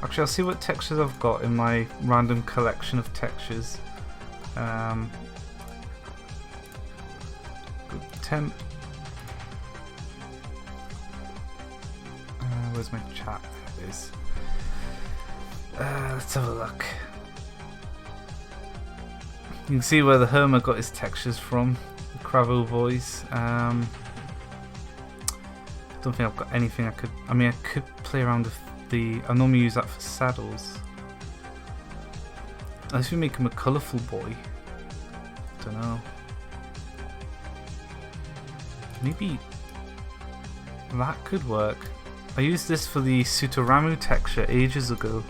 Actually, I'll see what textures I've got in my random collection of textures. Good temp. Where's my chat? There it is. Let's have a look. You can see where the Hermit got his textures from. The Cravo voice. Don't think I've got anything I could. I mean, I could play around with. I normally use that for saddles. Unless we make him a colourful boy. Don't know. Maybe that could work. I used this for the Sutaramu texture ages ago.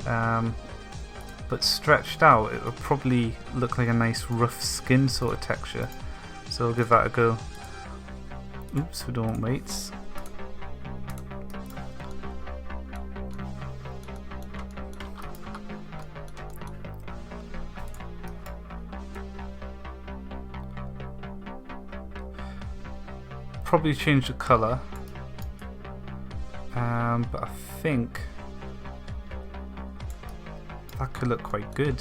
But stretched out, it would probably look like a nice rough skin sort of texture. So I'll give that a go. Oops, we don't want weights. Probably change the colour, but I think that could look quite good.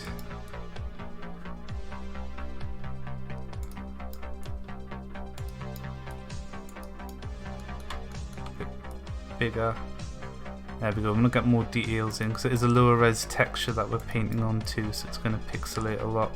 Bit bigger. There we go. I'm gonna get more details in because it is a lower res texture that we're painting on too, so it's gonna pixelate a lot.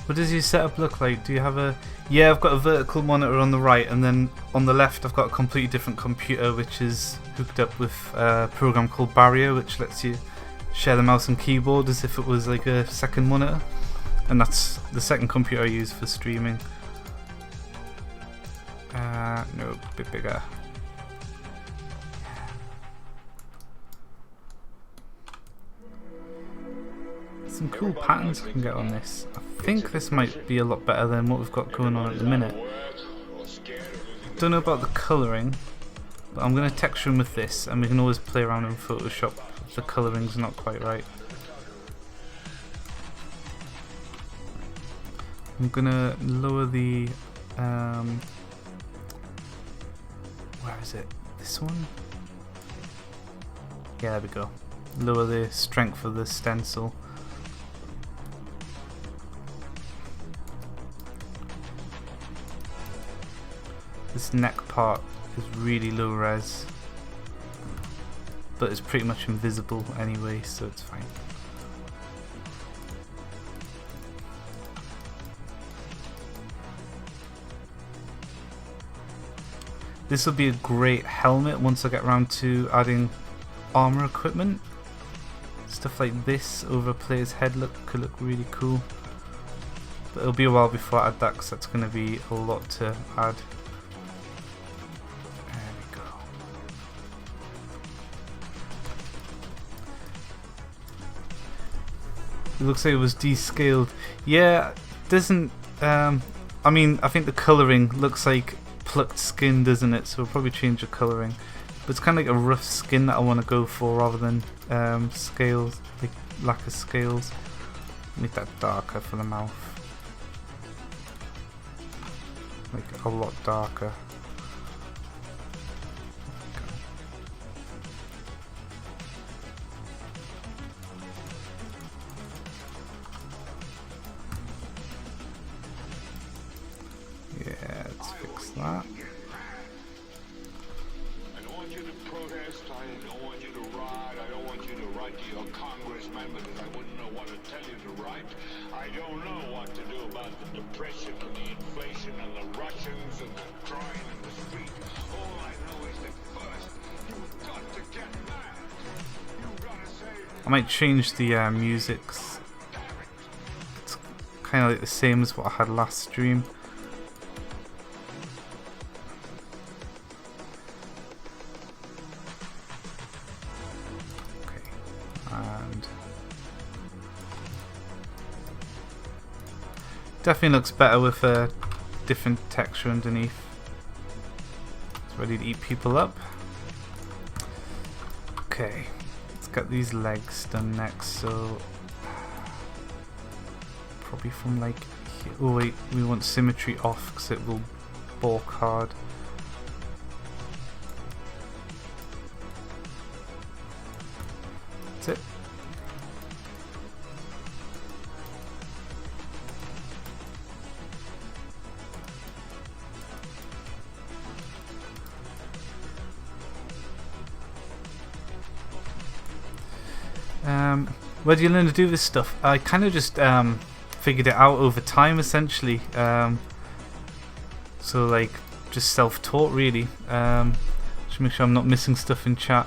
What does your setup look like? Do you have a... Yeah, I've got a vertical monitor on the right, and then on the left I've got a completely different computer which is hooked up with a program called Barrier, which lets you share the mouse and keyboard as if it was like a second monitor. And that's the second computer I use for streaming. No, a bit bigger. Some cool patterns I can get on this. I think this might be a lot better than what we've got going on at the minute. Don't know about the colouring, but I'm going to texture them with this, and we can always play around in Photoshop if the colouring's not quite right. I'm going to lower the... where is it? This one? Yeah, there we go. Lower the strength of the stencil. This neck part is really low res, but it's pretty much invisible anyway, so it's fine. This will be a great helmet once I get around to adding armor equipment. Stuff like this over a player's head could look really cool, but it'll be a while before I add that because that's going to be a lot to add. It looks like it was descaled. Yeah, doesn't. I mean, I think the colouring looks like plucked skin, doesn't it? So we'll probably change the colouring. But it's kind of like a rough skin that I want to go for rather than scales, like lack of scales. Make that darker for the mouth. Like a lot darker. Yeah, let's fix that.
I don't want you to protest, I don't want you to ride, I don't want you to write to your congressman because I wouldn't know what to tell you to write. I don't know what to do about the depression and the inflation and the Russians and the crying in the street. All I know is that first, you've got to get mad. You've got to say...
I might change the music. It's kind of like the same as what I had last stream. And definitely looks better with a different texture underneath. It's ready to eat people up. Okay, let's get these legs done next. So probably from like here. Oh wait, we want symmetry off because it will balk hard. That's it. Where do you learn to do this stuff? I kind of just figured it out over time, essentially. So like just self-taught, really. Just make sure I'm not missing stuff in chat.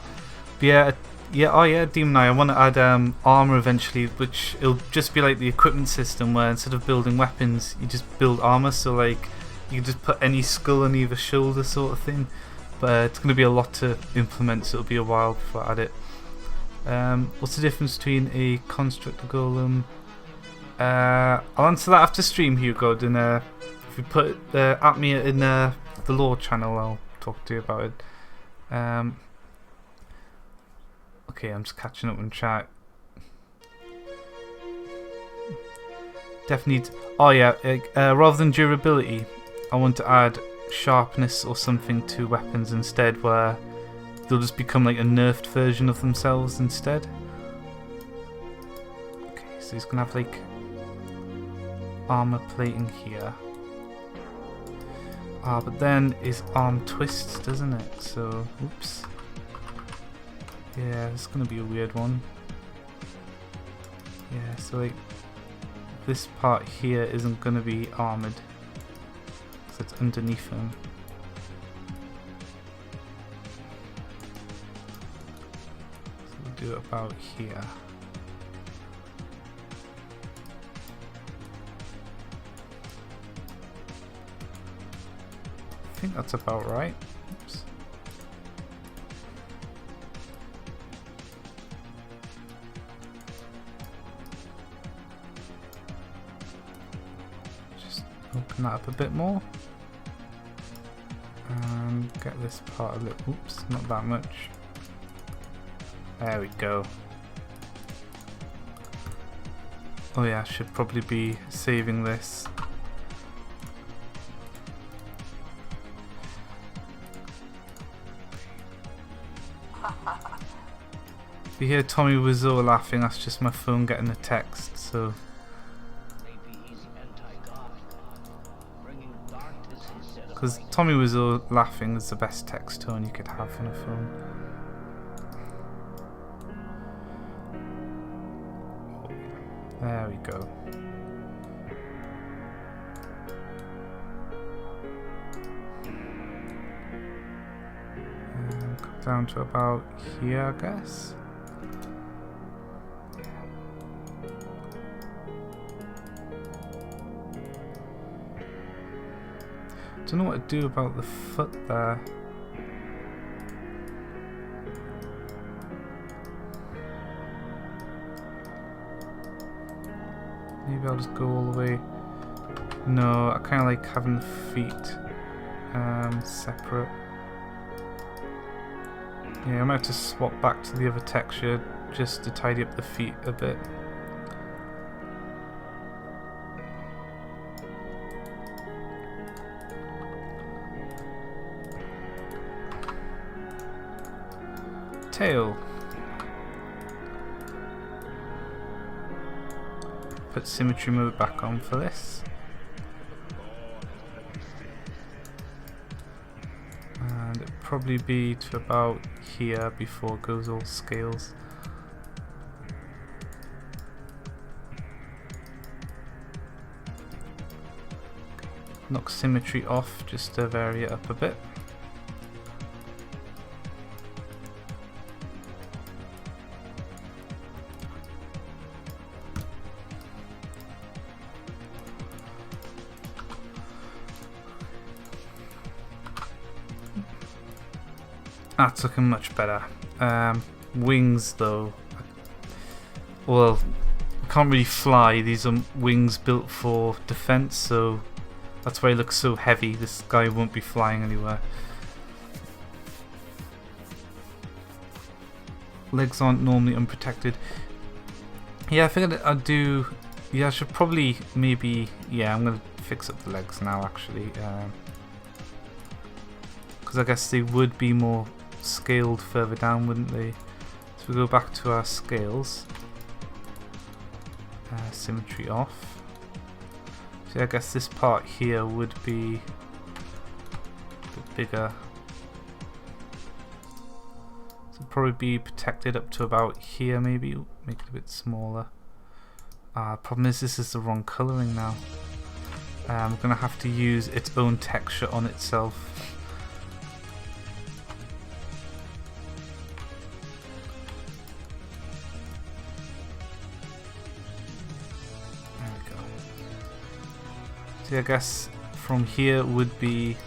But yeah, Demon Eye, I want to add armor eventually, which it'll just be like the equipment system where instead of building weapons, you just build armor. So like you can just put any skull on either shoulder, sort of thing. But it's going to be a lot to implement, so it'll be a while before I add it. What's the difference between a constructor golem? I'll answer that after stream, Hugo. And if you put it at me in the lore channel, I'll talk to you about it. Okay, I'm just catching up in chat. Definitely. Oh yeah, rather than durability, I want to add sharpness or something to weapons instead, where they'll just become like a nerfed version of themselves instead. Okay, so he's gonna have like armor plating here. But then his arm twists, doesn't it? So, oops. Yeah, it's gonna be a weird one. Yeah, so like this part here isn't gonna be armored, so it's underneath him. Do it about here. I think that's about right. Oops. Just open that up a bit more and get this part a little. Oops, not that much. There we go. Oh yeah, I should probably be saving this. If you hear Tommy Wiseau laughing, that's just my phone getting a text, so... Because Tommy Wiseau laughing is the best text tone you could have on a phone. There we go. And come down to about here, I guess. Don't know what to do about the foot there. Maybe I'll just go all the way. No, I kind of like having the feet separate. Yeah, I might have to swap back to the other texture just to tidy up the feet a bit. Tail. Put symmetry mode back on for this. And it'll probably be to about here before it goes all scales. Knock symmetry off just to vary it up a bit. That's looking much better. Wings though, well, you can't really fly. These are wings built for defense, so that's why it looks so heavy. This guy won't be flying anywhere. Legs aren't normally unprotected. Yeah, I figured I'd do. Yeah, I should probably maybe. Yeah, I'm gonna fix up the legs now actually, because I guess they would be more scaled further down, wouldn't they? So we go back to our scales. Symmetry off. So I guess this part here would be a bit bigger. So probably be protected up to about here maybe. Make it a bit smaller. Problem is this is the wrong colouring now. I'm going to have to use its own texture on itself. So I guess from here would be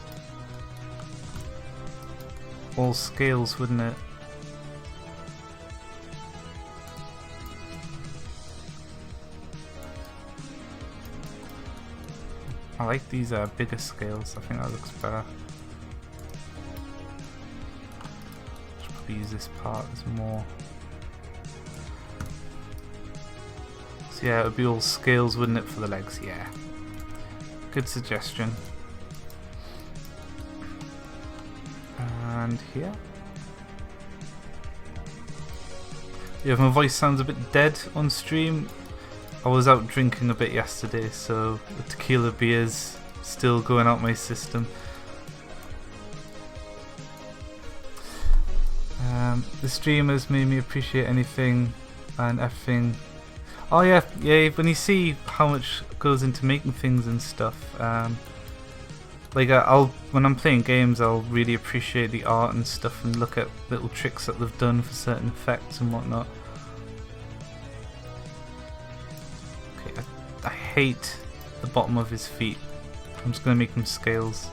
all scales, wouldn't it? I like these bigger scales. I think that looks better. Should probably use this part as more. So yeah, it would be all scales, wouldn't it, for the legs? Yeah. Good suggestion. And here. Yeah, my voice sounds a bit dead on stream. I was out drinking a bit yesterday, so the tequila beer's still going out my system. The stream has made me appreciate anything and everything. Oh yeah, when you see how much goes into making things and stuff, like when I'm playing games, I'll really appreciate the art and stuff and look at little tricks that they've done for certain effects and whatnot. Okay, I hate the bottom of his feet. I'm just gonna make them scales.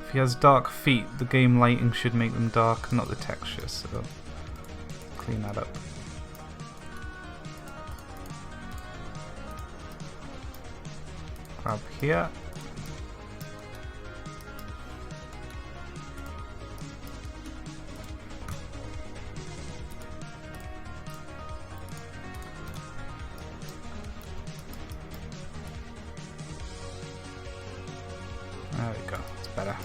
If he has dark feet, the game lighting should make them dark, not the texture, so clean that up. Grab here. There we go, it's better.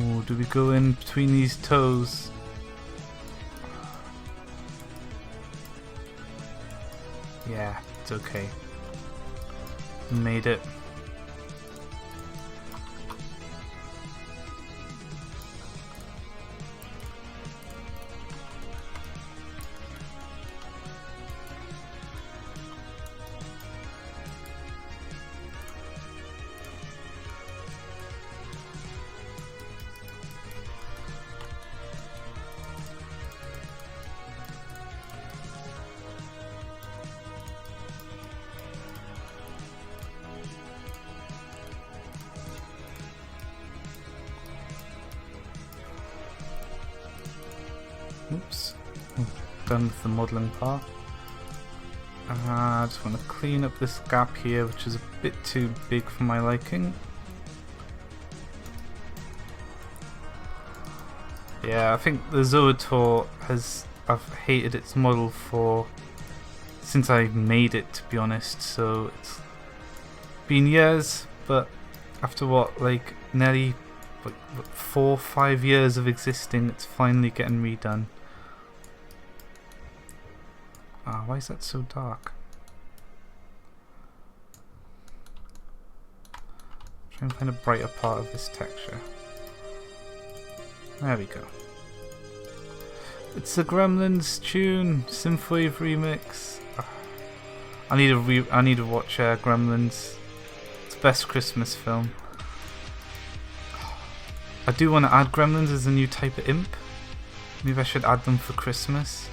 Ooh, do we go in between these toes? Yeah, it's okay. Made it. Oops. Done with the modelling part. I just want to clean up this gap here, which is a bit too big for my liking. Yeah, I think the Zoatuar I've hated its model since I made it, to be honest, so it's been years, but after like nearly 4 or 5 years of existing, it's finally getting redone. Ah, why is that so dark? Try and find a brighter part of this texture. There we go. It's a Gremlins tune, synthwave remix. I need to watch Gremlins. It's the best Christmas film. I do want to add Gremlins as a new type of imp. Maybe I should add them for Christmas.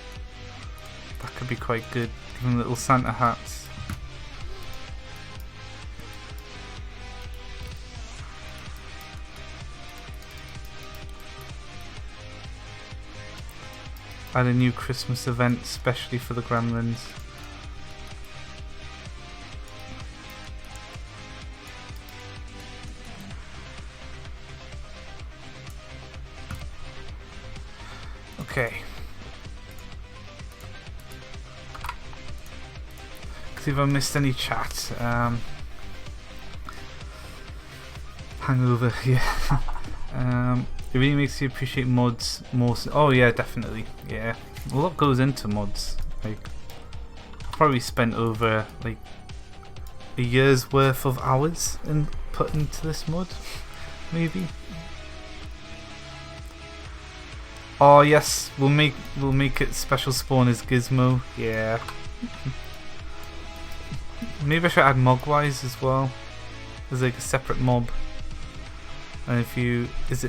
That could be quite good. Give them little Santa hats. Add a new Christmas event especially for the Gremlins. Okay. See if I missed any chat. Hangover, yeah. It really makes you appreciate mods more. Oh yeah, definitely. Yeah, a lot goes into mods. Like, I probably spent over like a year's worth of hours put into this mod, maybe. Oh yes, we'll make it special spawn as Gizmo. Yeah. Maybe I should add Mogwais as well, as like a separate mob. And if you it's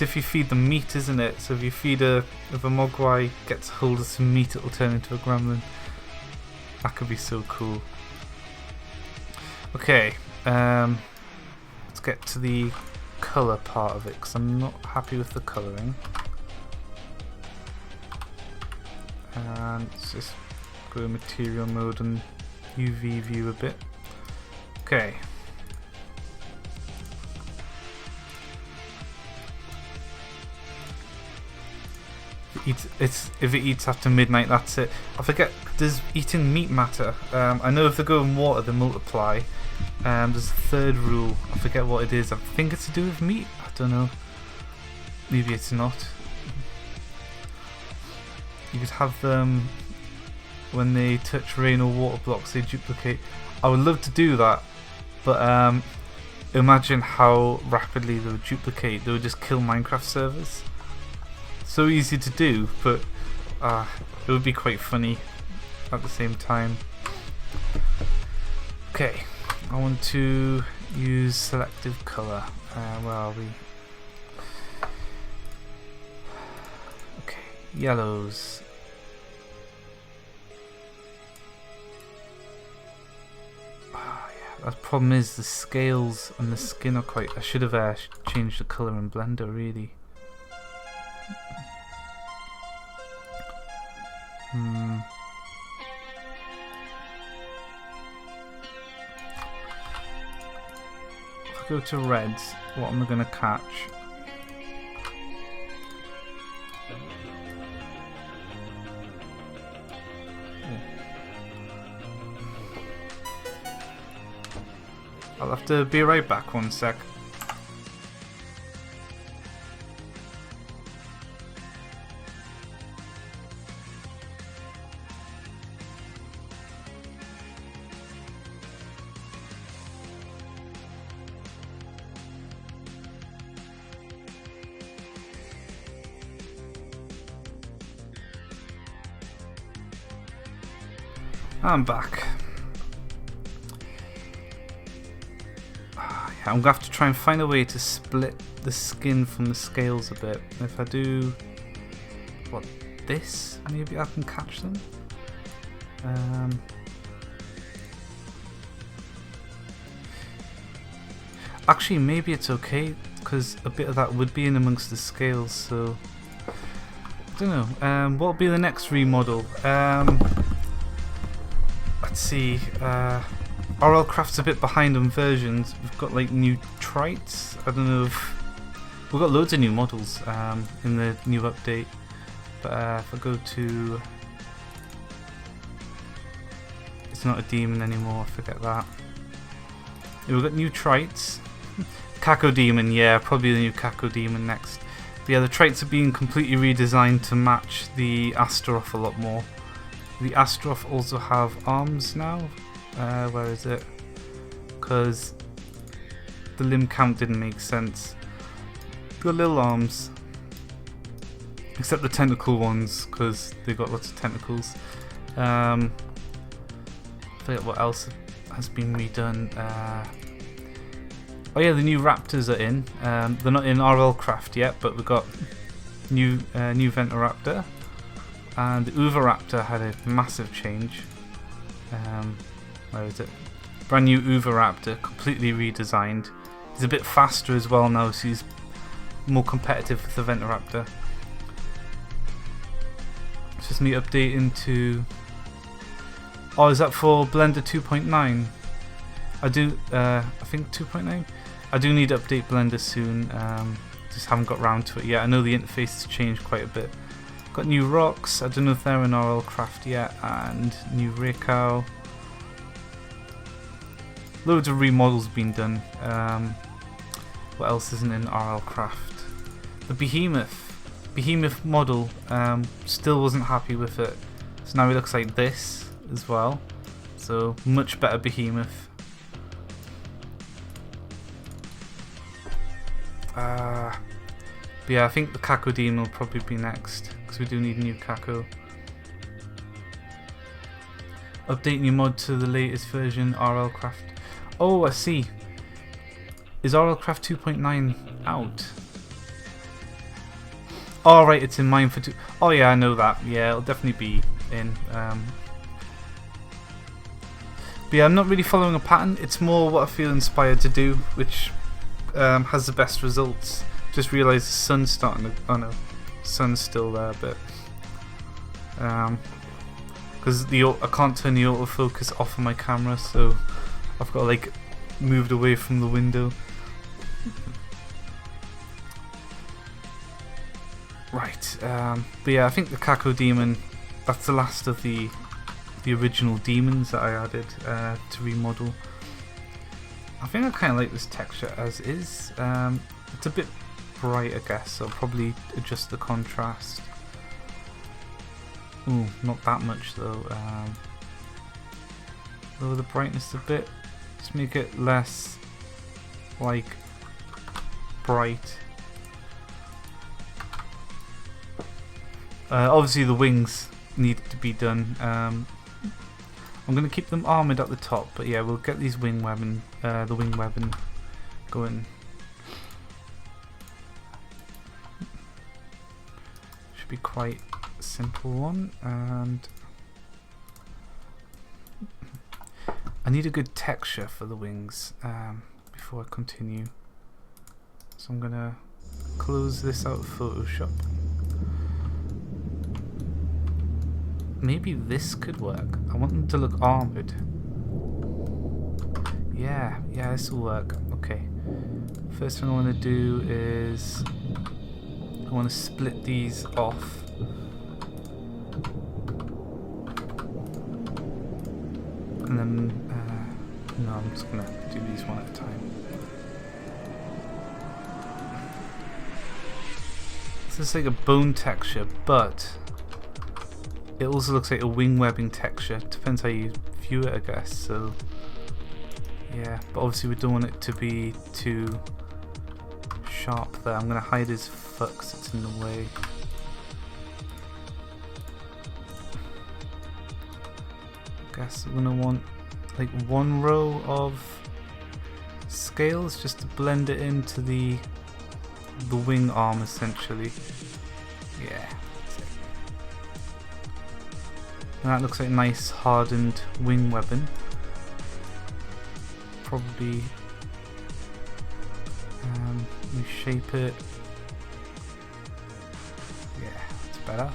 if you feed them meat, isn't it? So if you feed if a Mogwai gets hold of some meat, it'll turn into a Gremlin. That could be so cool. Okay, let's get to the colour part of it, because I'm not happy with the colouring. And let's just go to material mode and UV view a bit. Okay. If it eats after midnight, that's it. I forget, does eating meat matter? I know if they go in water, they multiply. There's a third rule. I forget what it is. I think it's to do with meat. I don't know. Maybe it's not. You could have them when they touch rain or water blocks, they duplicate. I would love to do that, but imagine how rapidly they would duplicate. They would just kill Minecraft servers. So easy to do, but it would be quite funny at the same time. Okay, I want to use selective colour. Where are we? Okay, yellows. Yeah, the problem is the scales and the skin are quite. I should have changed the colour in Blender, really. If I go to reds, what am I going to catch? I'll have to be right back, 1 sec. I'm back. Yeah, I'm gonna have to try and find a way to split the skin from the scales a bit. If I do this, maybe I can catch them. Actually, maybe it's okay because a bit of that would be in amongst the scales. So don't know. What will be the next remodel? Let's see. RL Craft's a bit behind on versions. We've got like new traits. I don't know if we've got loads of new models in the new update. But if I go to, it's not a demon anymore. Forget that. Yeah, we've got new traits. Caco Demon, yeah, probably the new Caco Demon next. But yeah, the traits are being completely redesigned to match the Astaroth a lot more. The Astaroth also have arms now. Where is it? Because the limb count didn't make sense. Got little arms. Except the tentacle ones, because they got lots of tentacles. I forget what else has been redone. Oh yeah, the new raptors are in. They're not in RL Craft yet, but we've got new Venturaptor, and the Uvaraptor had a massive change. Where is it? Brand new Uvaraptor, completely redesigned. He's a bit faster as well now, so he's more competitive with the Venturaptor. It's just me updating to. Oh, is that for Blender 2.9? I do. I think 2.9. I do need to update Blender soon. Just haven't got round to it yet. I know the interface has changed quite a bit. Got new rocks. I don't know if they're in RL Craft yet, and new Raycow. Loads of remodels being done. What else isn't in RL Craft? The Behemoth model. Still wasn't happy with it. So now it looks like this as well. So much better Behemoth. But yeah, I think the Caco Demon will probably be next, because we do need a new Caco. Update new mod to the latest version, RL Craft. Oh, I see. Is RL Craft 2.9 out? Oh right, it's in mine for 2. Oh yeah, I know that. Yeah, it'll definitely be in. But yeah, I'm not really following a pattern. It's more what I feel inspired to do, which has the best results. Just realised the sun's starting to. Oh no, sun's still there, but because I can't turn the autofocus off on my camera, so I've got like moved away from the window. Right, but yeah, I think the Caco Demon, that's the last of the original demons that I added to remodel. I think I kind of like this texture as is. It's a bit bright, I guess, so I'll probably adjust the contrast. Ooh, not that much though. Lower the brightness a bit, just make it less like bright. Obviously the wings need to be done. I'm going to keep them armoured at the top, but yeah, we'll get these the wing weapon going. Should be quite a simple one, and I need a good texture for the wings before I continue. So I'm going to close this out of Photoshop. Maybe this could work. I want them to look armoured. Yeah, this will work. Okay. First thing I want to do is I want to split these off. And then, no, I'm just going to do these one at a time. So it's like a bone texture, but it also looks like a wing webbing texture. Depends how you view it, I guess. So yeah, but obviously we don't want it to be too sharp there. I'm going to hide his foot because it's in the way. I guess I'm going to want like one row of scales just to blend it into the wing arm essentially. Yeah. And that looks like a nice hardened wing weapon. Probably reshape it. Yeah, that's better.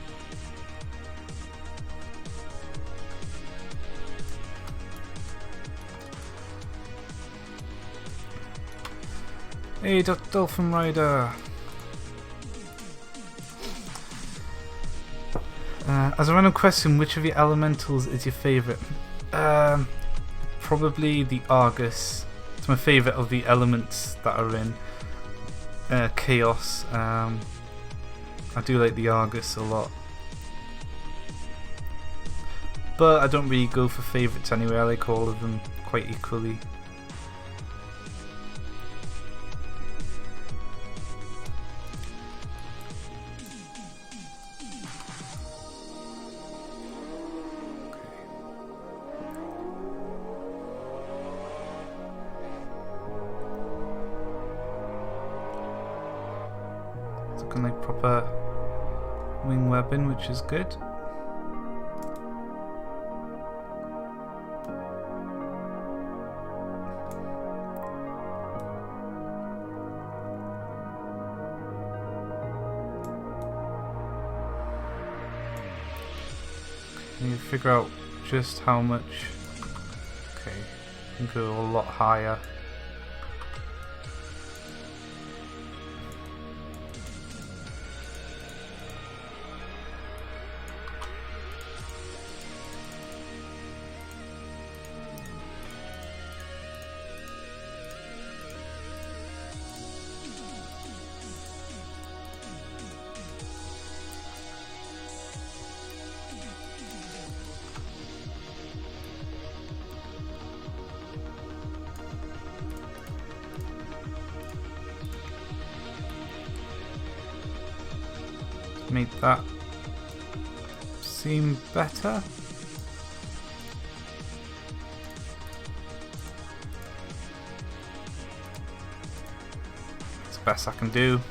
Hey, Dolphin Rider! As a random question, which of your elementals is your favourite? Probably the Argus. It's my favourite of the elements that are in Chaos. I do like the Argus a lot. But I don't really go for favourites anyway, I like all of them quite equally. Looking like proper wing webbing, which is good. Need to figure out just how much. Okay, we can go a lot higher. Make that seem better. It's the best I can do.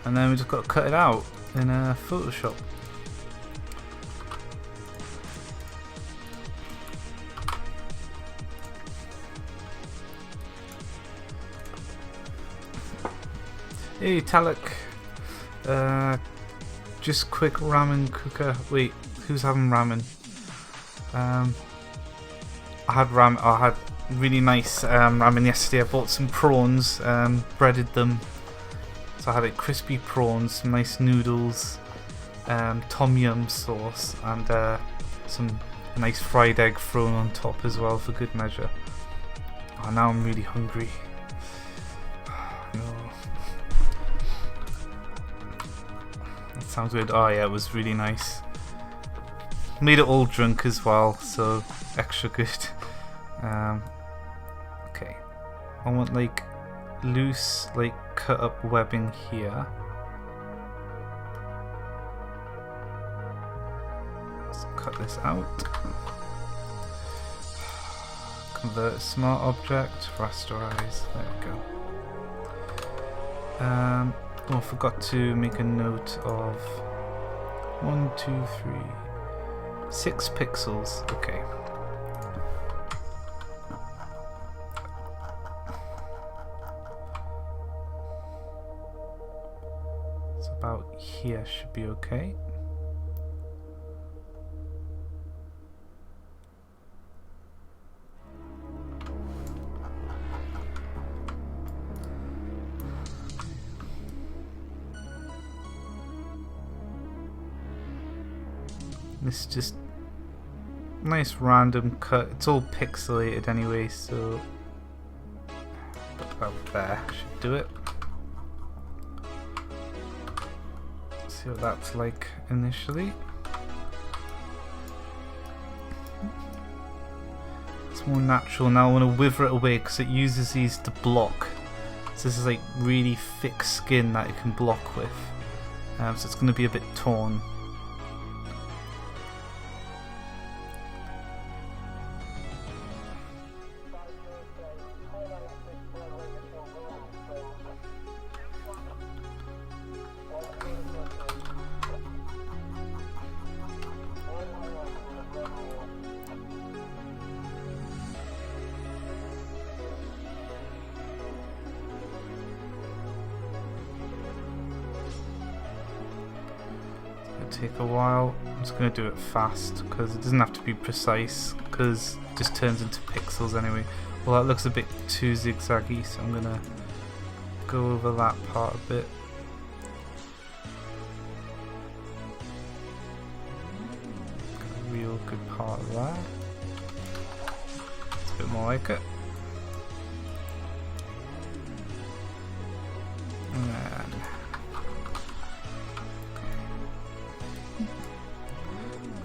And then we just got to cut it out in Photoshop. Hey Talek. Just quick ramen cooker. Wait, who's having ramen? I had really nice ramen yesterday. I bought some prawns, breaded them. So I had like crispy prawns, some nice noodles, tom yum sauce, and some nice fried egg thrown on top as well for good measure. Oh, now I'm really hungry. No. Sounds good. Oh yeah, it was really nice. Made it all drunk as well, so extra good. Okay, I want like loose, like cut up webbing here. Let's cut this out. Convert smart object, rasterize. There we go. Oh, I forgot to make a note of 1, 2, 3, 6 pixels. Okay. So about here should be okay. This is just nice random cut. It's all pixelated anyway, so about there should do it. Let's see what that's like initially. It's more natural now. I want to wither it away because it uses these to block. So this is like really thick skin that it can block with. So it's going to be a bit torn. It'll take a while. I'm just going to do it fast because it doesn't have to be precise because it just turns into pixels anyway. Well, that looks a bit too zigzaggy, so I'm going to go over that part a bit. Got a real good part of that. It's a bit more like it.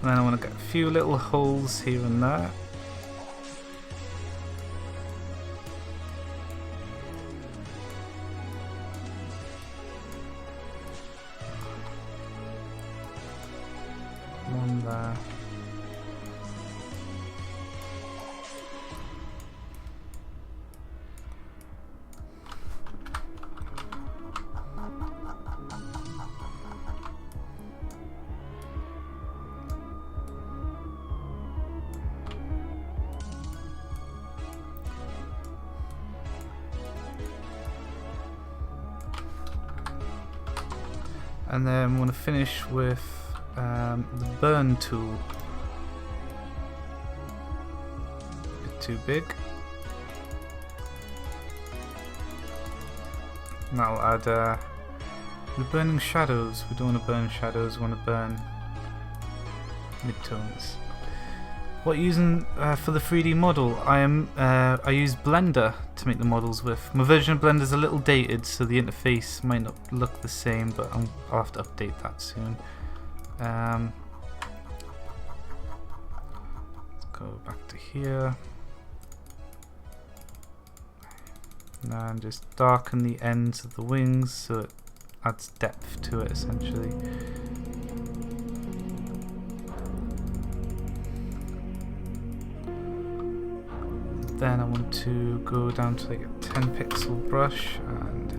And then I want to get a few little holes here and there. One there. And then I'm going to finish with the burn tool. A bit too big. And that'll add the burning shadows. We don't want to burn shadows, we want to burn midtones. What using for the 3D model? I use Blender to make the models with. My version of Blender is a little dated, so the interface might not look the same, but I'll have to update that soon. Let's go back to here. And just darken the ends of the wings so it adds depth to it essentially. Then I want to go down to like a 10 pixel brush and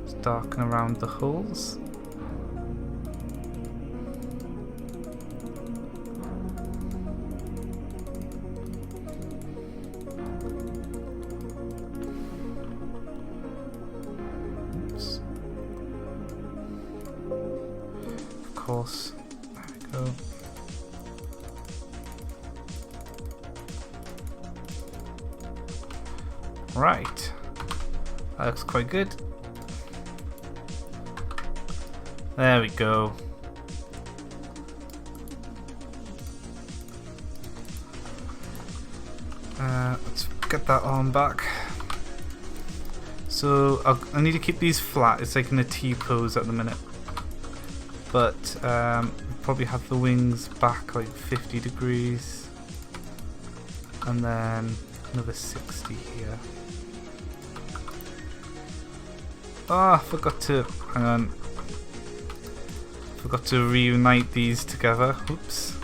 just darken around the holes. Oops. Of course, there we go. Right, that looks quite good. There we go. Let's get that arm back. So I need to keep these flat. It's like in a T pose at the minute. But probably have the wings back like 50 degrees. And then another 60 here. Ah, forgot to hang on. Forgot to reunite these together. Oops.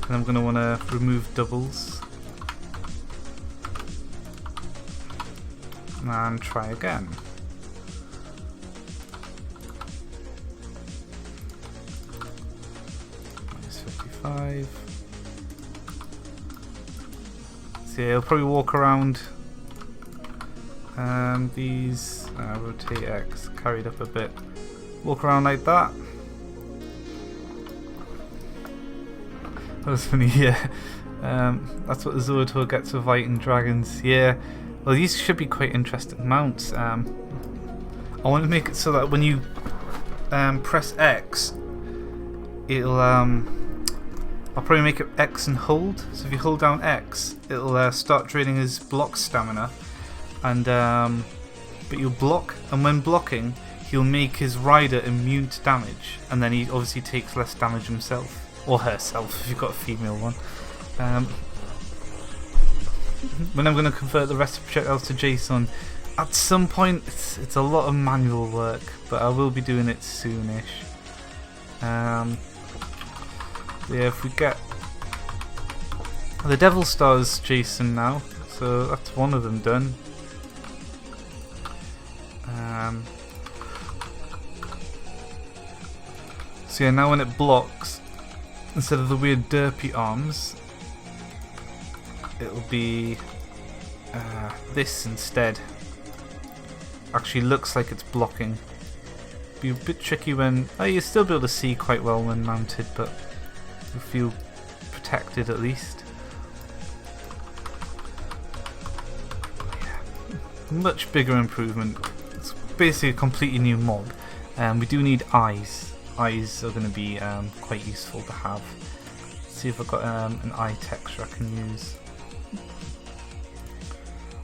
And I'm gonna want to remove doubles and try again. -55. So yeah, I'll probably walk around these. Rotate X, carried up a bit. Walk around like that. That was funny, yeah. That's what the Zoatuar gets with fighting dragons. Yeah. Well, these should be quite interesting mounts. I want to make it so that when you press X, it'll I'll probably make it X and hold. So if you hold down X, it'll start draining his block stamina, and but you'll block, and when blocking, he'll make his rider immune to damage, and then he obviously takes less damage himself, or herself if you've got a female one. When I'm going to convert the rest of the projectiles to JSON, at some point it's a lot of manual work, but I will be doing it soonish. Yeah, if we get the Devil Stars JSON now, so that's one of them done. So yeah, now when it blocks, instead of the weird derpy arms, it'll be this instead. Actually looks like it's blocking. be a bit tricky when... Oh, you'll still be able to see quite well when mounted, but you feel protected at least. Yeah. Much bigger improvement. It's basically a completely new mob. We do need eyes. Eyes are going to be quite useful to have. Let's see if I've got an eye texture I can use.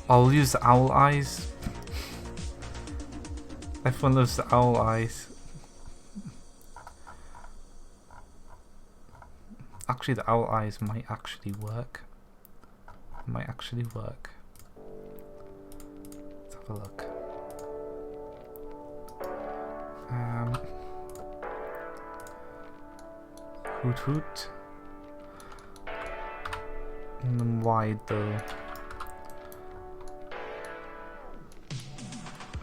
I'll use the owl eyes. Everyone loves the owl eyes. Actually, the owl eyes might actually work. Let's have a look. Hoot hoot. And then wide though.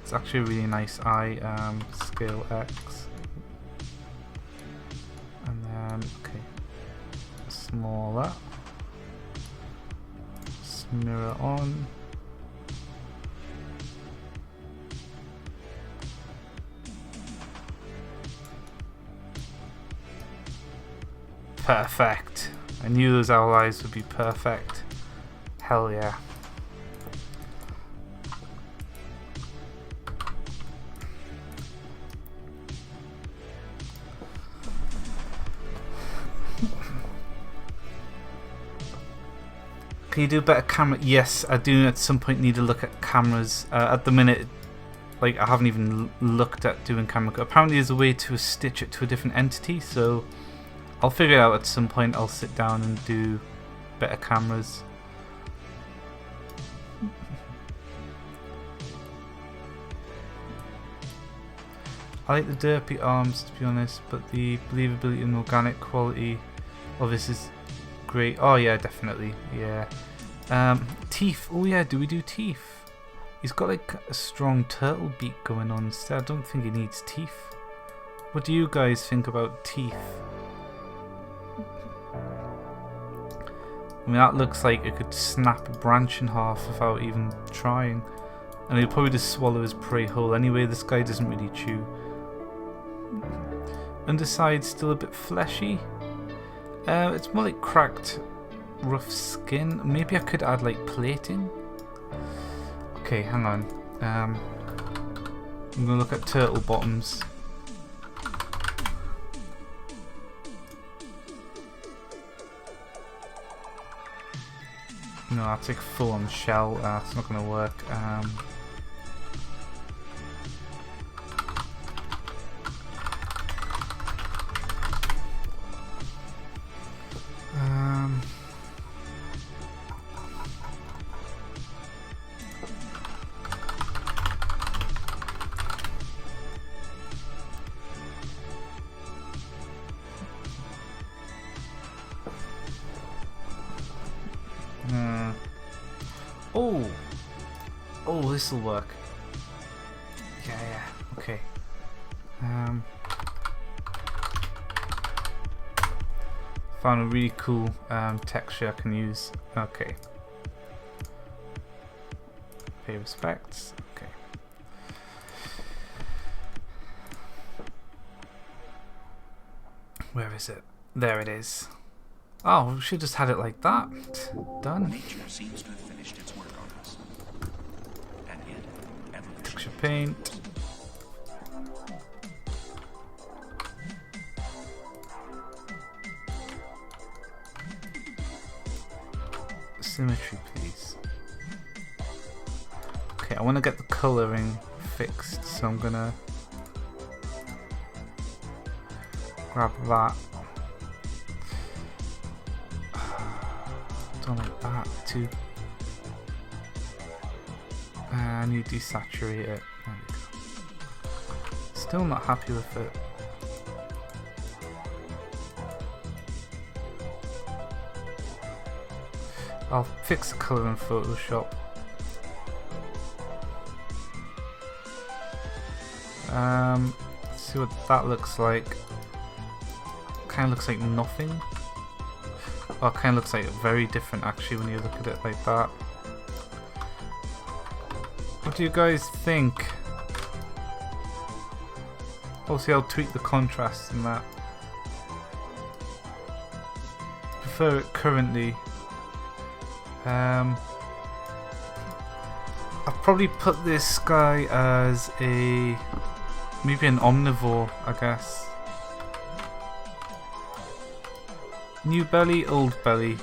It's actually a really nice eye. Scale X. And then, okay. Smaller. Mirror on. Perfect. I knew those owl eyes would be perfect. Hell yeah. Can you do a better camera? Yes, I do at some point need to look at cameras. At the minute, like, I haven't even looked at doing camera. Apparently there's a way to stitch it to a different entity, so I'll figure it out at some point. I'll sit down and do better cameras. I like the derpy arms, to be honest, but the believability and organic quality of this is great. Oh yeah, definitely. Yeah. Teeth. Oh yeah, do we do teeth? He's got like a strong turtle beak going on instead. I don't think he needs teeth. What do you guys think about teeth? I mean, that looks like it could snap a branch in half without even trying. And he'll probably just swallow his prey whole anyway. This guy doesn't really chew. Underside's still a bit fleshy. It's more like cracked, rough skin. Maybe I could add like plating. Okay, hang on. I'm gonna look at turtle bottoms. No, that's like full on shell. It's not gonna work. Oh, this'll work. Yeah, okay. Found a really cool texture I can use. Okay. Pay respects. Okay. Where is it? There it is. Oh, we should just had it like that. Done.
Nature seems to have finished its work on us. And yet,
Texture paint. Symmetry, please. Okay, I want to get the colouring fixed, so I'm gonna grab that. Don't like that too. And you desaturate it. There we go. Still not happy with it. I'll fix the colour in Photoshop. Let's see what that looks like. Kind of looks like nothing. Oh, it kind of looks like very different actually when you look at it like that. What do you guys think? Obviously I'll tweak the contrast and that. Prefer it currently. I'll probably put this guy as maybe an omnivore, I guess. New belly, old belly.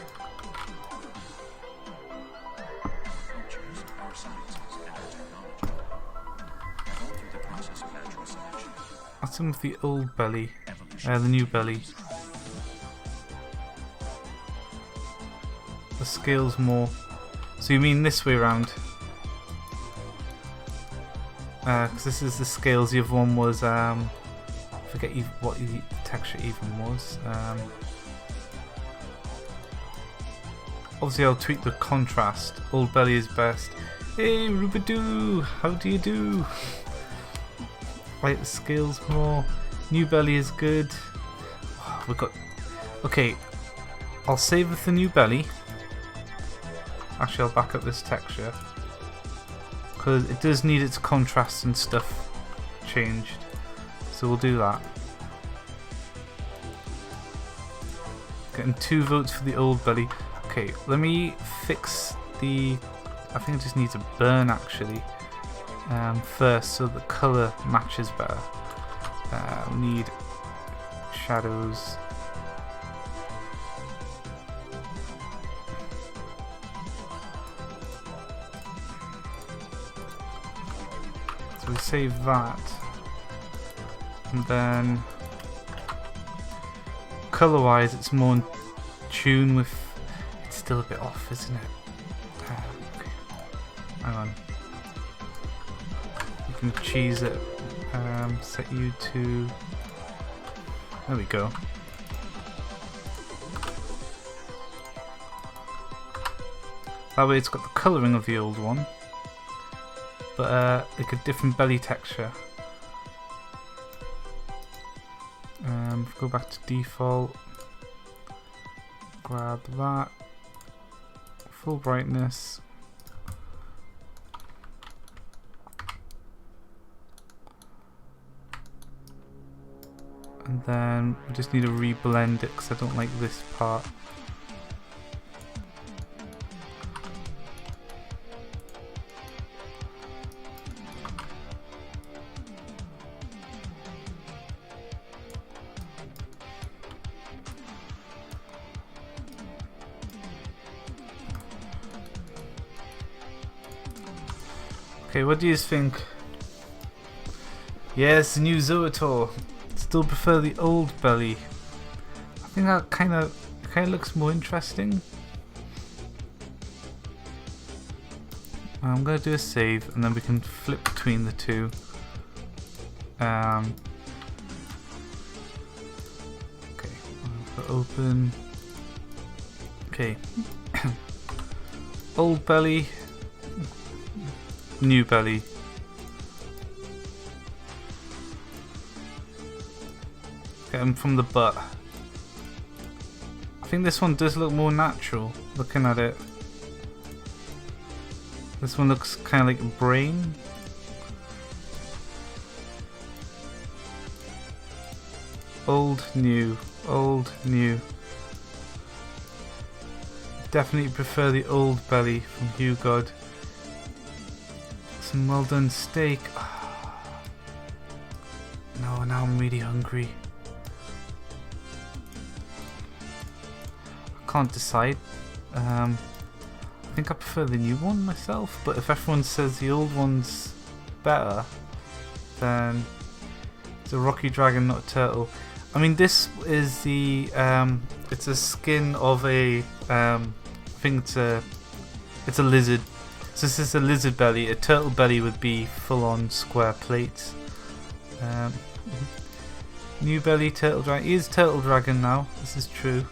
Cultures, our sciences, and our technology have all through the process of natural selection.
That's him with the old belly.
Evolution.
The new belly. The scale's more. So you mean this way around? Because this is the scales. The other one was I forget what the texture even was. Obviously I'll tweak the contrast. Old belly is best. Hey Rubadoo, how do you do? Right, the scales more. New belly is good. Oh, we got. Okay, I'll save with the new belly. Actually, I'll back up this texture because it does need its contrast and stuff changed. So we'll do that. Getting 2 votes for the old belly. Okay, let me fix the. I think it just needs a burn actually. First, so the color matches better. We need shadows. So we save that, and then color-wise, it's more in tune with. It's still a bit off, isn't it? Okay. Hang on. You can cheese it. Set you to. There we go. That way, it's got the colouring of the old one, but like a different belly texture. Go back to default. Grab that. Full brightness. And then we just need to reblend it because I don't like this part. Okay, what do you think? Yes, the new Zoatuar. Still prefer the old belly. I think that kind of looks more interesting. I'm gonna do a save and then we can flip between the two. Okay, I'll put open. Okay, old belly, new belly. Get him from the butt. I think this one does look more natural, looking at it. This one looks kind of like a brain. Old, new, old, new. Definitely prefer the old belly from Hugh God. Some well done steak. No, now I'm really hungry. Can't decide. I think I prefer the new one myself, but if everyone says the old one's better, then it's a rocky dragon, not a turtle. I mean, this is the it's a skin of a I think it's a lizard. So this is a lizard belly. A turtle belly would be full-on square plates. New belly turtle dragon. He is turtle dragon now. This is true.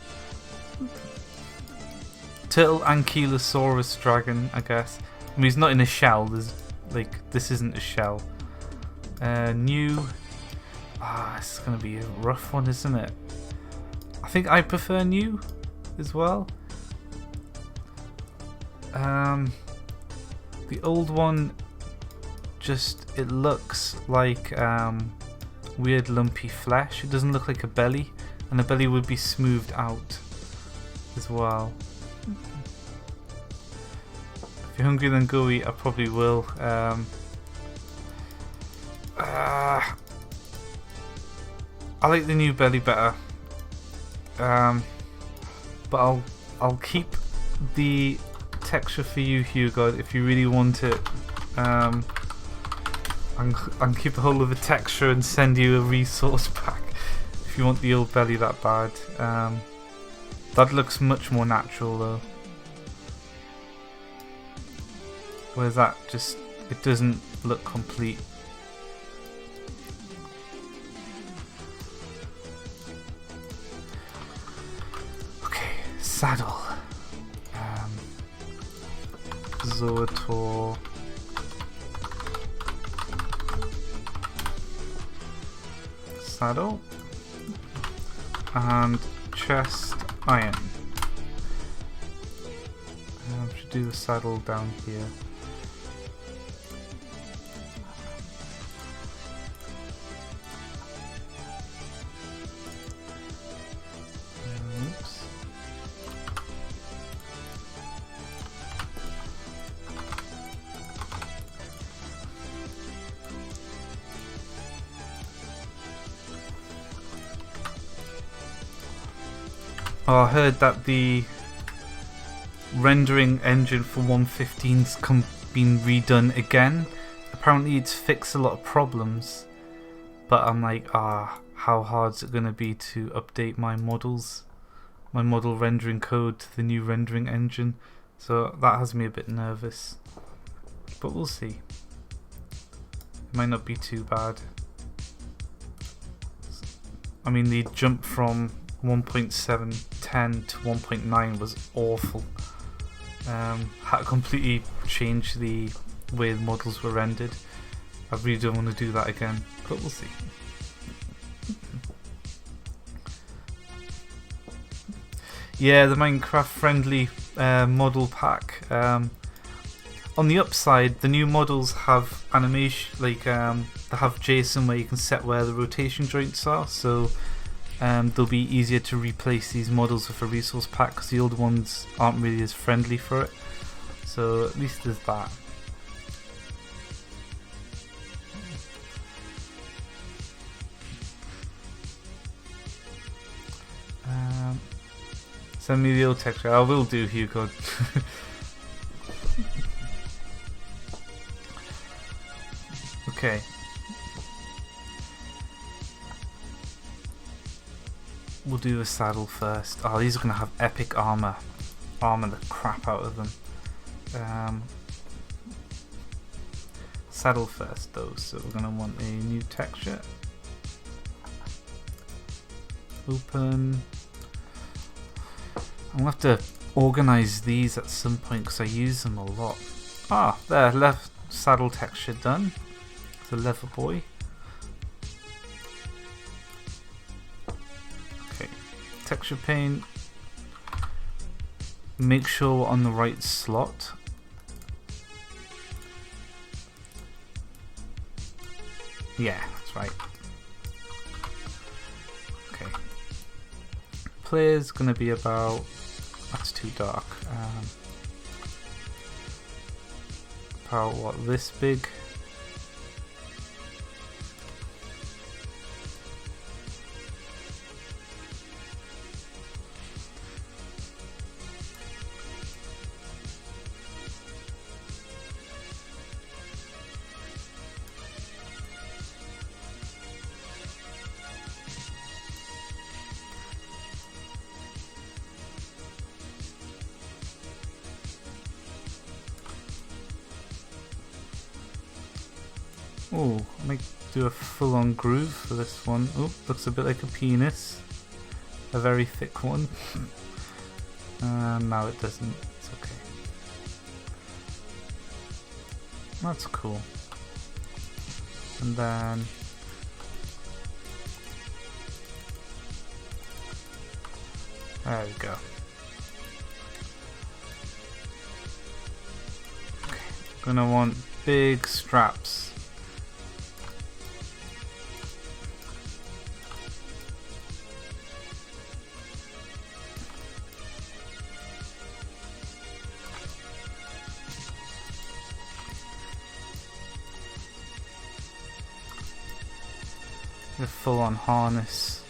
Turtle Ankylosaurus dragon, I guess. I mean, he's not in a shell. There's like, this isn't a shell. New. This is gonna be a rough one, isn't it? I think I prefer new as well. The old one, just it looks like weird lumpy flesh. It doesn't look like a belly, and the belly would be smoothed out as well. If you're hungry, then go eat. I probably will. I like the new belly better, but I'll keep the texture for you, Hugo, if you really want it. I'll keep a hold of the texture and send you a resource pack if you want the old belly that bad. That looks much more natural though. Whereas that just, it doesn't look complete. Okay, saddle. Zoatuar. Saddle. And chest iron. Should do the saddle down here. Oops. Oh, I heard that the rendering engine for 1.15's been redone again. Apparently it's fixed a lot of problems, but I'm like, how hard is it going to be to update my models, my model rendering code to the new rendering engine? So that has me a bit nervous, but we'll see. It might not be too bad. I mean, the jump from 1.710 to 1.9 was awful. Had to completely change the way the models were rendered. I really don't want to do that again, but we'll see. Yeah, the Minecraft friendly model pack. On the upside, the new models have animation, like they have JSON where you can set where the rotation joints are, so they'll be easier to replace these models with a resource pack because the older ones aren't really as friendly for it. So at least there's that. Send me the old texture. I will do, Hugo. Okay. We'll do the saddle first. Oh, these are going to have epic armor. Armor the crap out of them. Saddle first though, so we're going to want a new texture. Open. I'm going to have to organize these at some point because I use them a lot. Ah, there, left saddle texture done. The leather boy. Okay, texture pane. Make sure we're on the right slot. Yeah, that's right. Okay. Player's gonna be about. That's too dark. About what, this big? Oh, I might do a full-on groove for this one. Oh, looks a bit like a penis. A very thick one. No, it doesn't. It's okay. That's cool. And then... there we go. Okay, gonna want big straps. The full-on harness.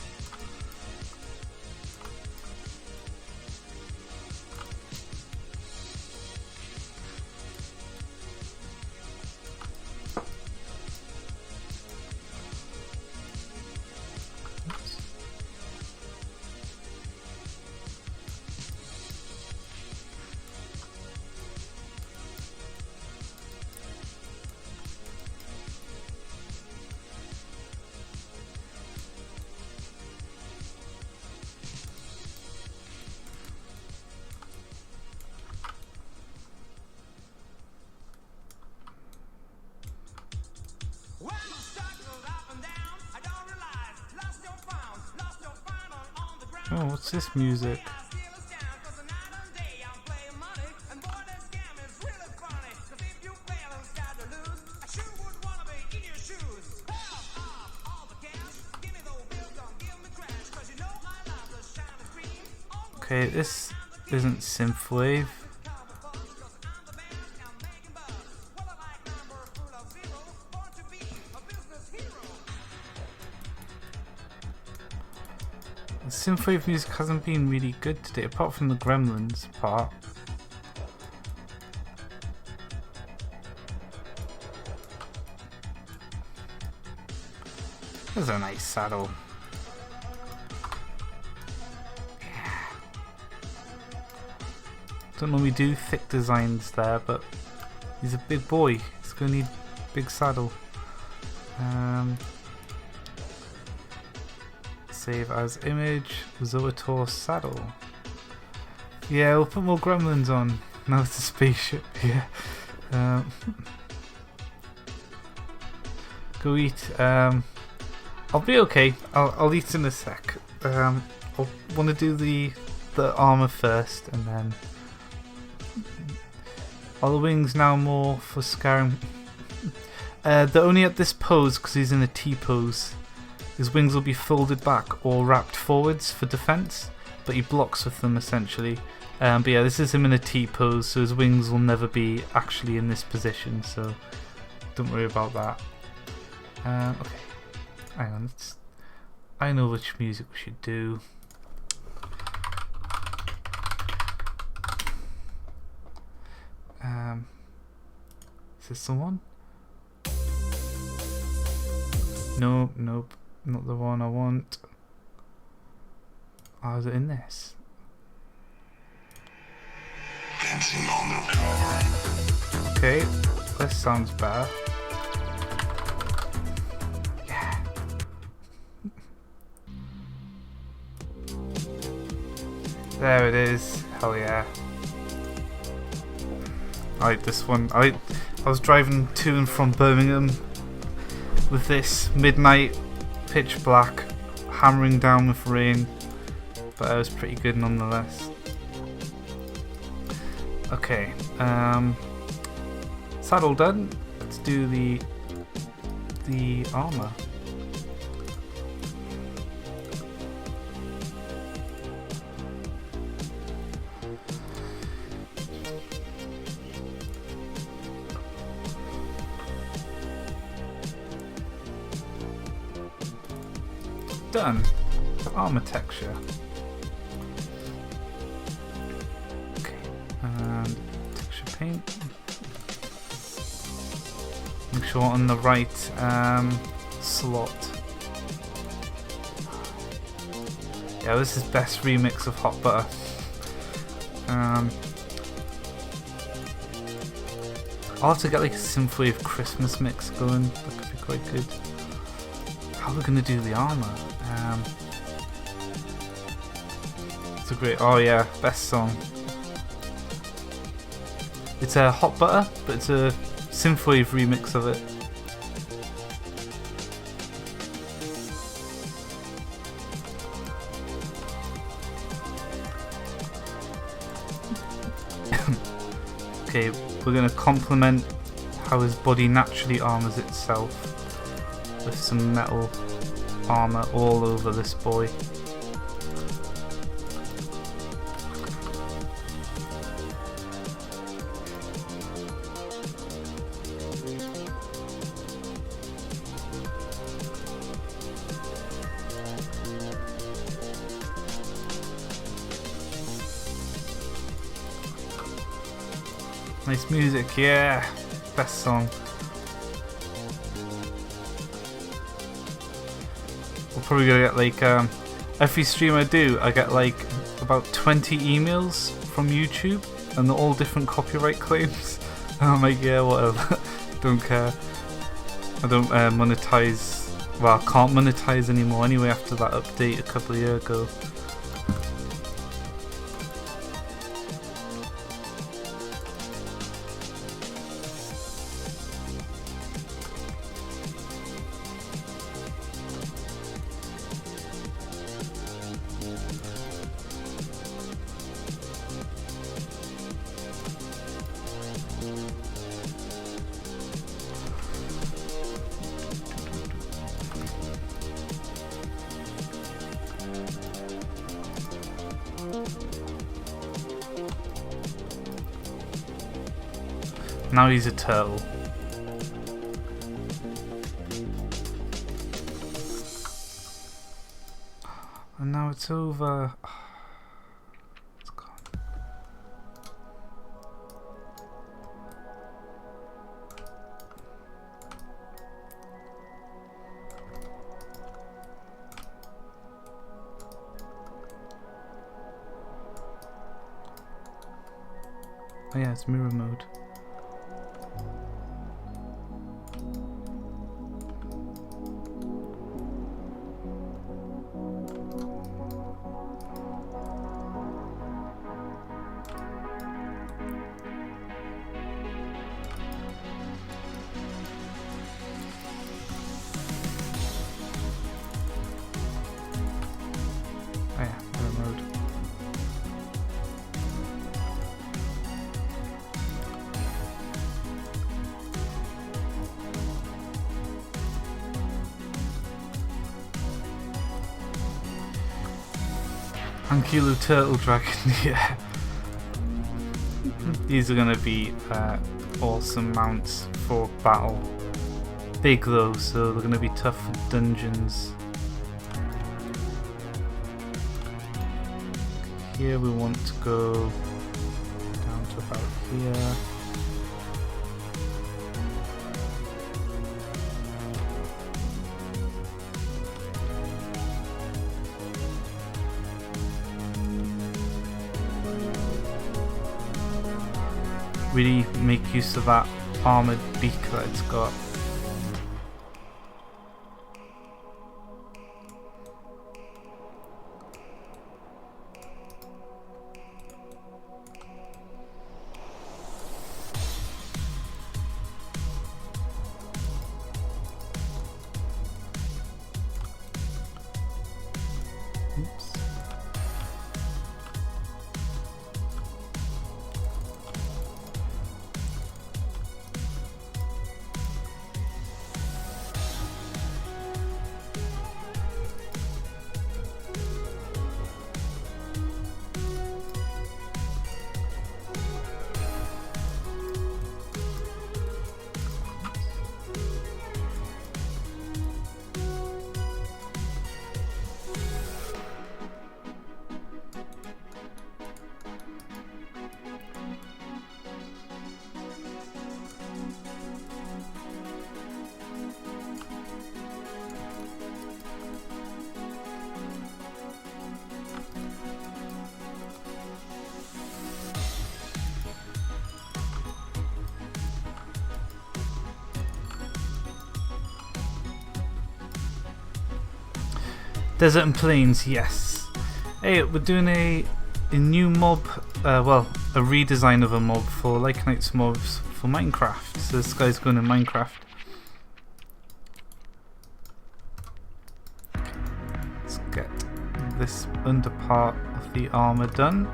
Oh, what's this music? Okay, this isn't synthwave. The synthwave music hasn't been really good today, apart from the Gremlins part. There's a nice saddle. Don't normally do thick designs there, but he's a big boy. He's gonna need a big saddle. Save as image, Zoatuar saddle. Yeah, we'll put more Gremlins on. Now it's a spaceship. Yeah. Go eat. I'll be okay. I'll eat in a sec. I'll want to do the armor first, and then. Are the wings now more for scaring? They're only at this pose because he's in a T pose. His wings will be folded back or wrapped forwards for defense, but he blocks with them essentially. But yeah, this is him in a T pose, so his wings will never be actually in this position, so don't worry about that. Okay, hang on. I know which music we should do. Is this the one? Nope, nope, not the one I want. Oh, is it in this?
Dancing on the cover.
Okay, this sounds better. Yeah. There it is. Hell yeah. I like this one. I was driving to and from Birmingham with this midnight, pitch black, hammering down with rain, but it was pretty good nonetheless. Okay, saddle done. Let's do the armor. Done. Armor texture. Okay, and texture paint. Make sure on the right slot. Yeah, this is best remix of Hot Butter. I'll have to get like a synthwave Christmas mix going. That could be quite good. How are we gonna do the armor? It's a great. Oh yeah, best song. It's a Hot Butter, but it's a synthwave remix of it. Okay, we're gonna complement how his body naturally armors itself with some metal armor all over this boy. Nice music, yeah. Best song. We're probably gonna get like every stream I do, I get like about 20 emails from YouTube, and they're all different copyright claims. I'm like, yeah, whatever. Don't care. I don't monetize. Well, I can't monetize anymore anyway after that update a couple of years ago. Now he's a turtle. And now it's over. It's gone. Oh yeah, it's mirror mode. Oh yeah, mirror mode. Ankylo Turtle Dragon, yeah. These are gonna be awesome mounts for battle. Big though, so they're gonna be tough for dungeons. Here we want to go down to about here. Really make use of that armoured beak that it's got. Oops. Desert and Plains, yes. Hey, we're doing a new mob, well, a redesign of a mob for Lycanites mobs for Minecraft. So this guy's going in Minecraft. Let's get this under part of the armor done.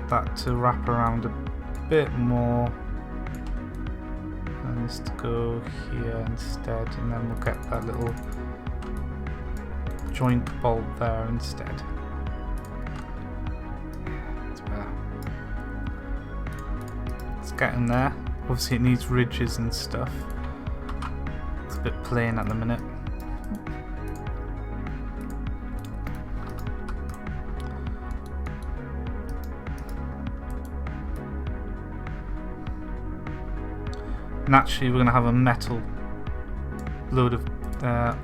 That to wrap around a bit more, and this to go here instead, and then we'll get that little joint bolt there instead. It's better. It's getting there. Obviously it needs ridges and stuff. Let's a bit plain at the minute. Naturally, we're going to have a metal load of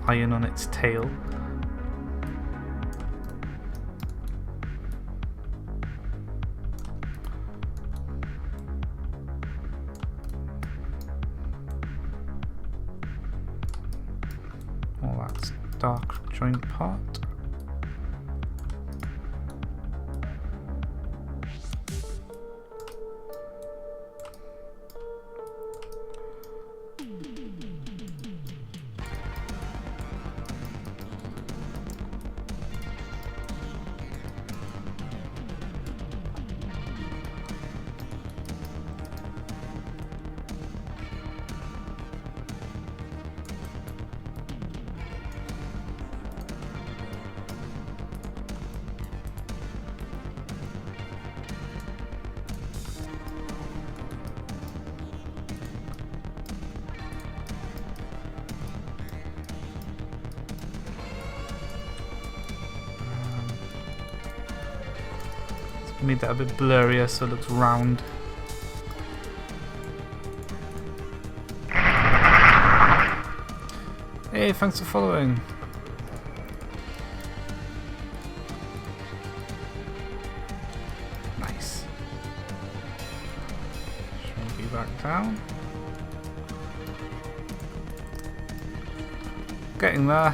iron on its tail. All that's dark joint part. Made that a bit blurrier so it looks round. Hey, thanks for following. Nice. Shrink you back down. Getting there.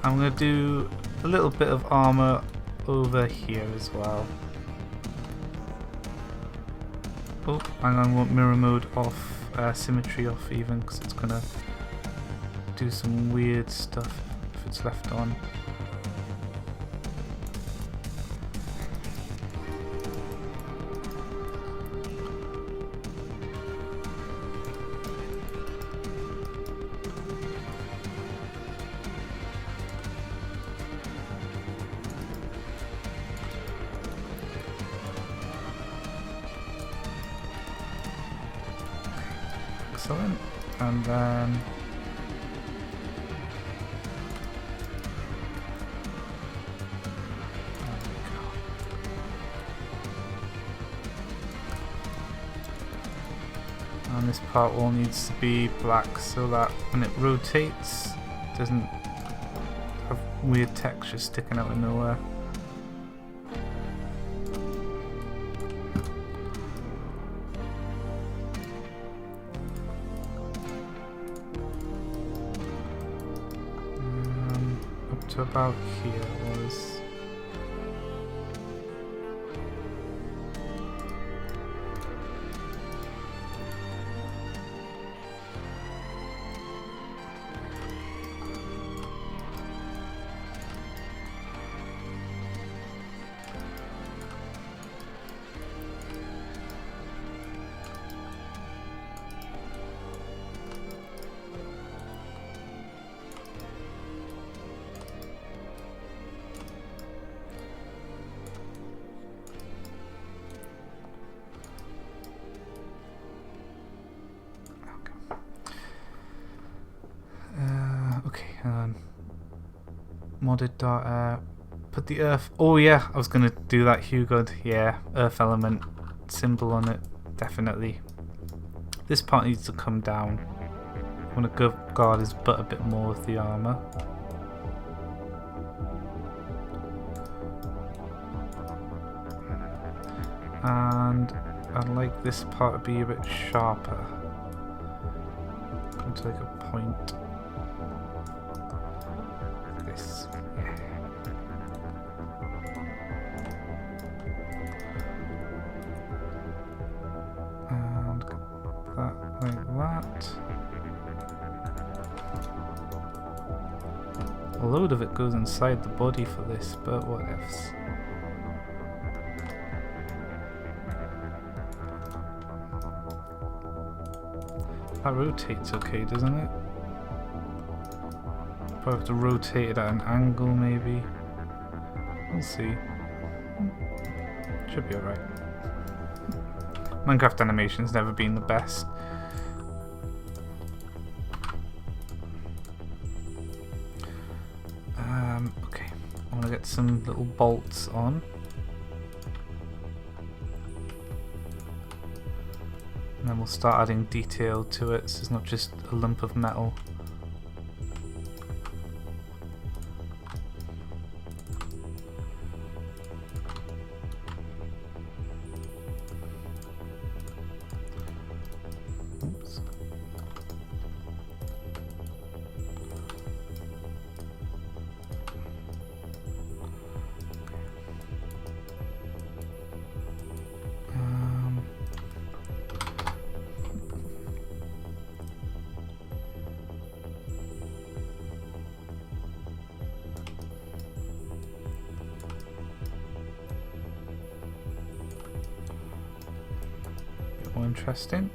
I'm going to do a little bit of armor over here as well. Oh, hang on, I want mirror mode off, symmetry off even, because it's going to do some weird stuff if it's left on. Excellent. And then and this part all needs to be black so that when it rotates it doesn't have weird texture sticking out of nowhere. To about here was modded dart, put the earth. Oh yeah, I was gonna do that, Hugo. Yeah, earth element symbol on it, definitely. This part needs to come down. I want to guard his butt a bit more with the armor. And I'd like this part to be a bit sharper. Come to like a point. This. And that like that. A load of it goes inside the body for this, but what ifs. That rotates okay, doesn't it? Probably have to rotate it at an angle, maybe. We'll see. Should be alright. Minecraft animation's never been the best. Okay, I want to get some little bolts on. And then we'll start adding detail to it, so it's not just a lump of metal. Oops. More interesting.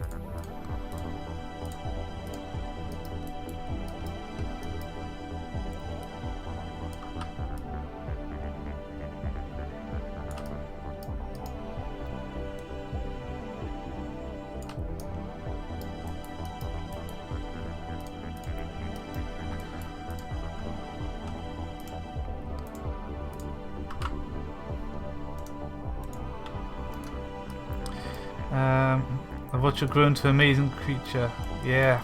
I've watched it grow into an amazing creature. Yeah,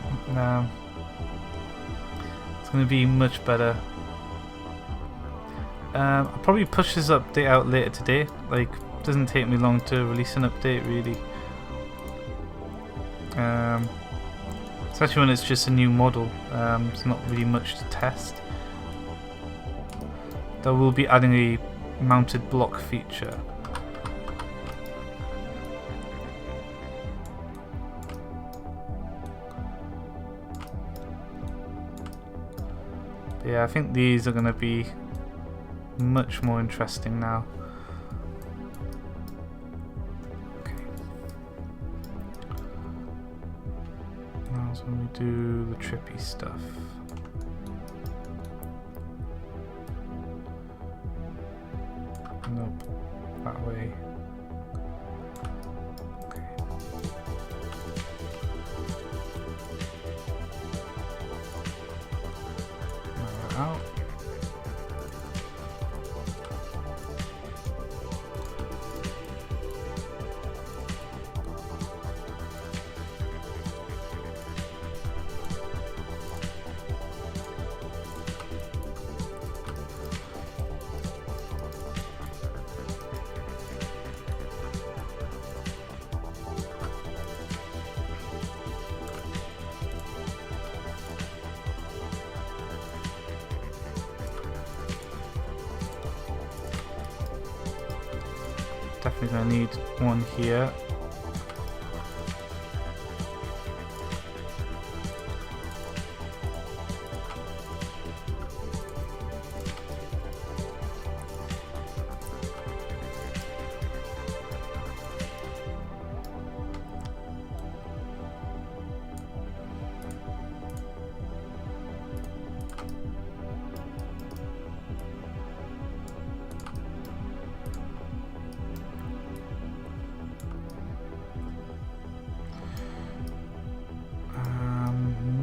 it's going to be much better. I'll probably push this update out later today. Like, it doesn't take me long to release an update, really. Especially when it's just a new model. There's not really much to test. There will be adding a mounted block feature. Yeah, I think these are going to be much more interesting now. Okay. Now's when we do the trippy stuff. Nope, that way. Out. Definitely gonna need one here.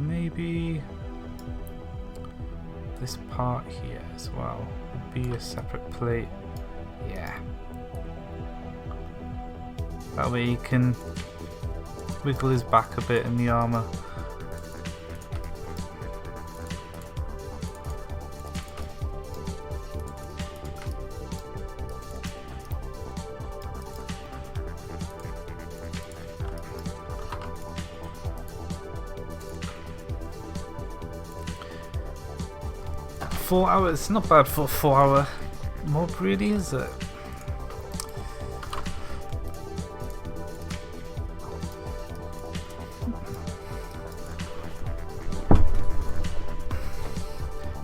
Maybe this part here as well would be a separate plate. Yeah. That way he can wiggle his back a bit in the armor. $4 hours, not bad for a 4-hour mob, really, is it?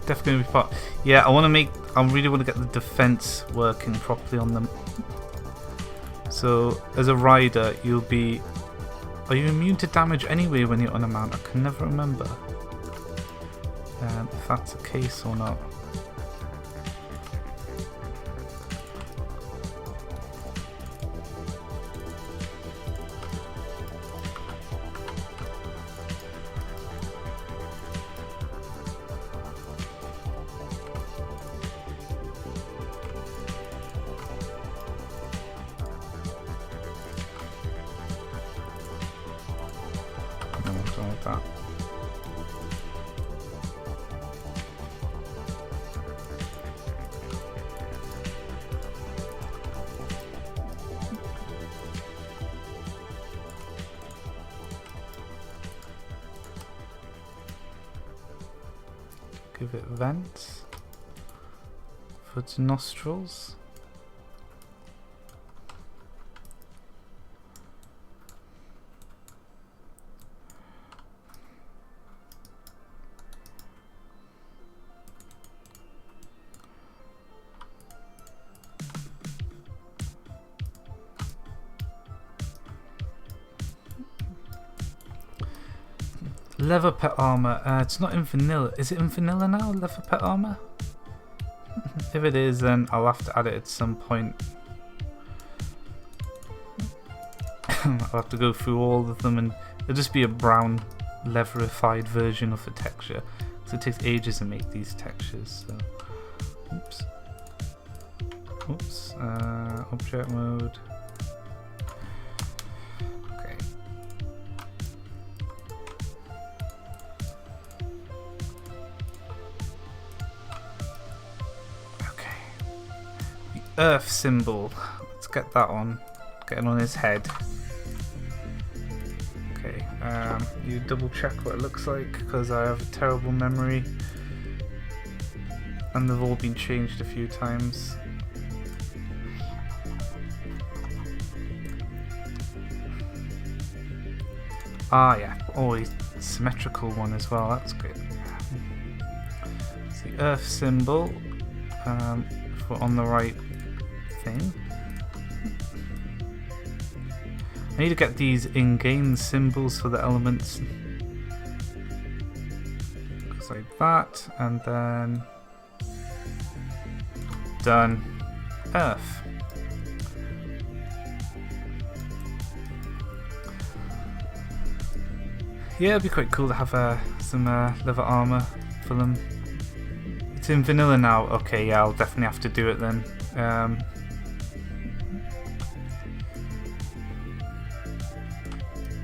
Definitely gonna be part. Yeah, I really want to get the defense working properly on them. So, as a rider, you'll be. Are you immune to damage anyway when you're on a mount? I can never remember. If that's the case or not. something like that. Give it vents for its nostrils. Leather pet armor. It's not in vanilla. Is it in vanilla now? Leather pet armor? If it is, then I'll have to add it at some point. I'll have to go through all of them, and it'll just be a brown leatherified version of the texture. So it takes ages to make these textures. So, oops. Oops. Object mode. Earth symbol. Let's get that on. Get it on his head. Okay. You double check what it looks like because I have a terrible memory, and they've all been changed a few times. Ah, yeah. Always symmetrical one as well. That's good. It's the Earth symbol. If we're on the right thing. I need to get these in-game symbols for the elements. Looks like that, and then done. Earth. Yeah, it'd be quite cool to have some leather armor for them. It's in vanilla now. Okay, yeah, I'll definitely have to do it then.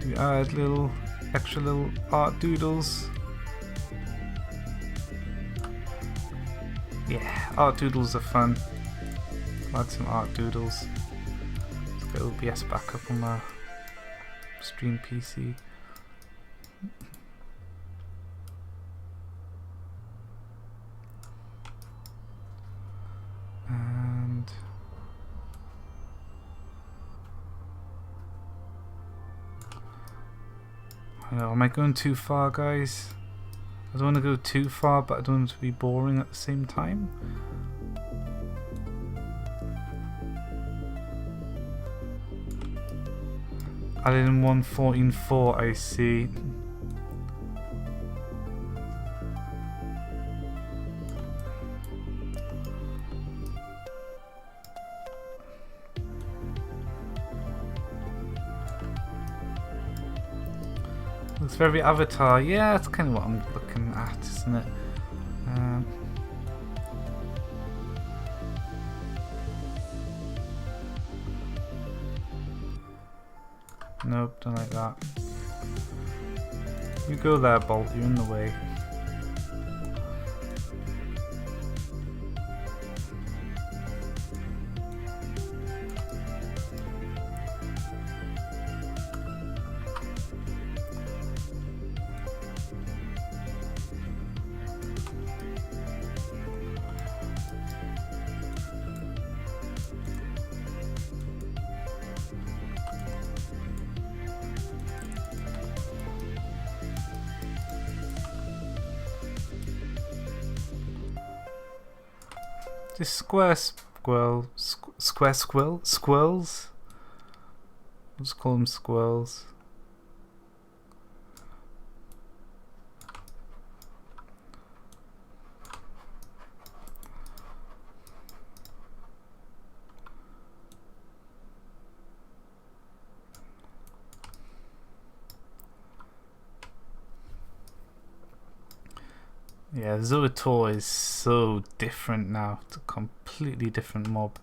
Do we add extra little art doodles? Yeah, art doodles are fun. I'll add some art doodles. Let's get OBS back up on my stream PC. And I know, am I going too far, guys? I don't want to go too far, but I don't want it to be boring at the same time. Added in 1.14.4, I see. Looks very Avatar. Yeah, that's kind of what I'm looking at, isn't it? Nope, don't like that. You go there, Bolt. You're in the way. Just squirrels? We'll just call them squirrels. Yeah, Zoatuar is so different now. It's a completely different mob.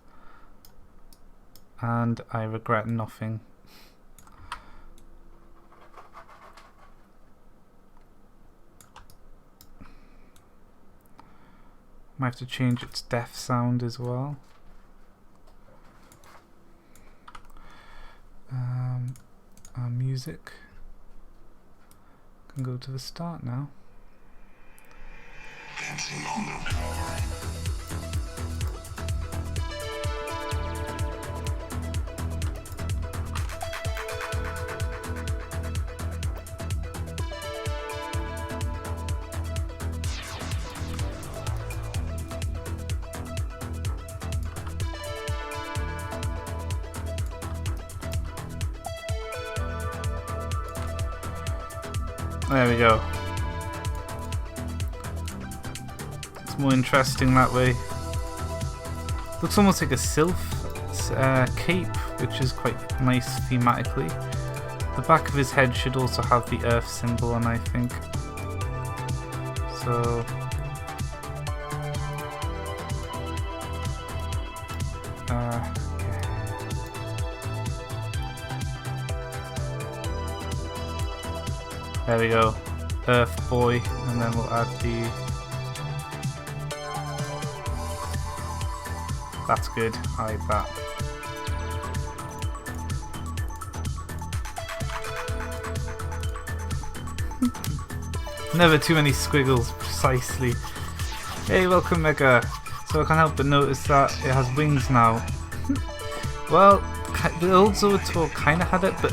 And I regret nothing. Might have to change its deaf sound as well. Our music can go to the start now.
Dancing on the cover.
There we go. It's more interesting that way. Looks almost like a sylph cape, which is quite nice thematically. The back of his head should also have the earth symbol on, I think. So there we go, Earth Boy, and then we'll add the... That's good, I like that. Never too many squiggles, precisely. Hey, welcome Mega. So I can't help but notice that it has wings now. Well, the old Zoatuar kind of had it, but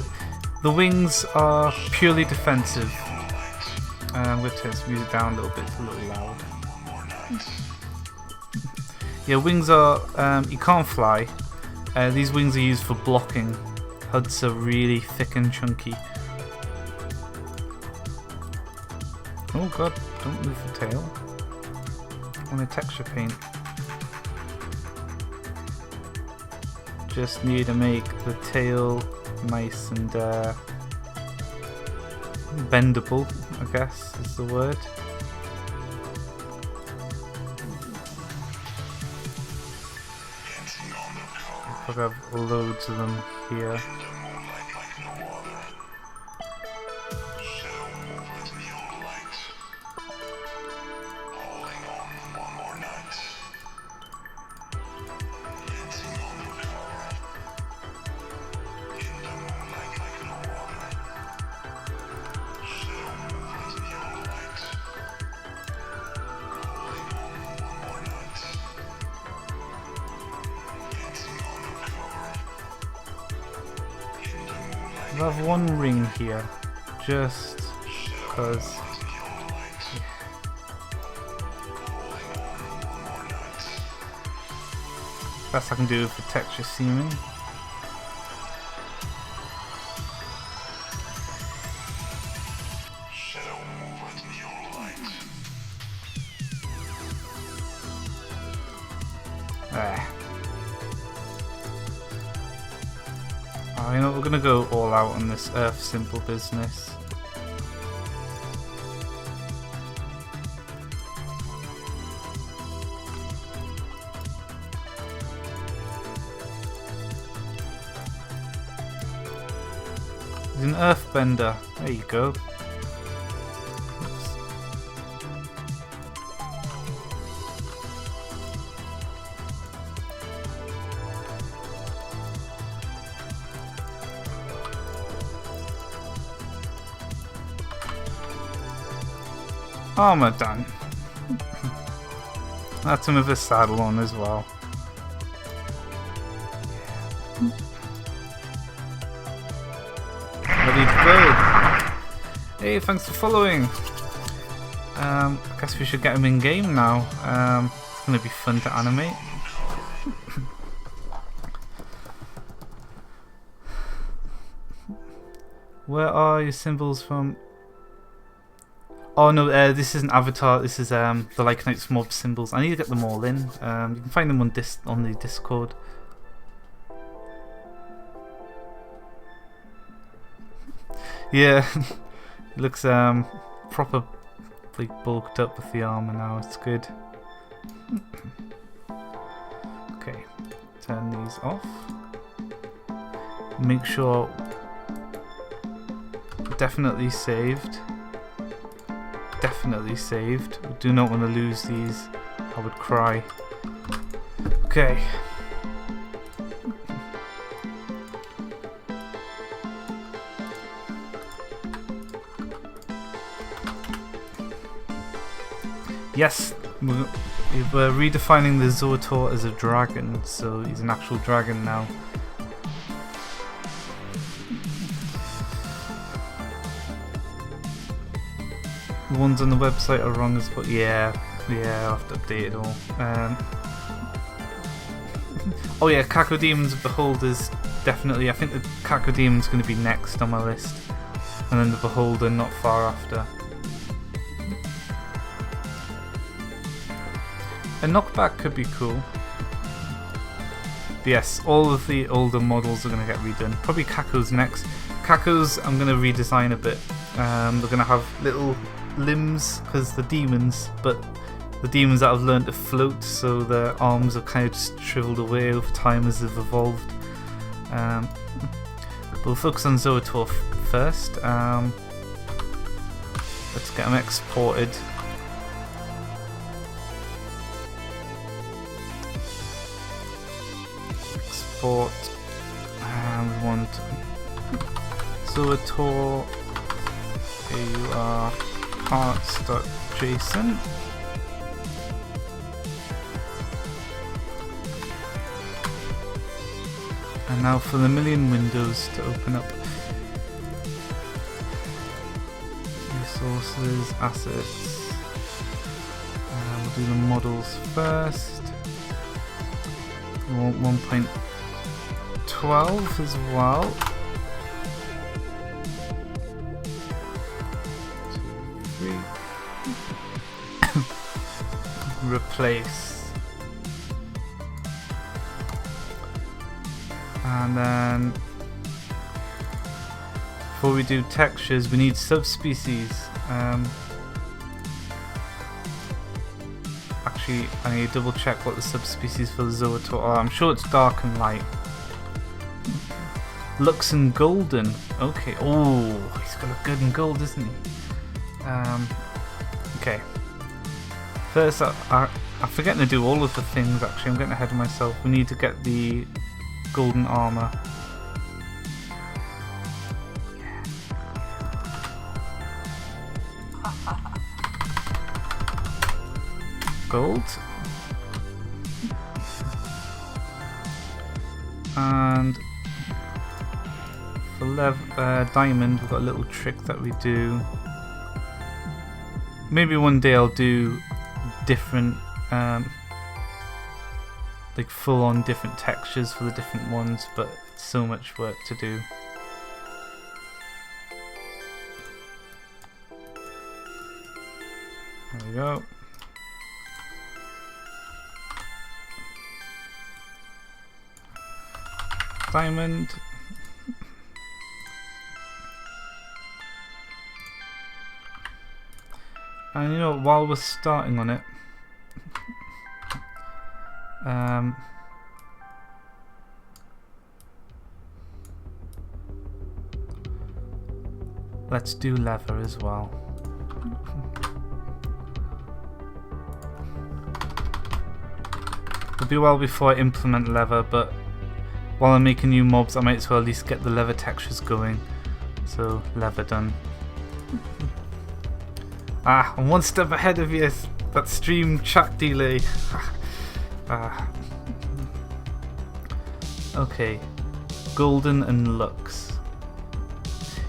the wings are purely defensive. I'm going to turn this music down a little bit, it's a little loud. Yeah, wings are, you can't fly. These wings are used for blocking. HUDs are really thick and chunky. Oh god, don't move the tail. On a texture paint. Just need to make the tail nice and bendable, I guess is the word. Probably have loads of them here. I have one ring here, just because. Best I can do for texture seaming. You know, we're gonna go all out on this earth symbol business. He's an earthbender. There you go. Armor done. That's him with a saddle on as well. Ready to go. Hey, thanks for following. I guess we should get him in game now. It's gonna be fun to animate. Where are your symbols from? Oh no, this isn't Avatar, this is the Lycanites mob symbols. I need to get them all in. You can find them on the Discord. Yeah, it looks proper like bulked up with the armor now, it's good. Okay, turn these off. Make sure definitely saved. Definitely saved. We do not want to lose these I would cry. Okay. Yes, we're redefining the Zoatuar as a dragon, so he's an actual dragon now. The ones on the website are wrong as well. Yeah, I'll have to update it all. Oh yeah, Cacodemons Beholders, definitely. I think the Cacodemon's going to be next on my list, and then the Beholder not far after. A knockback could be cool. But yes, all of the older models are going to get redone. Probably Caco's next. Caco's I'm going to redesign a bit. They're going to have little limbs because they're demons, but the demons that have learned to float, so their arms are kind of just shriveled away over time as they've evolved. But we'll focus on Zoatuar first. Let's get them exported. Export. And we want Zoatuar AUR parts.json. And now for the million windows to open up. Resources, assets. We'll do the models first. We want 1.12 as well. 2, 3. Replace. And then before we do textures, we need subspecies. Actually, I need to double check what the subspecies for the Zoatuar are. I'm sure it's dark and light. Lux and golden. Okay. Oh, he's got a good and gold, isn't he? Okay. First, I'm forgetting to do all of the things. Actually, I'm getting ahead of myself. We need to get the golden armor. Gold. And for diamond, we've got a little trick that we do. Maybe one day I'll do different like full on different textures for the different ones, but it's so much work to do. There we go. Diamond. And you know, while we're starting on it, let's do leather as well. It'll be a while before I implement leather, but while I'm making new mobs, I might as well at least get the leather textures going. So, leather done. I'm one step ahead of you. That stream chat delay. Okay, golden and lux.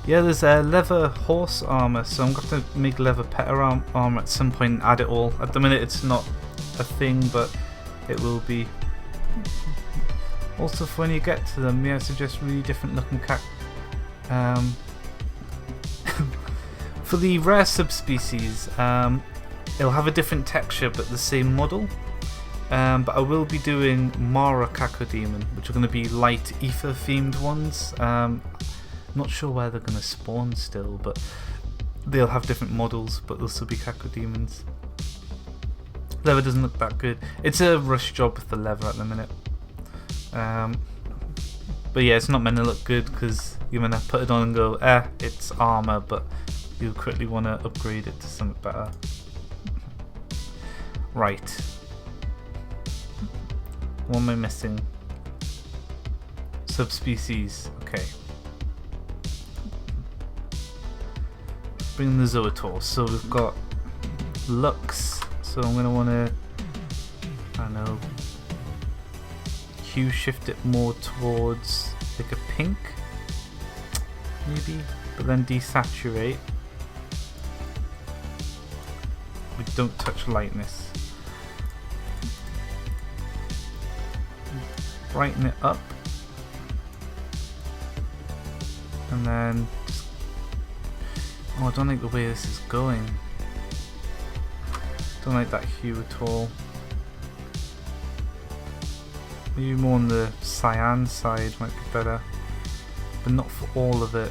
Yeah, there's a leather horse armor, so I'm going to make leather petter armor at some point and add it all. At the minute it's not a thing, but it will be. Also, for when you get to them, yeah, I suggest really different looking for the rare subspecies, it'll have a different texture but the same model. But I will be doing Mara Cacodemon, which are going to be light ether themed ones. Not sure where they're going to spawn still, but they'll have different models, but they'll still be Cacodemons. Leather doesn't look that good. It's a rush job with the leather at the minute. But yeah, it's not meant to look good because you're going to put it on and go, it's armor, but you quickly want to upgrade it to something better. Right. What am I missing? Subspecies. Okay. Bring the Zoatuar. So we've got Lux. So I'm gonna want to, I don't know, hue shift it more towards like a pink, maybe, but then desaturate. We don't touch lightness. Brighten it up, and then just, oh, I don't like the way this is going. Don't like that hue at all. Maybe more on the cyan side might be better, but not for all of it.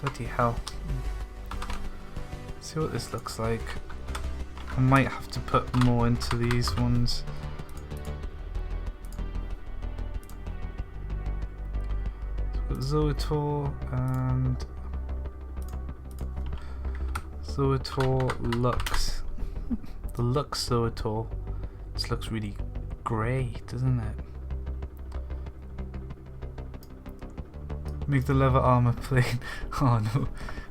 Bloody hell. See what this looks like. I might have to put more into these ones. So we've got Zoatuar and Zoatuar Lux. The Lux Zoatuar. This looks really grey, doesn't it? Make the leather armor plain. Oh no.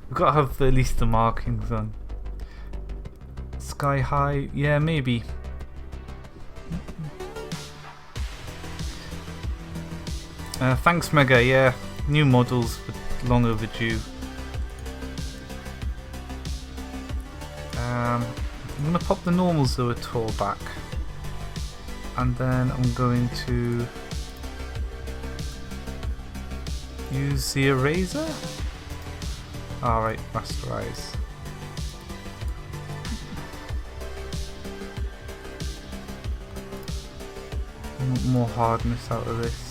We've got to have at least the markings on. Sky high, yeah, maybe. Thanks Mega, yeah. New models, but long overdue. I'm going to pop the normal Zoatuar back. And then I'm going to use the eraser? Alright, rasterize. I want more hardness out of this.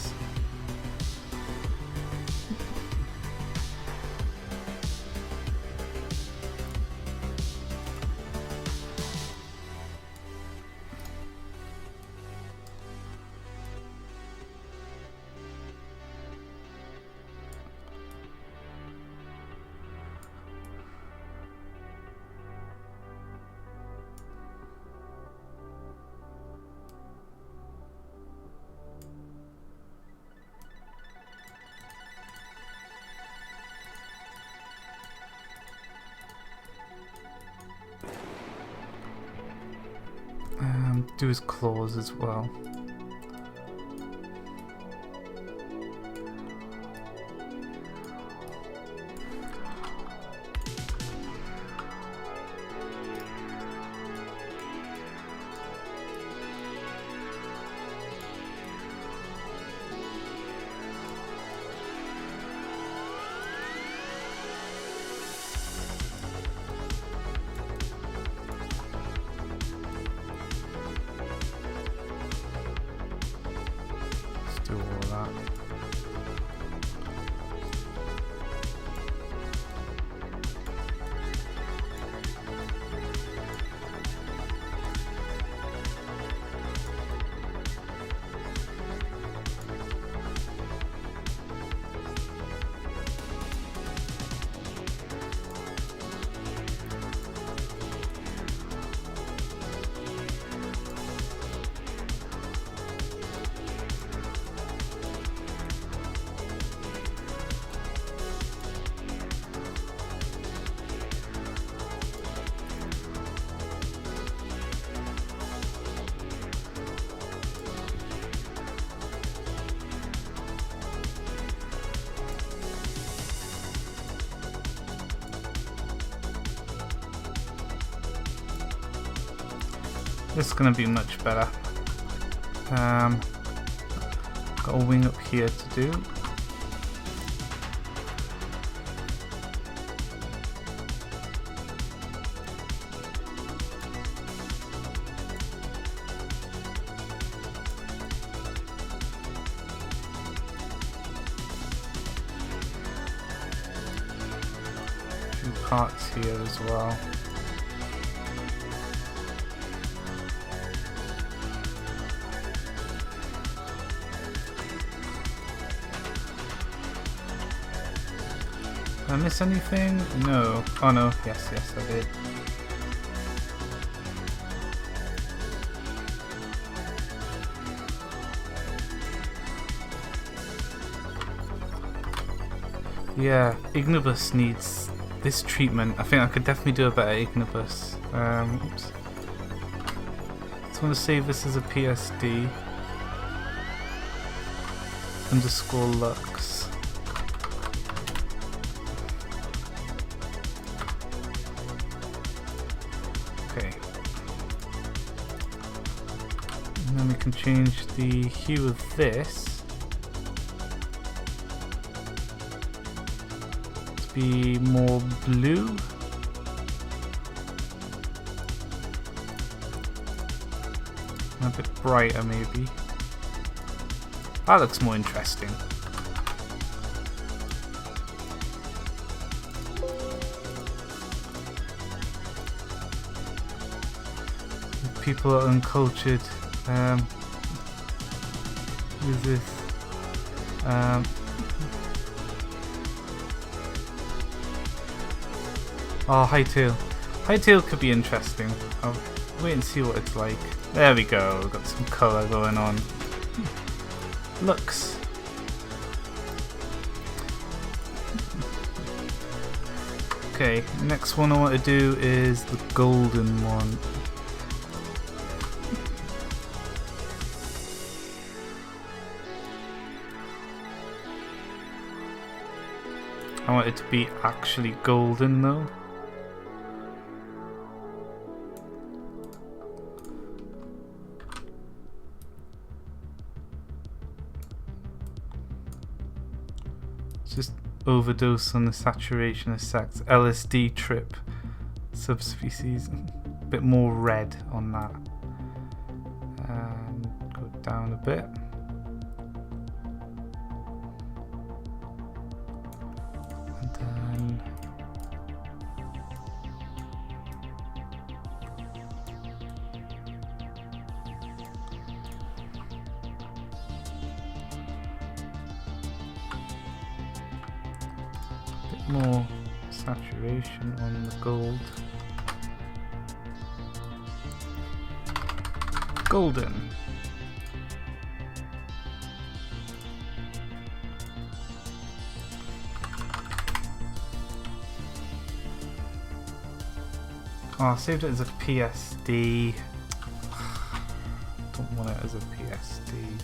Do his claws as well. Do all of that. This is going to be much better. Got a wing up here to do. Few parts here as well. Did I miss anything? No. Oh no, yes, I did. Yeah, Ignibus needs this treatment. I think I could definitely do a better Ignibus. Oops. So I'm going to save this as a PSD. Underscore Lux. Okay. And then we can change the hue of this to be more blue. And a bit brighter maybe. That looks more interesting. People are uncultured. Who's this? Oh, Hightail. Hightail could be interesting. I'll wait and see what it's like. There we go. Got some colour going on. Looks. Okay, next one I want to do is the golden one. I want it to be actually golden though. Just overdose on the saturation of sex. LSD trip. Subspecies. A bit more red on that. And go down a bit. And then more saturation on the gold. Golden. Oh, I saved it as a PSD. Don't want it as a PSD.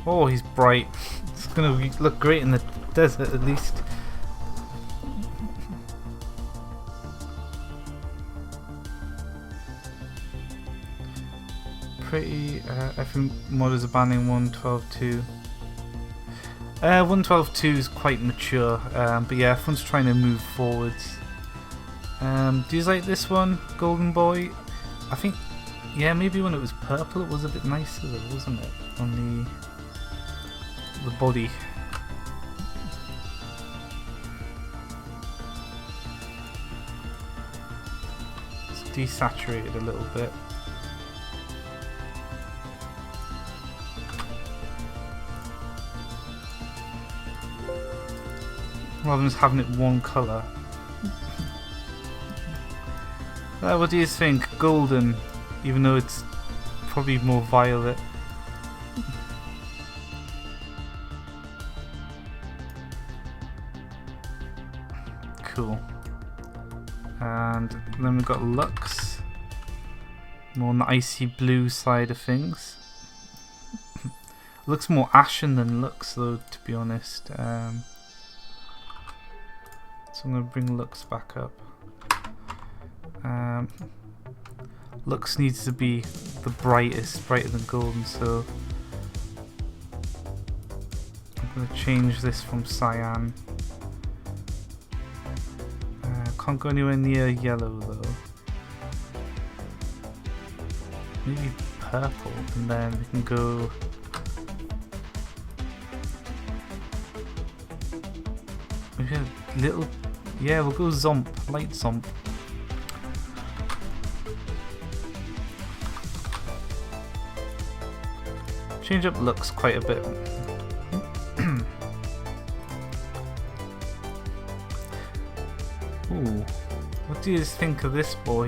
Oh, he's bright. It's gonna look great in the desert at least. Pretty. FM modders are banning 1.12.2. 1.12.2 is quite mature, but yeah, everyone's trying to move forwards. Do you like this one, Golden Boy? I think, yeah, maybe when it was purple it was a bit nicer though, wasn't it? On the body. It's desaturated a little bit. Rather than just having it one colour. What do you think? Golden, even though it's probably more violet. Cool. And then we've got Lux, more on the icy blue side of things. Looks more ashen than Lux though, to be honest. So I'm going to bring Lux back up. Lux needs to be the brightest, brighter than golden, so I'm going to change this from cyan. Can't go anywhere near yellow though. Maybe purple, and then we can go. Maybe a little. Yeah, we'll go Zomp, light Zomp. Change up looks quite a bit. Ooh, what do you think of this boy?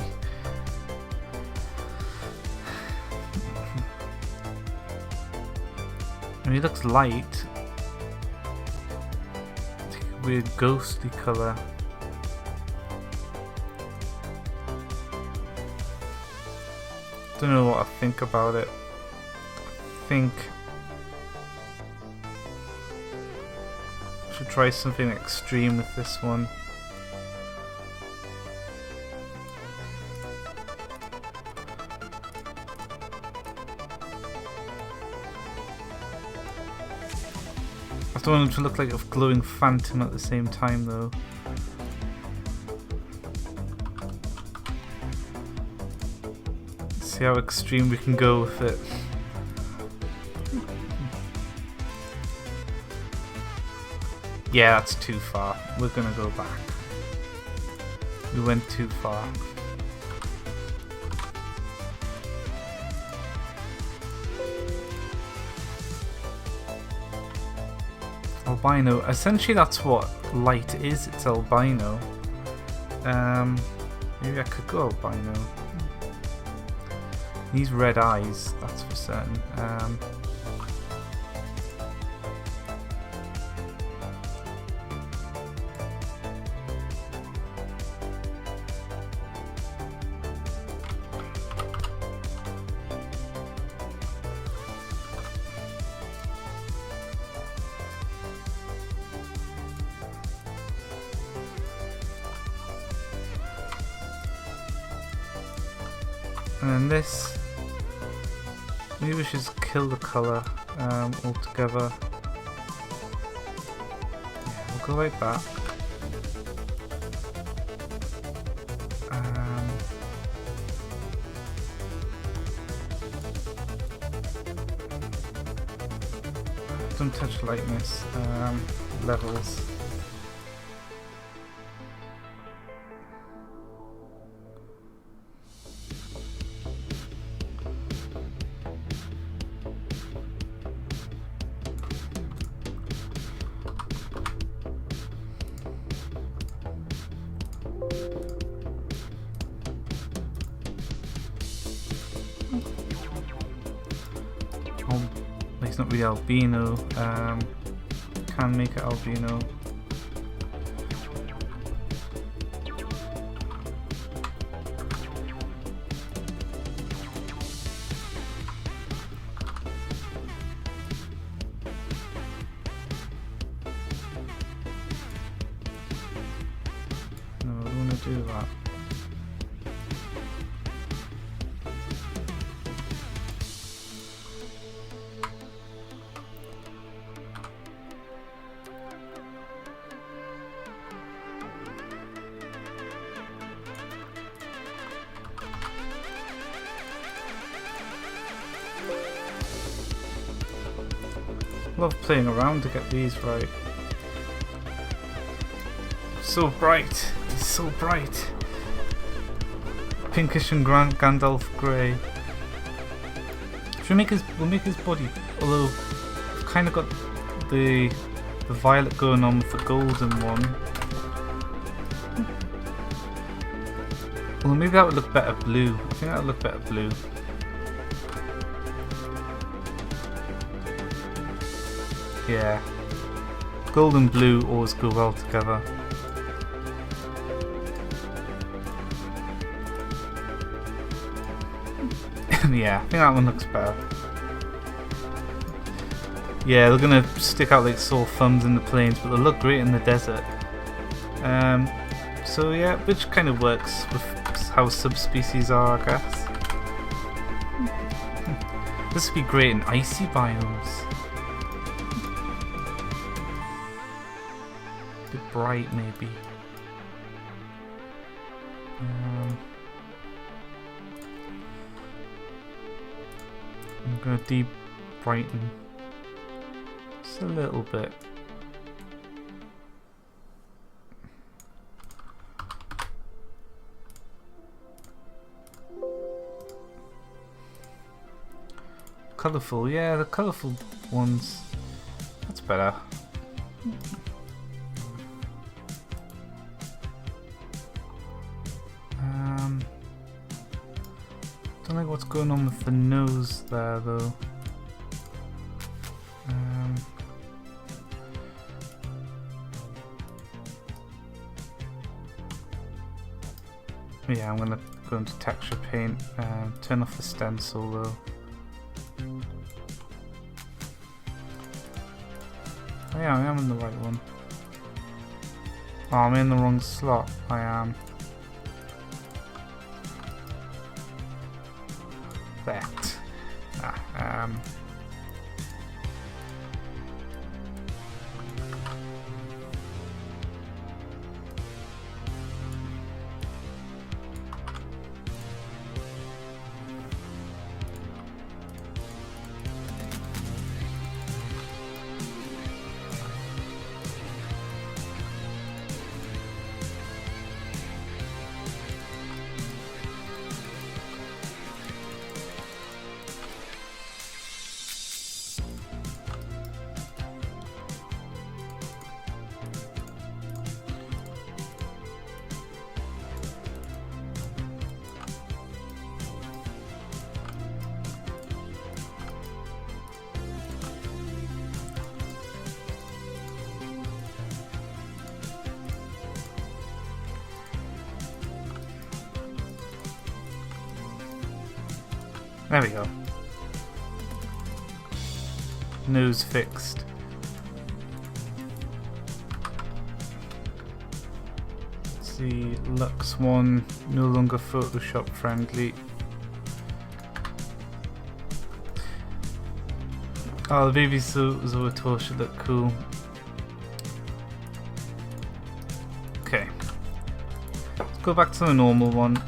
I mean, he looks light. Weird ghostly colour. Don't know what I think about it. I think I should try something extreme with this one. I don't want him to look like a glowing phantom at the same time though. See how extreme we can go with it. Yeah, that's too far. We're gonna go back. We went too far. Albino. Essentially that's what light is, it's albino. Maybe I could go albino. These red eyes, that's for certain. And then this, maybe we should just kill the colour altogether. Yeah, we'll go like that. Don't touch lightness, levels. It's not really albino. Can make it albino. No, I don't want to do that. Love playing around to get these right. So bright, it's so bright. Pinkish and Gandalf grey. Should we make we'll make his body, although we've kind of got the violet going on with the golden one. Well, maybe that would look better blue. I think that would look better blue. Yeah, gold and blue always go well together. Yeah, I think that one looks better. Yeah, they're gonna stick out like sore thumbs in the plains, but they'll look great in the desert. So yeah, which kind of works with how subspecies are, I guess. This would be great in icy biomes. Bright maybe. I'm gonna de-brighten just a little bit. Colourful, yeah, the colourful ones. That's better. Don't know what's going on with the nose there though. Yeah, I'm gonna go into texture paint, turn off the stencil though. Oh yeah, I am in the right one. Oh, I'm in the wrong slot. I am. That. There we go. Nose fixed. Let's see, Lux 1 no longer Photoshop friendly. Oh, the baby Zoatuar should look cool. Okay. Let's go back to the normal one.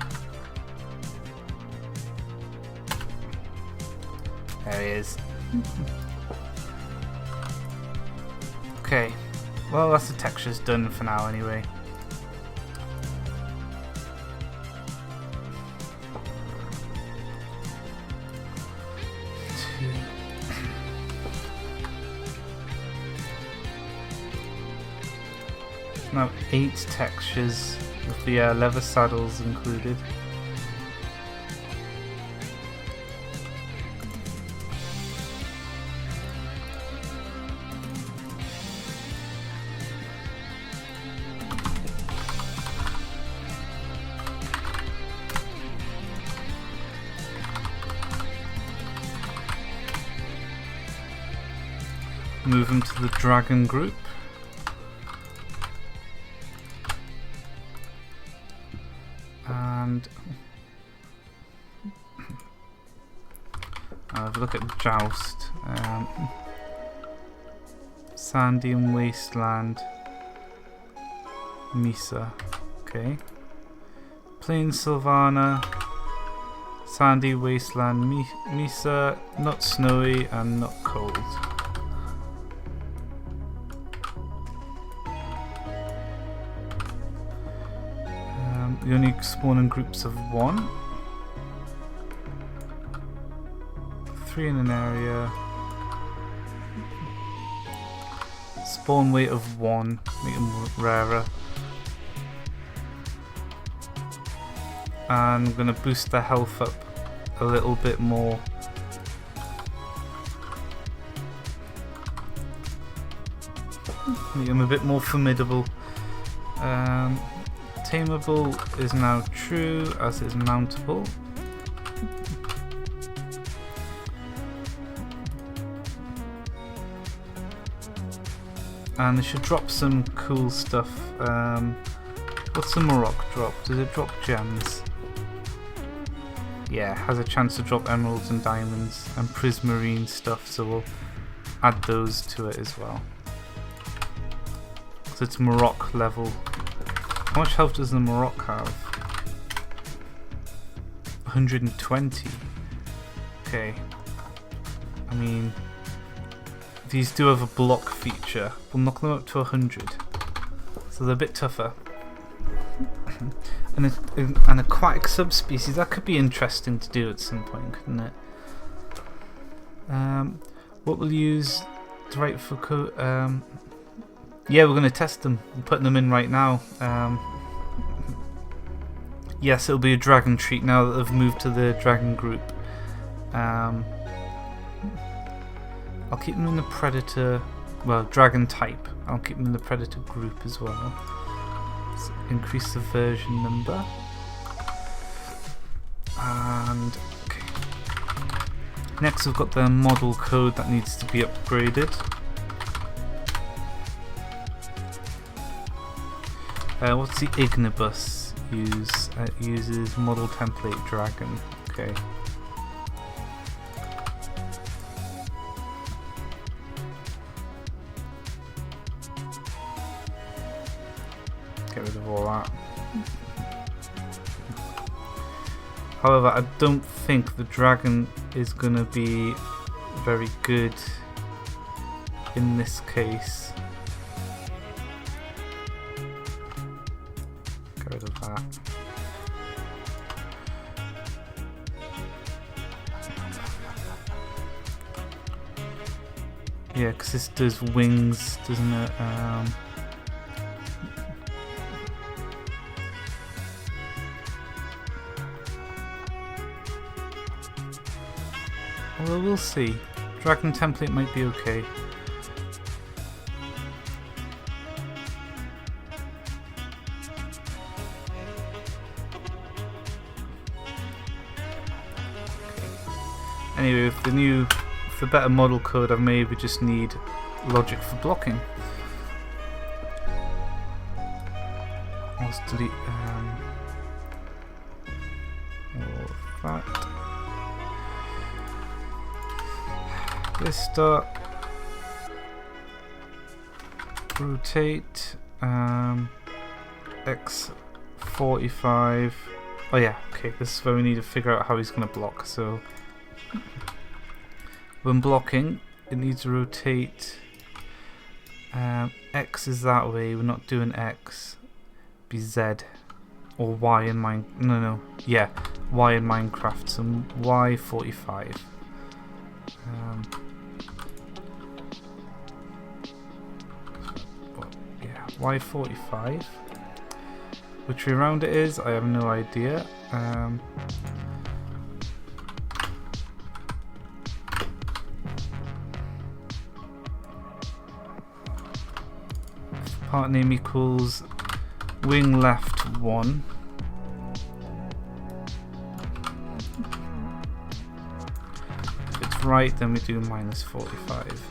There he is. Okay, well that's the textures done for now anyway. Now 8 textures with the leather saddles included. Move him to the dragon group. And have a look at Joust. Sandy and Wasteland. Misa. Okay. Plain Sylvana. Sandy, Wasteland, Misa. Not snowy and not cold. You only spawn in groups of 1. 3 in an area. Spawn weight of 1, make them rarer. And I'm going to boost the health up a little bit more. Make them a bit more formidable. Tameable is now true, as is mountable. And they should drop some cool stuff. What's the Morocco drop? Does it drop gems? Yeah, has a chance to drop emeralds and diamonds and prismarine stuff, so we'll add those to it as well. So it's Morocco level. How much health does the Morocco have? 120. Okay. I mean, these do have a block feature. We'll knock them up to 100. So they're a bit tougher. And an aquatic subspecies, that could be interesting to do at some point, couldn't it? What we'll use to write for code. Yeah, we're going to test them. We're putting them in right now. Yes, it'll be a dragon treat now that they've moved to the dragon group. I'll keep them in the predator, well, dragon type. I'll keep them in the predator group as well. Let's increase the version number. And okay. Next, we've got the model code that needs to be upgraded. What's the Ignibus use? It uses model template dragon. Okay. Get rid of all that. However, I don't think the dragon is gonna be very good in this case. Get rid of that. Yeah, because this does wings, doesn't it? Well, we'll see. Dragon template might be okay. Anyway, with the better model code I've made, we just need logic for blocking. Let's delete all of that. Let's start rotate x45. Oh yeah, okay, this is where we need to figure out how he's going to block. So when blocking, it needs to rotate. X is that way, we're not doing X. Be Z or Y in mine. No, yeah, Y in Minecraft. So Y45. Yeah, Y45. Which way around it is, I have no idea. Part name equals wing left 1. If it's right, then we do -45.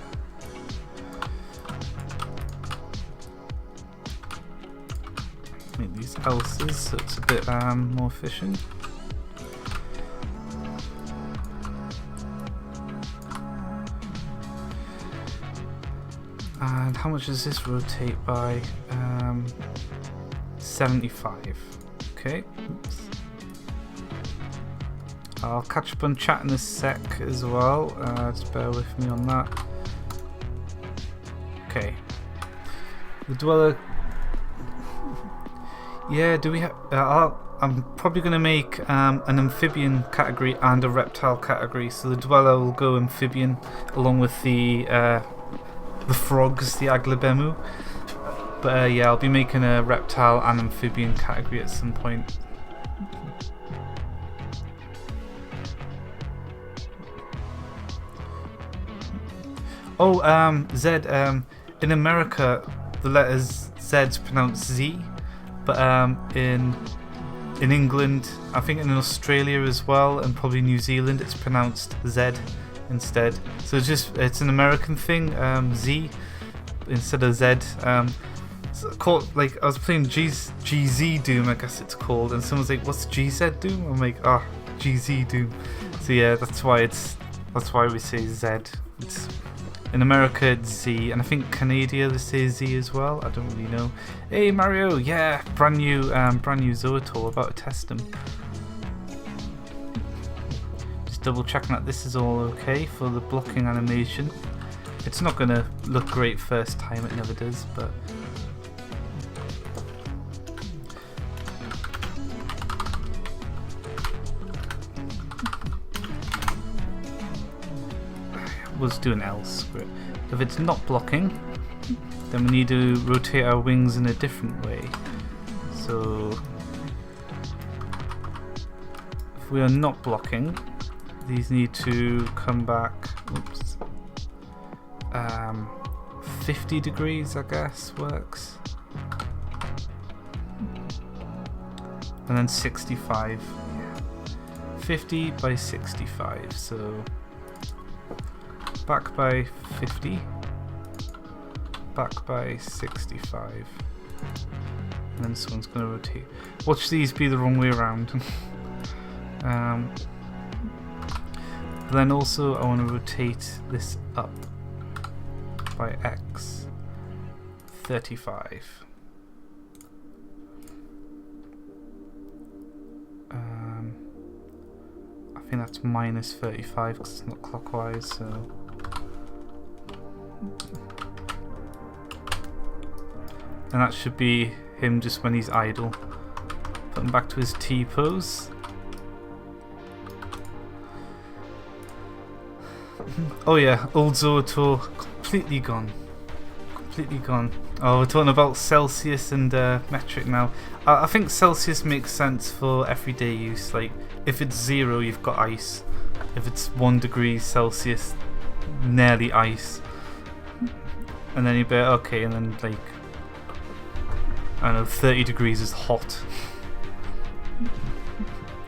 Make these else's so it's a bit more efficient. And how much does this rotate by? 75. Okay. Oops. I'll catch up on chat in a sec as well. Just bear with me on that. Okay. The dweller. Yeah. Do we have? I'm probably going to make an amphibian category and a reptile category. So the dweller will go amphibian along with the frogs, the Aglabemu. But yeah, I'll be making a reptile and amphibian category at some point. Oh, Z. In America, the letters Z's pronounced Z, but in England, I think in Australia as well, and probably New Zealand, it's pronounced Z instead. So it's an American thing, Z instead of Z. It's called, like, I was playing GZ Doom, I guess it's called, and someone's like, "What's GZ Doom?" I'm like, "Ah, GZ Doom." So yeah, that's why we say Z. In America it's Z, and I think Canada they say Z as well. I don't really know. Hey Mario, yeah, brand new Zoatuar, about to test them. Just double checking that this is all okay for the blocking animation. It's not gonna look great first time, it never does, but let's do an else script. If it's not blocking, then we need to rotate our wings in a different way. So if we are not blocking, these need to come back, oops, 50 degrees I guess works. And then 65, yeah. 50 by 65, so back by 50, back by 65, and then this one's going to rotate. Watch these be the wrong way around. Then also I want to rotate this up by X 35. I think that's minus 35 because it's not clockwise, so and that should be him just when he's idle. Put him back to his T pose. Oh yeah, old Zoatuar completely gone. Completely gone. Oh, we're talking about Celsius and metric now. I think Celsius makes sense for everyday use. Like, if it's 0, you've got ice. If it's 1 degree Celsius, nearly ice. And then you bet, okay, and then like, I don't know, 30 degrees is hot.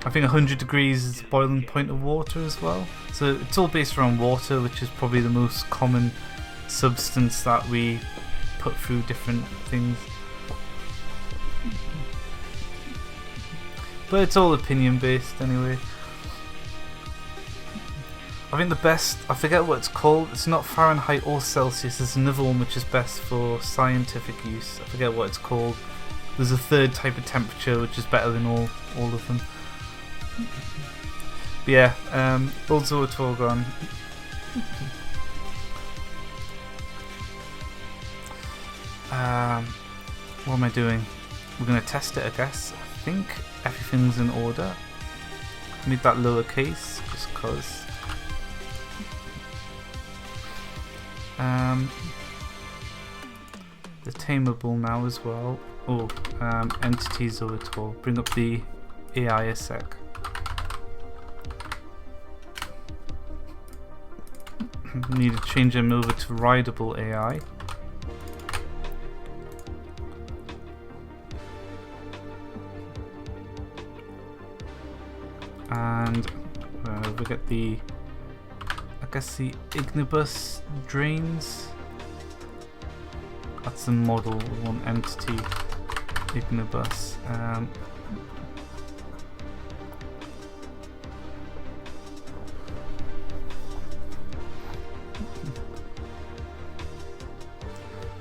I think 100 degrees is the boiling point of water as well. So it's all based around water, which is probably the most common substance that we put through different things. But it's all opinion based anyway. I think the best, I forget what it's called, it's not Fahrenheit or Celsius, there's another one which is best for scientific use. I forget what it's called. There's a third type of temperature which is better than all of them. But yeah, old Zoatuar gone. What am I doing? We're going to test it, I guess. I think everything's in order. I need that lowercase just because. The tameable now as well. Oh, entity Zoatuar. Bring up the AI a sec. Need to change him over to rideable AI. And we get the, I guess the ignibus drains. That's the model, we want entity ignibus.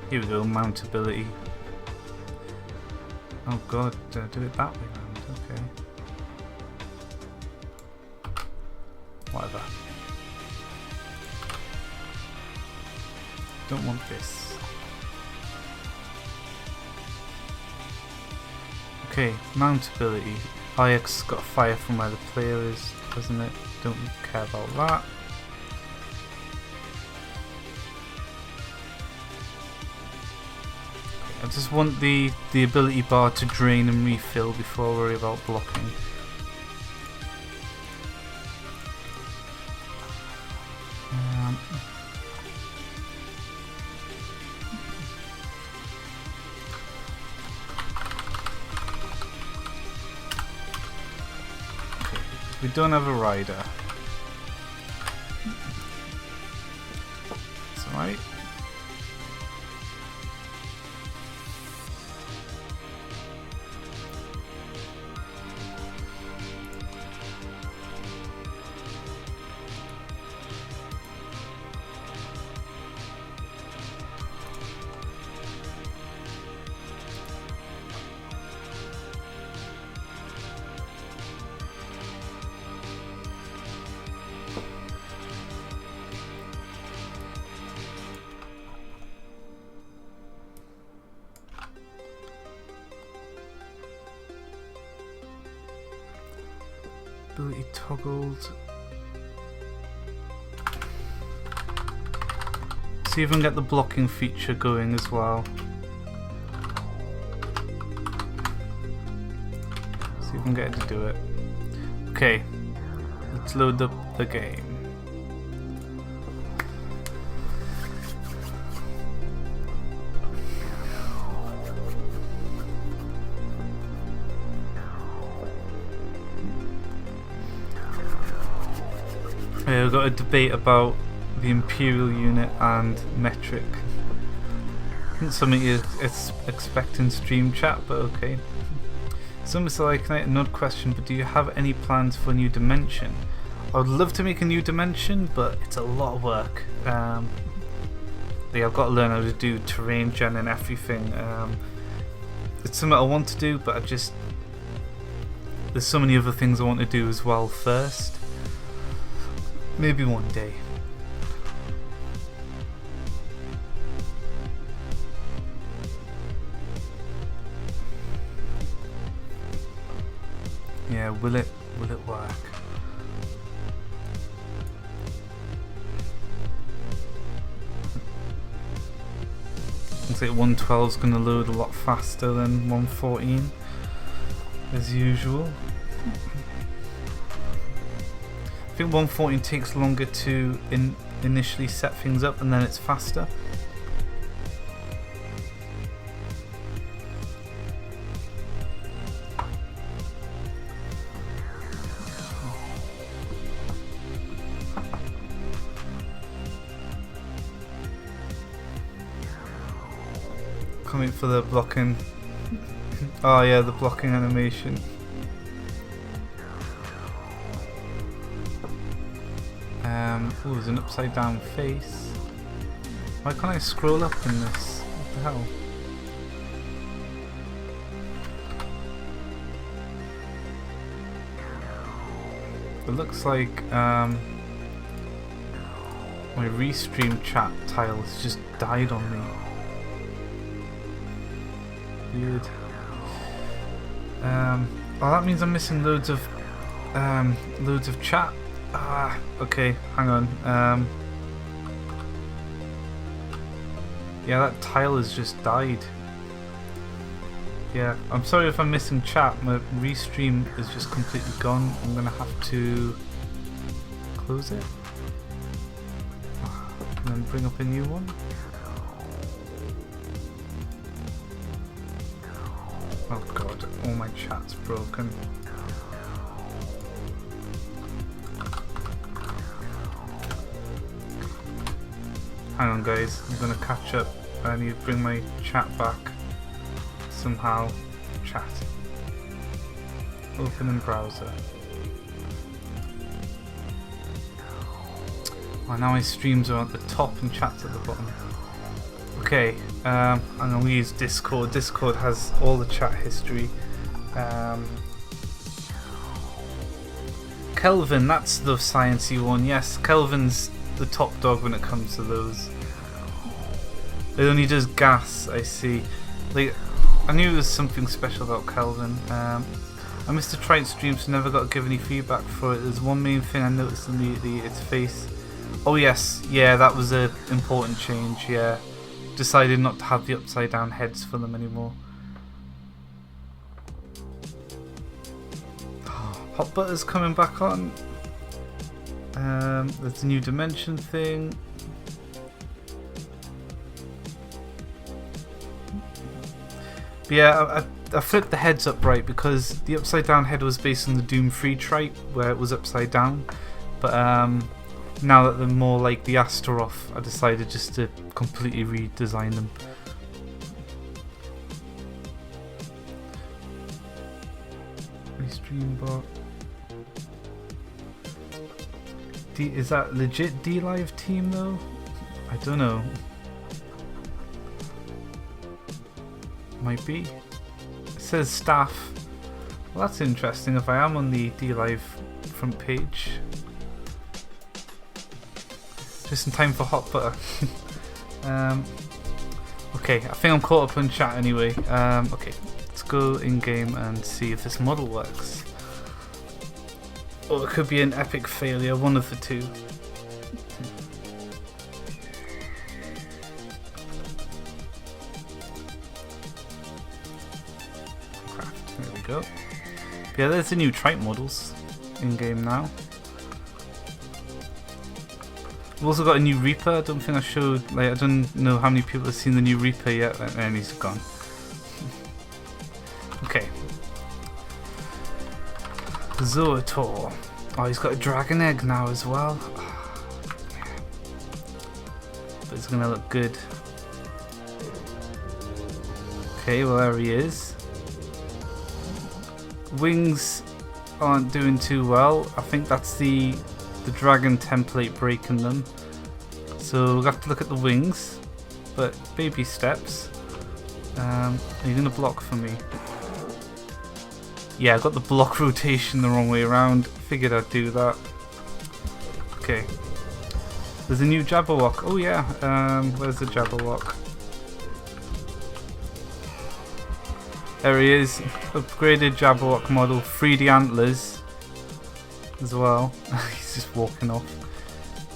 Here we go, mountability. Oh god, do it that way around, okay. Whatever. Don't want this. Okay, mountability. IX got fire from where the player is, doesn't it? Don't care about that. I just want the ability bar to drain and refill before I worry about blocking. Okay, we don't have a rider. That's alright. Ability toggled. See if we can get the blocking feature going as well. See if we can get it to do it. Okay, let's load up the game. We've got a debate about the Imperial unit and metric. Not something you expect in stream chat, but okay. So Mr. Lycanite, an odd question, but do you have any plans for a new dimension? I would love to make a new dimension, but it's a lot of work. Yeah, I've got to learn how to do terrain gen and everything. It's something I want to do, but there's so many other things I want to do as well first. Maybe one day. Yeah, will it work? Looks like 112 is going to load a lot faster than 114 as usual. I think 114 takes longer to initially set things up, and then it's faster. Coming for the blocking. Oh yeah, the blocking animation. Oh, there's an upside down face. Why can't I scroll up in this? What the hell? It looks like my restream chat tile has just died on me. Weird. Oh, that means I'm missing loads of chat. Ah, okay, hang on. Yeah, that tile has just died. Yeah, I'm sorry if I'm missing chat. My restream is just completely gone. I'm gonna have to close it and then bring up a new one. Oh god, all my chat's broken. Hang on guys, I'm gonna catch up. I need to bring my chat back somehow. Chat. Open in browser. Oh, now my streams are at the top and chat's at the bottom. Okay, I'm gonna use Discord. Discord has all the chat history. Kelvin, that's the sciencey one. Yes, Kelvin's the top dog when it comes to those. It only does gas, I see. Like, I knew there was something special about Kelvin. I missed the Trident stream, so never got to give any feedback for it. There's one main thing I noticed immediately, its face. Oh yes, yeah, that was an important change, yeah. Decided not to have the upside down heads for them anymore. Hot Butter's coming back on. There's a new dimension thing. But yeah, I flipped the heads up right because the upside down head was based on the Doom 3 trait where it was upside down. But now that they're more like the Astaroth, I decided just to completely redesign them. Restream bot. Is that legit D-Live team though? I don't know. Might be. It says staff. Well, that's interesting if I am on the D-Live front page. Just in time for Hot Butter. Okay, I think I'm caught up on chat anyway. Okay, let's go in game and see if this model works. Or it could be an epic failure, one of the two. go. Yeah, there's the new trike models in game now. We've also got a new Reaper. I don't think I showed, like, I don't know how many people have seen the new Reaper yet, and he's gone. Okay. Zoatuar. Oh, he's got a dragon egg now as well. But it's gonna look good. Okay, well there he is. Wings aren't doing too well. I think that's the dragon template breaking them. So we'll have to look at the wings, but baby steps. Are you gonna block for me? Yeah, I got the block rotation the wrong way around. Figured I'd do that. Okay. There's a new Jabberwock. Oh yeah. Where's the Jabberwock? There he is. Upgraded Jabberwock model. 3D antlers as well. He's just walking off.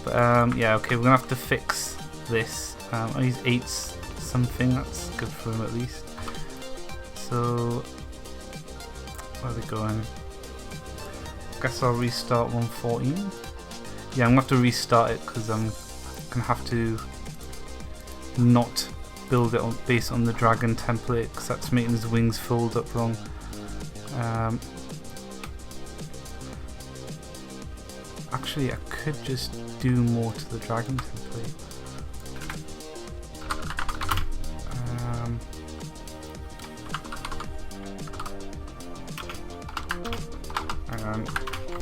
But yeah, okay, we're gonna have to fix this. Oh, he's 8 something. That's good for him at least. So where are they going? Guess I'll restart 114. Yeah, I'm gonna have to restart it because I'm gonna have to not build it based on the dragon template because that's making his wings fold up wrong. Actually, I could just do more to the dragon template. And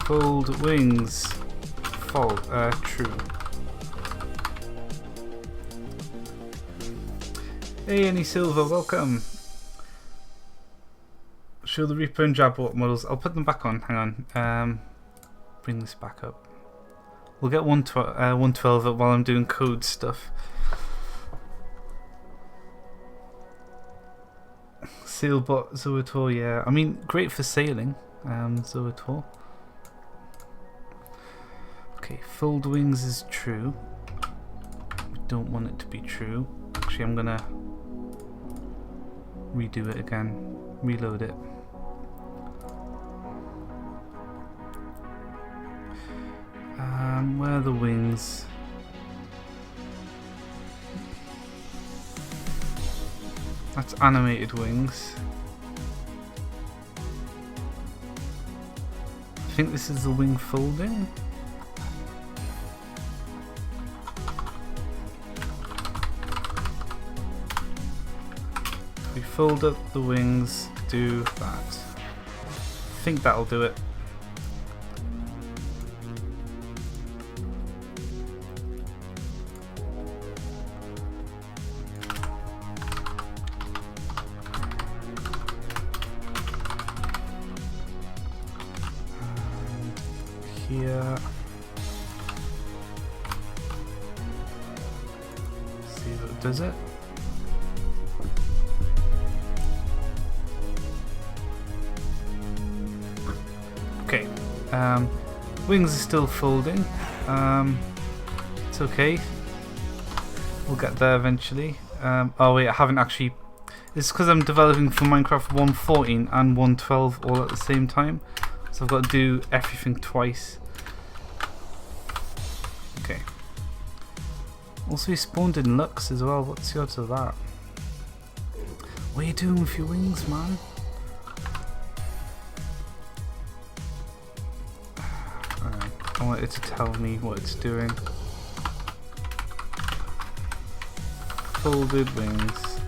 fold wings. Fold. True. Hey, Any Silver, welcome. Show the Reaper and Jabberwock models. I'll put them back on. Hang on. Bring this back up. We'll get 112 up while I'm doing code stuff. Sailbot Zoatuar, yeah. I mean, great for sailing. Zoatuar. Okay, fold wings is true. We don't want it to be true. Actually, I'm gonna redo it again. Reload it. Where are the wings? That's animated wings. I think this is the wing folding. We fold up the wings, do that. I think that'll do it. Here, see if it does it. Okay, wings are still folding. It's okay. We'll get there eventually. Oh wait, I haven't actually. It's because I'm developing for Minecraft 1.14 and 1.12 all at the same time, so I've got to do everything twice. Okay. Also, he spawned in Lux as well. What's the odds of that? What are you doing with your wings, man? I want it to tell me what it's doing. Folded wings.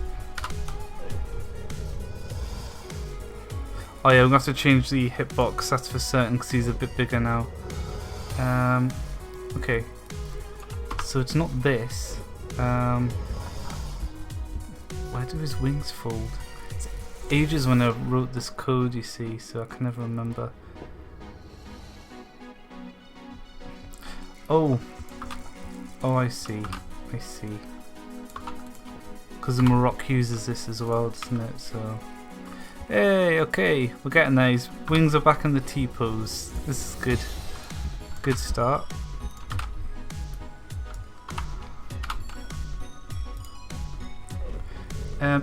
Oh yeah, we're gonna have to change the hitbox, that's for certain, because he's a bit bigger now. Okay. So it's not this. Where do his wings fold? It's ages when I wrote this code, you see, so I can never remember. Oh, I see. I see. Because the Morocco uses this as well, doesn't it? So, hey, okay, we're getting there. His wings are back in the T pose. This is good. Good start.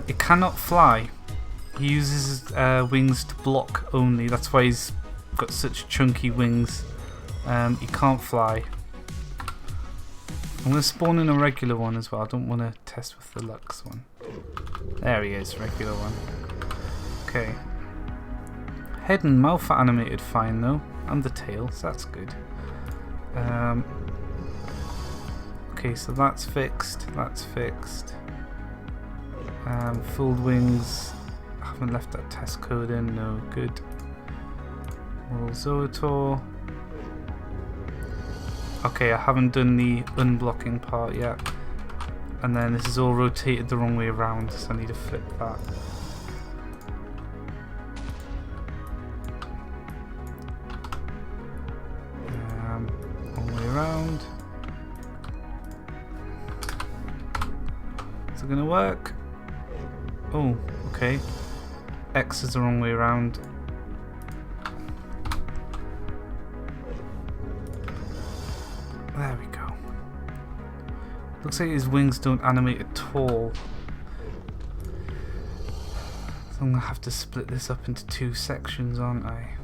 It cannot fly. He uses his wings to block only. That's why he's got such chunky wings. He can't fly. I'm going to spawn in a regular one as well. I don't want to test with the Lux one. There he is, regular one. Okay. Head and mouth are animated fine though. And the tail, so that's good. Okay, so that's fixed. That's fixed. Fold wings. I haven't left that test code in. No, good. Well, Zoatuar. Okay, I haven't done the unblocking part yet. And then this is all rotated the wrong way around, so I need to flip that. Wrong way around. Is it gonna work? Oh, okay. X is the wrong way around. There we go. Looks like his wings don't animate at all. So I'm gonna have to split this up into 2 sections, aren't I?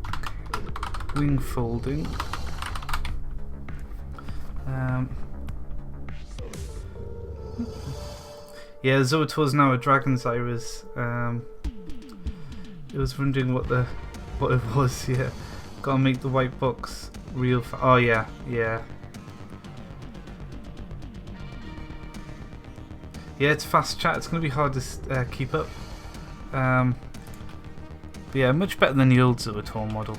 Okay. Wing folding. Yeah, Zoatuar's now a Dragon's Iris. It was wondering what it was. Yeah, gotta make the white box real. Oh yeah, yeah. Yeah, it's fast chat. It's gonna be hard to keep up. But yeah, much better than the old Zoatuar model.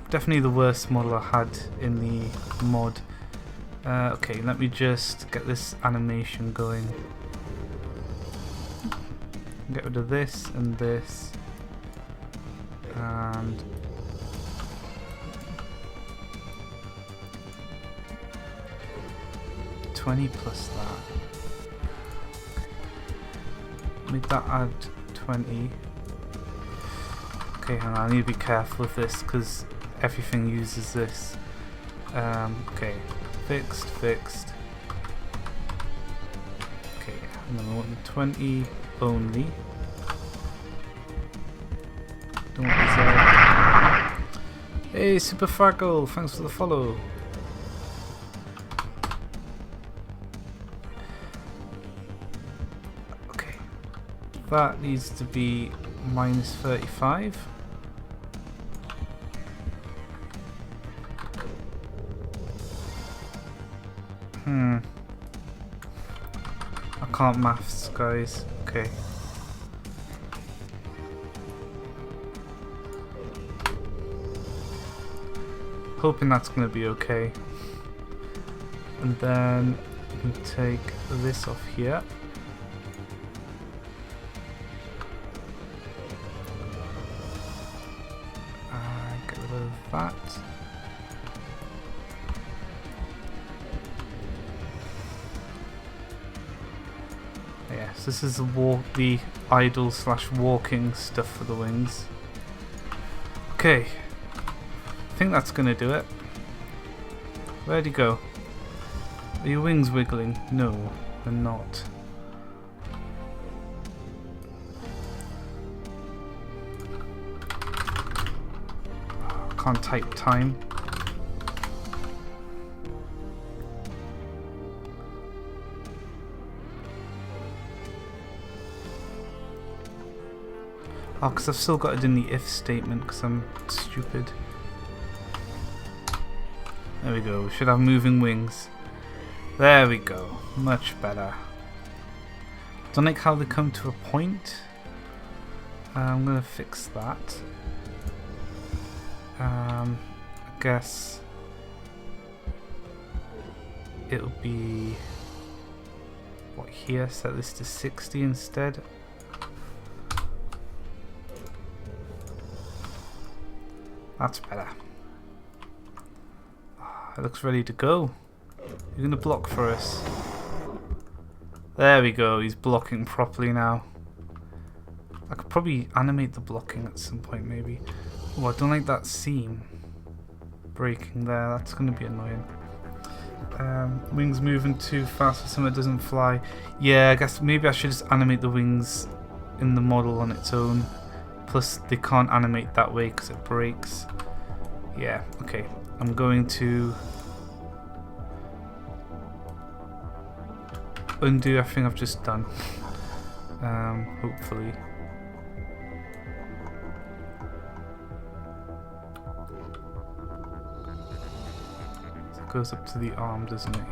Definitely the worst model I had in the mod. Okay, let me just get this animation going. Get rid of this and this. And $20 plus that. Make that add 20. Okay, hang on, I need to be careful with this because everything uses this. Okay, fixed. Okay, and then I want 20 only. Don't want these there. Hey, Super Fraggle, thanks for the follow. Okay, that needs to be minus 35. I can't maths, guys. Okay. Hoping that's going to be okay. And then we can take this off here. Get rid of that. Yes, this is the idle / walking stuff for the wings. Okay. I think that's gonna do it. Where'd he go? Are your wings wiggling? No, they're not. Can't type time. Oh, because I've still got it in the if statement because I'm stupid. There we go, we should have moving wings. There we go, much better. Don't like how they come to a point. I'm gonna fix that. I guess it'll be what here, set this to 60 instead. That's better. It looks ready to go. You're gonna block for us. There we go, he's blocking properly now. I could probably animate the blocking at some point maybe. Oh, I don't like that seam breaking there, that's gonna be annoying. Wings moving too fast for something that doesn't fly. Yeah, I guess maybe I should just animate the wings in the model on its own. Plus they can't animate that way because it breaks. Yeah, okay. I'm going to undo everything I've just done. Hopefully. So it goes up to the arm, doesn't it?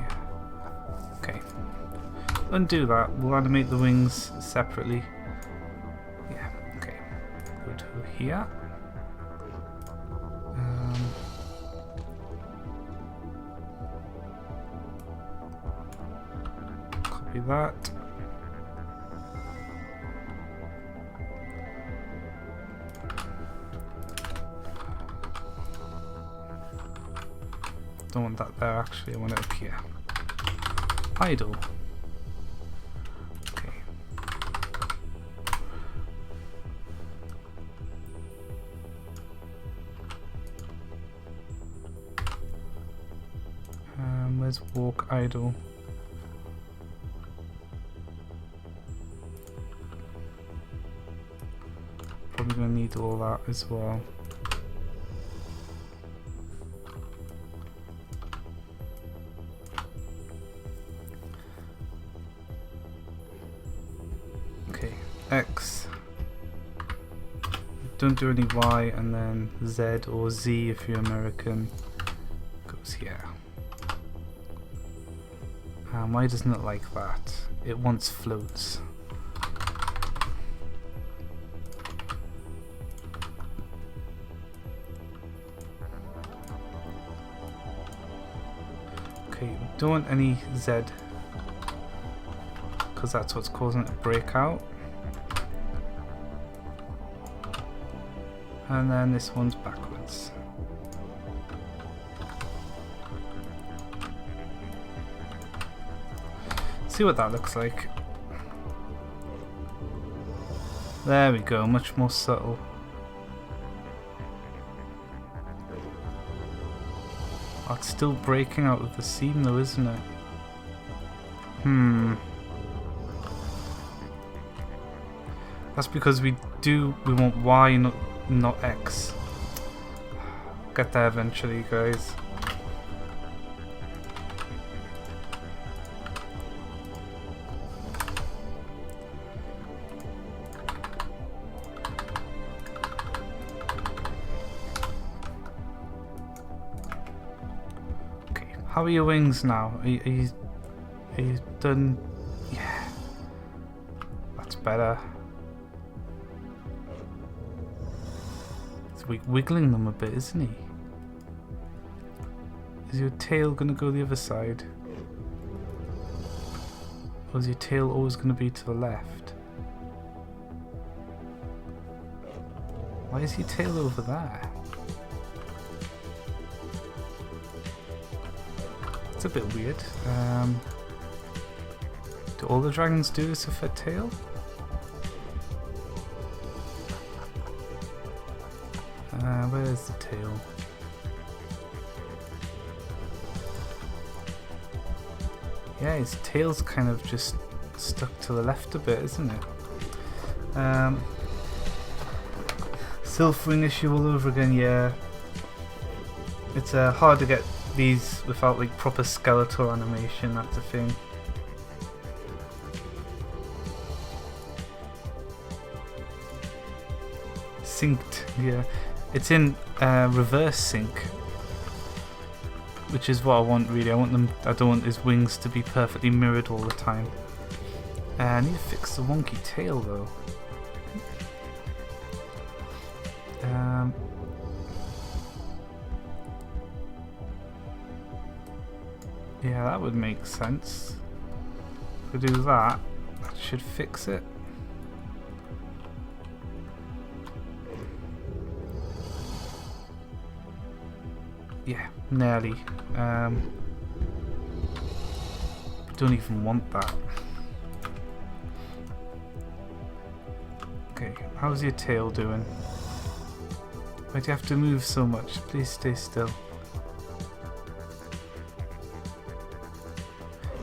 Okay. Undo that. We'll animate the wings separately. Yeah, okay. Go to here. Copy that. Don't want that there actually, I want it up here. Idle. Okay. Where's walk idle? Probably gonna need all that as well. Okay, X. Don't do any Y, and then Z or Z if you're American goes here. Why doesn't it like that? It wants floats. Okay, don't want any Z because that's what's causing it to break out. And then this one's backwards. See what that looks like. There we go, much more subtle. Oh, it's still breaking out of the seam though, isn't it? That's because we want Y, not X. Get there eventually, guys. How are your wings now? Are you done? Yeah, that's better. He's wiggling them a bit, isn't he? Is your tail gonna go the other side? Or is your tail always gonna be to the left? Why is your tail over there? It's a bit weird. Do all the dragons do this with their tail? Where's the tail? Yeah, his tail's kind of just stuck to the left a bit, isn't it? Silvering issue all over again, yeah. It's hard to get these without like proper skeletal animation, that's a thing. Synced, yeah. It's in reverse sync, which is what I want really. I don't want his wings to be perfectly mirrored all the time. I need to fix the wonky tail though. Yeah, that would make sense. If we do that, that should fix it. Yeah, nearly. Don't even want that. Okay, how's your tail doing? Why do you have to move so much? Please stay still.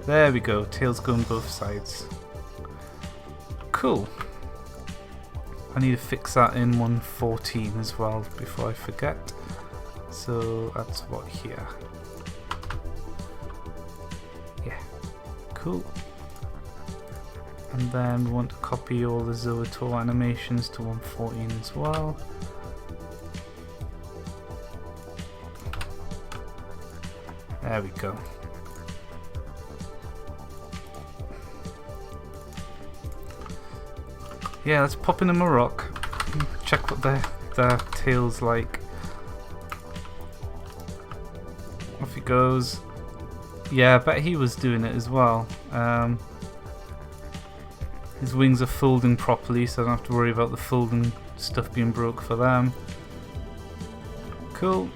There we go. Tails go on both sides. Cool. I need to fix that in 1.14 as well before I forget. So that's what here. Yeah. Cool. And then we want to copy all the Zoatuar animations to 1.14 as well. There we go. Yeah, let's pop in a Maroc. Check what their tail's like. Off he goes. Yeah, I bet he was doing it as well. His wings are folding properly, so I don't have to worry about the folding stuff being broke for them. Cool.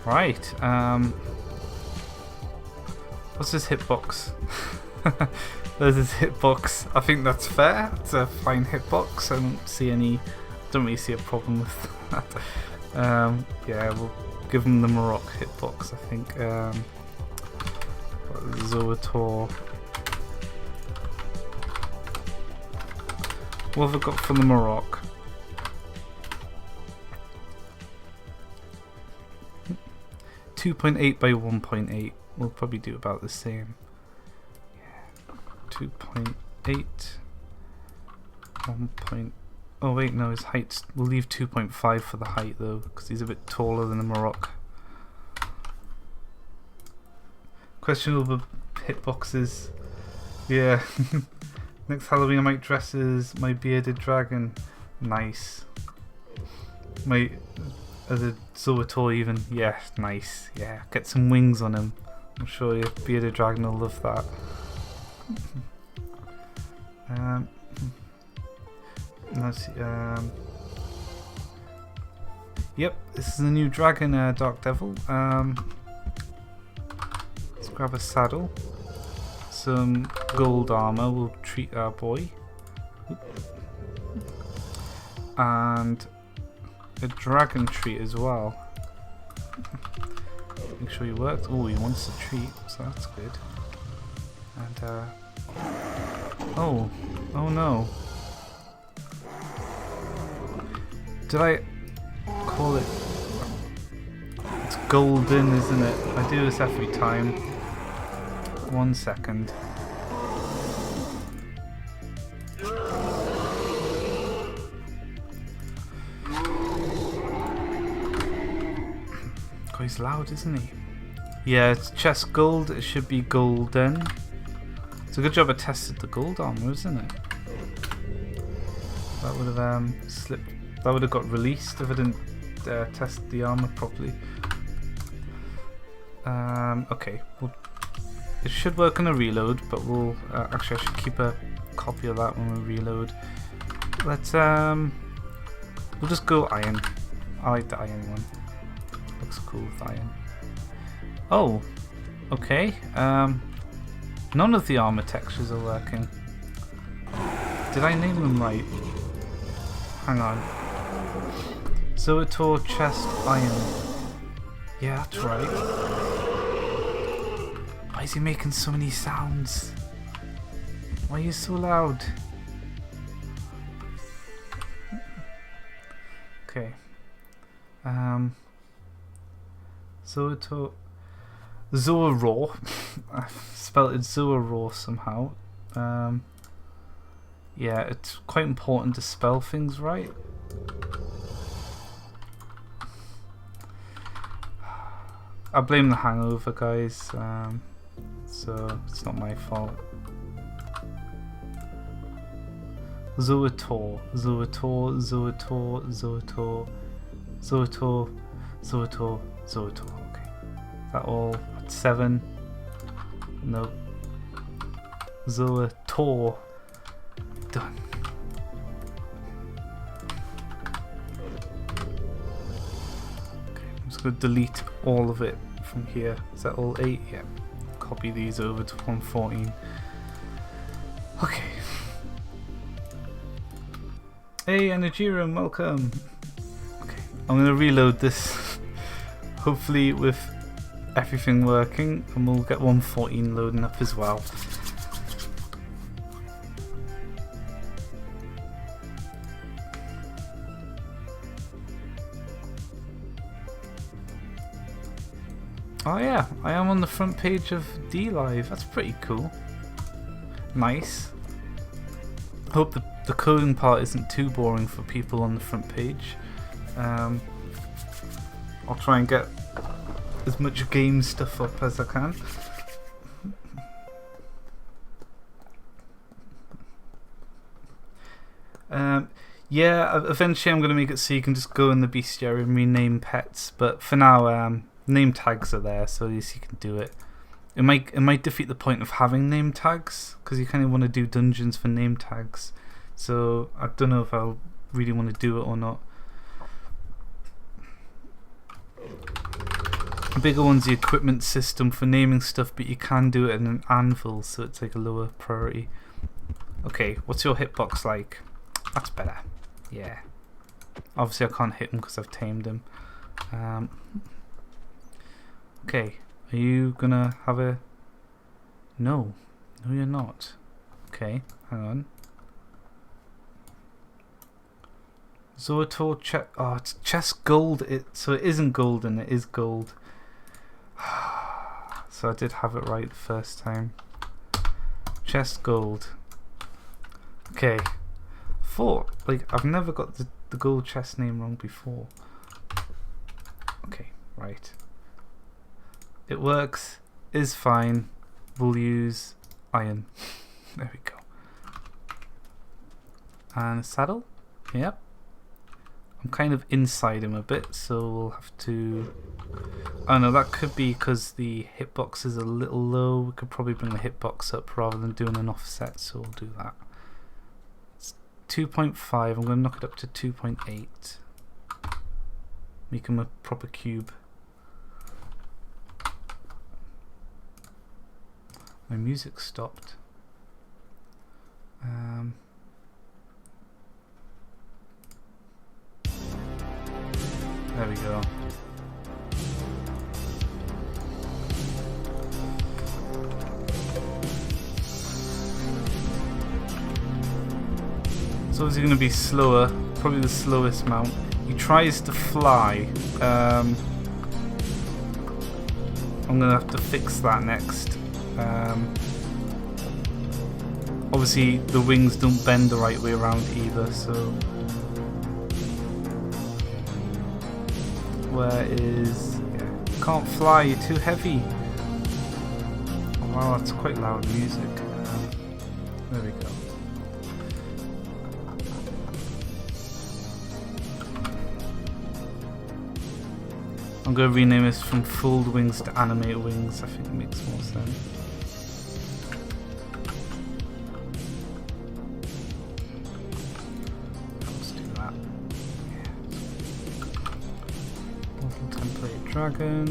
Right. What's his hitbox? There's his hitbox. I think that's fair. It's a fine hitbox. I don't really see a problem with that. Yeah, we'll give him the Maroc hitbox, I think. Zoatuar. What have I got for the Maroc? .8 by 1.8. We'll probably do about the same. 2.8 1. Oh wait, no, his height. We'll leave 2.5 for the height though, because he's a bit taller than the Maroc. Questionable hitboxes. Yeah. Next Halloween I might dress as my bearded dragon. Nice. As a Zoatuar even. Yeah, nice. Yeah, get some wings on him. I'm sure your bearded dragon will love that. Let's see, yep, this is the new dragon, Dark Devil. Let's grab a saddle, some gold armor. We'll treat our boy, and a dragon treat as well. Make sure he works. Oh, he wants a treat, so that's good. And oh no. Did I call it? It's golden, isn't it? I do this every time. 1 second. God, he's loud, isn't he? Yeah, it's chest gold. It should be golden. It's a good job I tested the gold armor, isn't it? That would have slipped. That would have got released if I didn't test the armor properly. Okay, it should work on a reload, but we'll actually I should keep a copy of that when we reload. Let's we'll just go iron. I like the iron one. Looks cool with iron. Oh, okay. None of the armor textures are working. Did I name them right? Hang on. Zoatuar chest iron. Yeah, that's right. Why is he making so many sounds? Why are you so loud? Okay. Zoatuar. Zoaraw. I spelled it Zoaraw somehow. Yeah, it's quite important to spell things right. I blame the hangover, guys. So it's not my fault. Zoatuar, Zoatuar, Zoatuar, Zoatuar, Zoatuar, Zoatuar, Zoatuar. Okay. Is that all? 7. Nope. Zoatuar. Done. Okay, I'm just going to delete all of it from here. Is that all 8? Yeah. Copy these over to 114. Okay. Hey, Energyrum, welcome. Okay, I'm going to reload this. Hopefully with everything working, and we'll get 114 loading up as well. Oh yeah, I am on the front page of DLive. That's pretty cool. Nice. Hope the coding part isn't too boring for people on the front page. I'll try and get as much game stuff up as I can. Yeah, eventually I'm going to make it so you can just go in the bestiary and rename pets, but for now, name tags are there, so at least you can do it. It might defeat the point of having name tags, because you kind of want to do dungeons for name tags. So I don't know if I'll really want to do it or not. The bigger one's the equipment system for naming stuff, but you can do it in an anvil, so it's like a lower priority. Okay, what's your hitbox like? That's better. Yeah. Obviously I can't hit him because I've tamed him. Okay, are you gonna have a... No. No, you're not. Okay, hang on. Zoatuar chest... Oh, it's chest gold. So it isn't golden, it is gold. So I did have it right the first time. Chest gold. Okay. I've never got the gold chest name wrong before. Okay, right. It works, is fine. We'll use iron. There we go. And a saddle? Yep. I'm kind of inside him a bit, so we'll have to... Oh no, that could be because the hitbox is a little low. We could probably bring the hitbox up rather than doing an offset, so we'll do that. It's 2.5, I'm going to knock it up to 2.8. Make him a proper cube. My music stopped. There we go. It's obviously going to be slower, probably the slowest mount. He tries to fly. I'm going to have to fix that next. Obviously the wings don't bend the right way around either, so where is... Yeah, can't fly, you're too heavy. Oh, wow, that's quite loud music. There we go. I'm going to rename this from fold wings to animate wings. I think it makes more sense. Let's do that. Yeah. Model template dragon.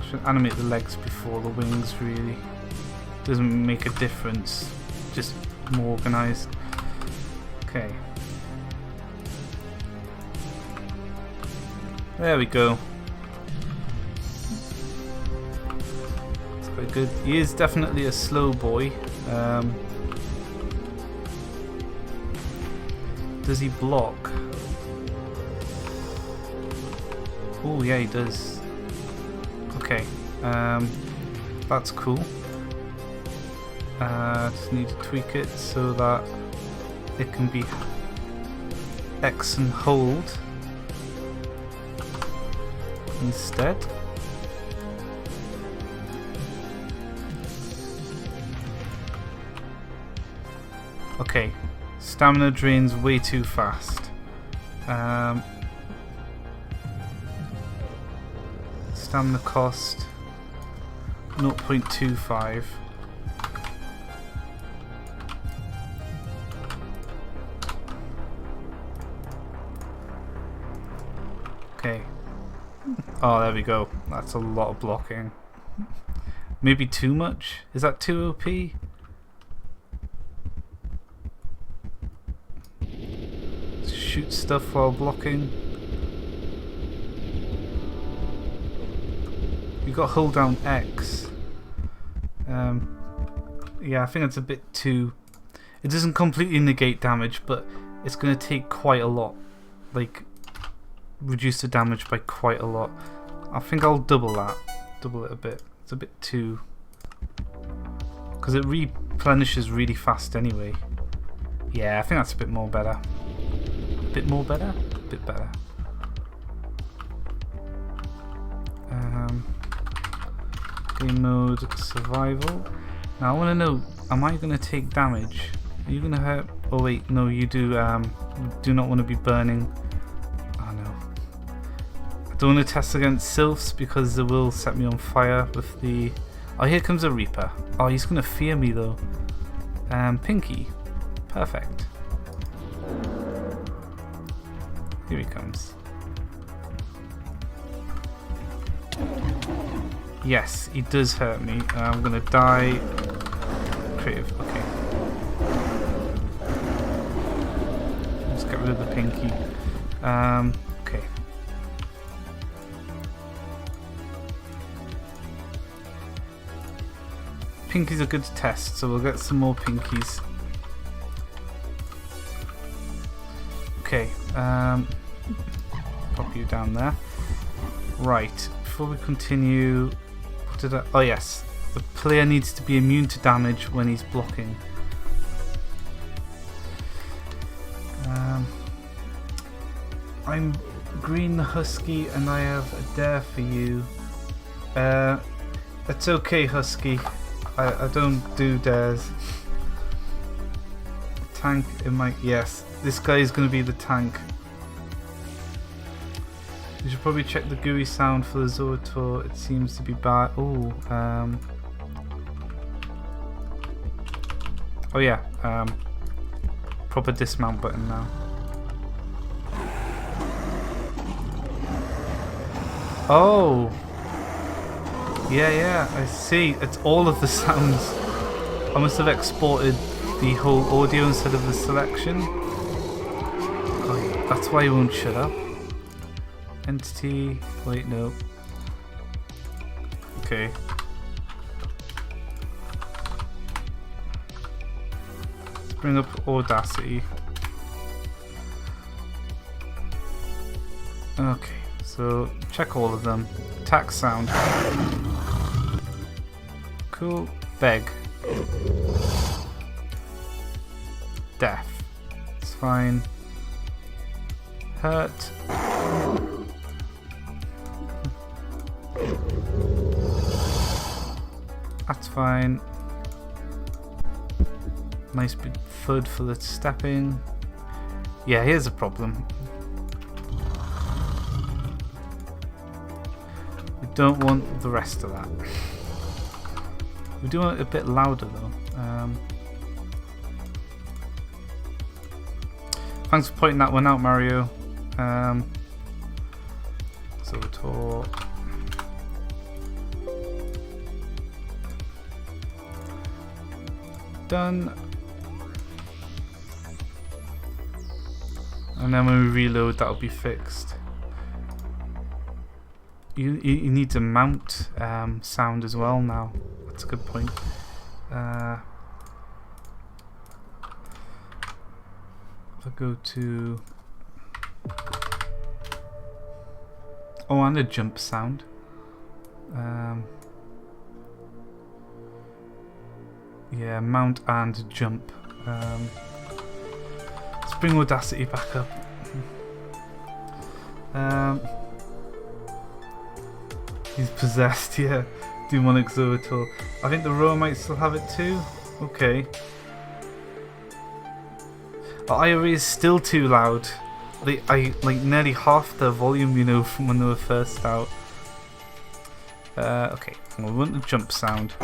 Should animate the legs before the wings, really. Doesn't make a difference. Just more organized. Okay. There we go. It's quite good. He is definitely a slow boy. Does he block? Oh yeah, he does. Okay. That's cool. Just need to tweak it so that it can be X and hold instead. Okay, stamina drains way too fast. Stamina cost 0.25. Okay. Oh, there we go. That's a lot of blocking. Maybe too much? Is that too OP? shoot stuff while blocking. You got to hold down X. Yeah, I think it's a bit too... It doesn't completely negate damage, but it's going to take quite a lot. Like, reduce the damage by quite a lot. I think I'll double that. Double it a bit. It's a bit too... Because it replenishes really fast anyway. Yeah, I think that's a bit more better. A bit more better? A bit better. Game mode, survival. Now I want to know, am I going to take damage? Are you going to hurt? Oh wait, no, you do not want to be burning. Oh no. I don't want to test against sylphs because they will set me on fire with the... Oh, here comes a Reaper. Oh, he's going to fear me though. Pinky. Perfect. Here he comes. Yes, he does hurt me. I'm gonna die. Creative, okay. Let's get rid of the Pinky. Okay. Pinky's a good test, so we'll get some more Pinkies. Okay, pop you down there. Right, before we continue, what did I... Oh yes, the player needs to be immune to damage when he's blocking. I'm Green the Husky and I have a dare for you. It's okay, Husky. I don't do dares. Tank in my... Yes, this guy is going to be the tank. You should probably check the GUI sound for the Zoatuar. It seems to be bad. Oh, oh yeah, proper dismount button now. Oh, yeah, I see. It's all of the sounds. I must have exported the whole audio instead of the selection. Oh, that's why he won't shut up. Entity, wait, no. Okay. Let's bring up Audacity. Okay, so check all of them. Attack sound. Cool. Beg. Death. It's fine. Hurt. That's fine. Nice big thud for the stepping. Yeah, here's a problem. We don't want the rest of that. We do want it a bit louder though. Thanks for pointing that one out, Mario. Zoatuar. Done. And then when we reload, that'll be fixed. You need to mount sound as well now. That's a good point. If I go to... Oh, and a jump sound. Yeah, mount and jump. Let's bring Audacity back up. He's possessed, yeah. Demonic Zoatuar. I think the rower might still have it too. Okay. The IRE is still too loud. I like nearly half the volume, you know, from when they were first out. Okay, we want the jump sound.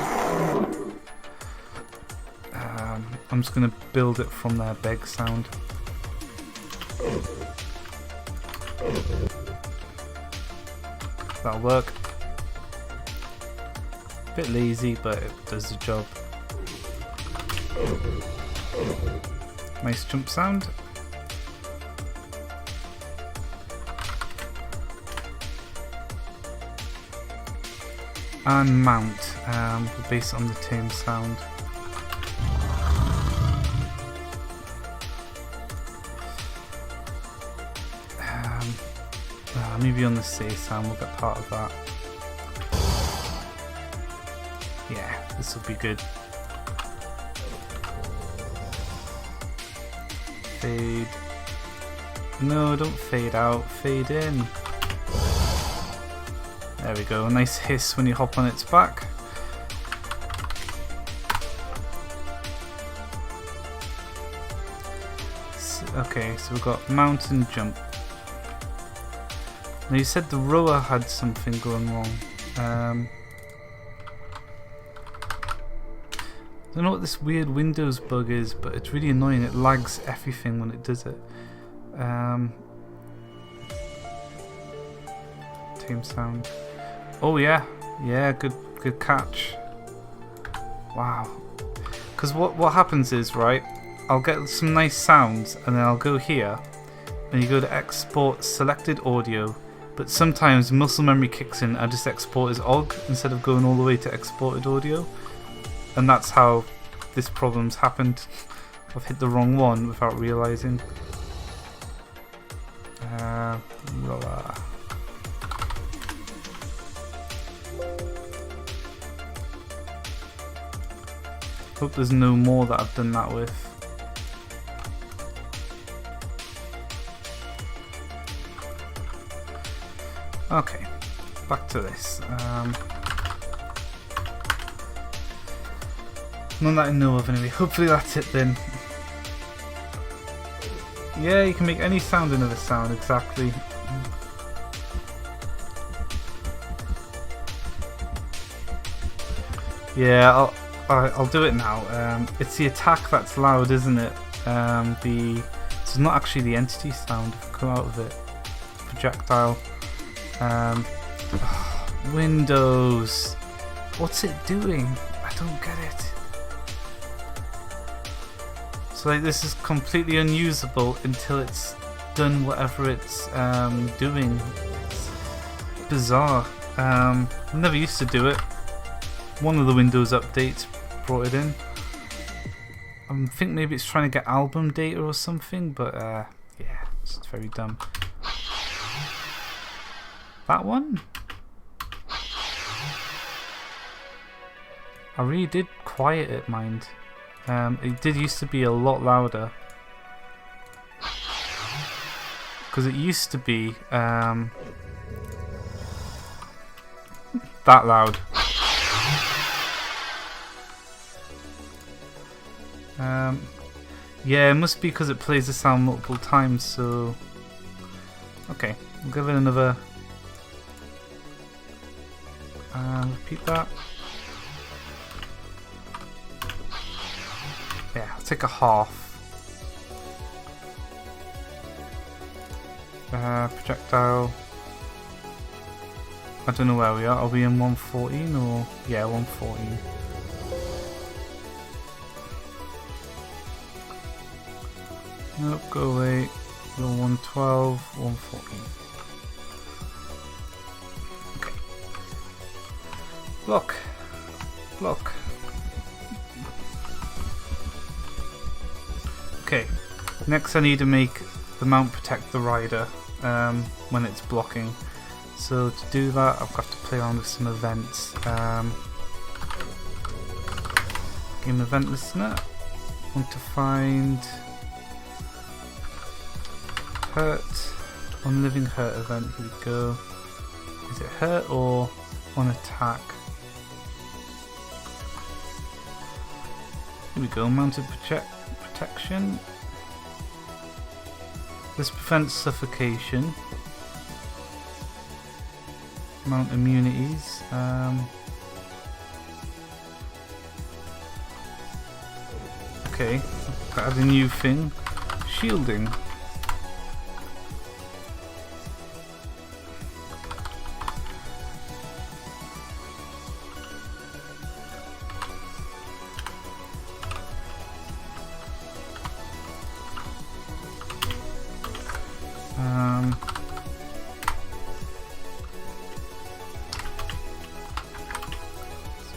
I'm just gonna build it from their beg sound. That'll work. Bit lazy, but it does the job. Nice jump sound. and mount. We'll base it on the tame sound. Maybe on the say sound we'll get part of that. Yeah, this will be good. Fade. No, don't fade out, fade in. There we go, a nice hiss when you hop on its back. Okay, so we've got mount and jump. Now you said the rower had something going wrong. I don't know what this weird Windows bug is, but it's really annoying. It lags everything when it does it. Tame sound. Oh yeah, good catch. Wow. Because what happens is, right, I'll get some nice sounds and then I'll go here and you go to export selected audio, but sometimes muscle memory kicks in. I just export as OGG instead of going all the way to exported audio, and that's how this problem's happened. I've hit the wrong one without realizing. Hope there's no more that I've done that with. Okay, back to this. None that I know of anyway. Hopefully that's it then. Yeah, you can make any sound another sound, exactly. Yeah, I'll do it now. It's the attack that's loud, isn't it? It's not actually the entity sound. Come out of it. Projectile. Windows. What's it doing? I don't get it. So like this is completely unusable until it's done whatever it's doing. It's bizarre. Never used to do it. One of the Windows updates brought it in. I think maybe it's trying to get album data or something, but yeah, it's just very dumb. That one? I really did quiet it, mind. It did used to be a lot louder. Because it used to be that loud. Yeah, it must be because it plays the sound multiple times, so... Okay, we'll give it another... repeat that. Yeah, I'll take a half. Projectile. I don't know where we are. Are we in 114 or... Yeah, 114. Nope, go away. Go 112, 114. Okay. Block. Block. Okay. Next I need to make the mount protect the rider when it's blocking. So to do that I've got to play around with some events. Game event listener. Want to find hurt on living hurt event. Here we go. Is it hurt or on attack? Here we go. Mounted protection. This prevents suffocation. Mount immunities. Okay, add a new thing. Shielding.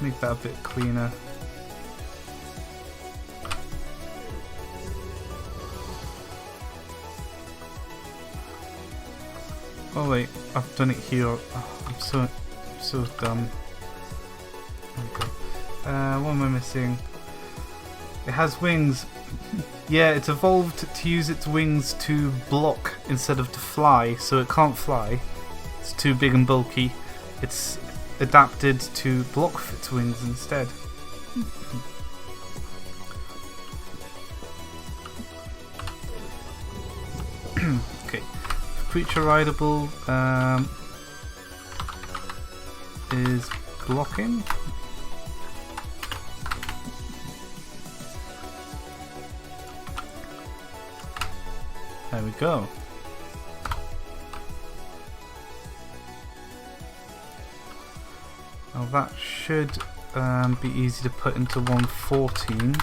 make that a bit cleaner. Oh wait, I've done it here. Oh, I'm so dumb. Okay. What am I missing? It has wings. Yeah, it's evolved to use its wings to block instead of to fly, so it can't fly. It's too big and bulky. It's adapted to block its wings instead. Okay, creature rideable is blocking. There we go. Now that should be easy to put into 114.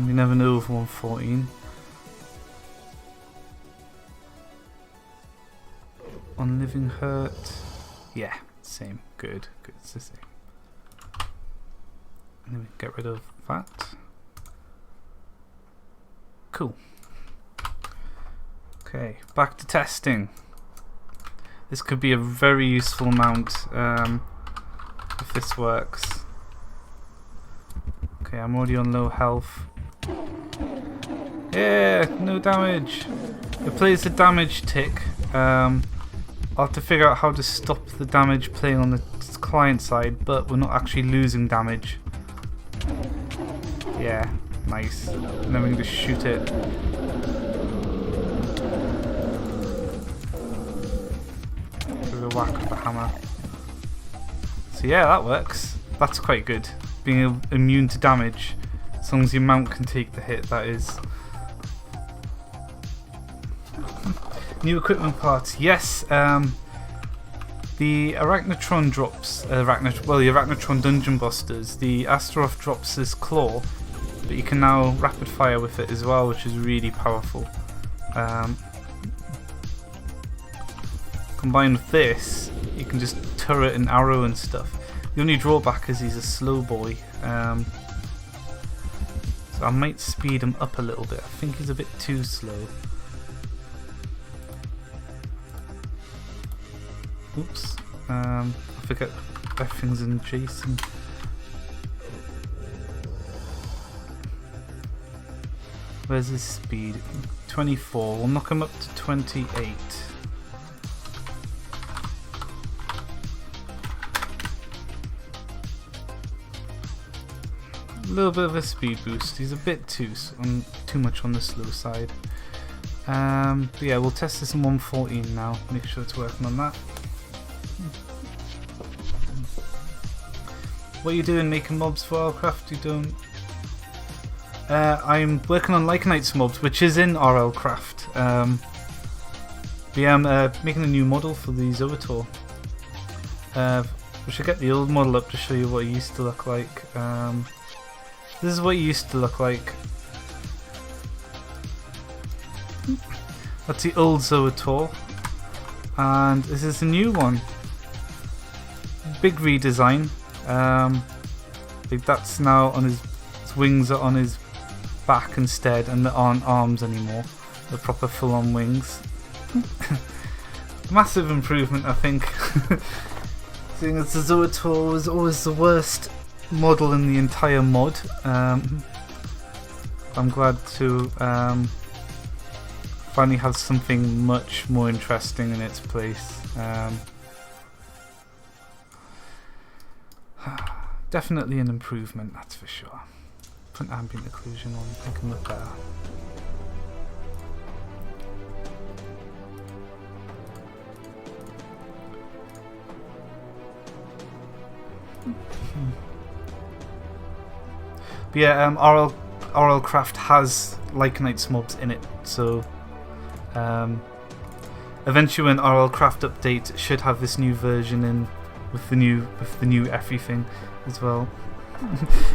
You never know with 114. On living hurt, yeah, same. Good. It's the same. And then we get rid of that. Cool. Okay, back to testing. This could be a very useful mount if this works. Okay, I'm already on low health. Yeah, no damage. It plays the damage tick. I'll have to figure out how to stop the damage playing on the client side, but we're not actually losing damage. Yeah, nice. And then we can just shoot it. Whack with the hammer. So yeah, that works. That's quite good. Being immune to damage, as long as your mount can take the hit, that is. New equipment parts. Yes, the Arachnotron drops. The Arachnotron Dungeon Busters. The Astaroth drops this claw, but you can now rapid fire with it as well, which is really powerful. Combined with this, you can just turret and arrow and stuff. The only drawback is he's a slow boy, so I might speed him up a little bit. I think he's a bit too slow. Oops, I forget everything's in Jason. Where's his speed? 24. We'll knock him up to 28. A little bit of a speed boost. He's a bit too much on the slow side. But yeah, we'll test this in 114 now. Make sure it's working on that. What are you doing? Making mobs for RLCraft? You don't? I'm working on Lycanites mobs, which is in RLCraft. But yeah, I'm making a new model for the Zoatuar. We should get the old model up to show you what it used to look like. This is what it used to look like. That's the old Zoatuar. And this is the new one. Big redesign. Like that's now on his wings are on his back instead, and they aren't arms anymore. They're proper full-on wings. Massive improvement, I think. Seeing as the Zoatuar was always the worst model in the entire mod. I'm glad to finally have something much more interesting in its place. Definitely an improvement, that's for sure. Put ambient occlusion on, I can look better. But yeah, RLCraft has Lycanites mobs in it, so eventually when RLCraft updates, it should have this new version in with the new everything as well.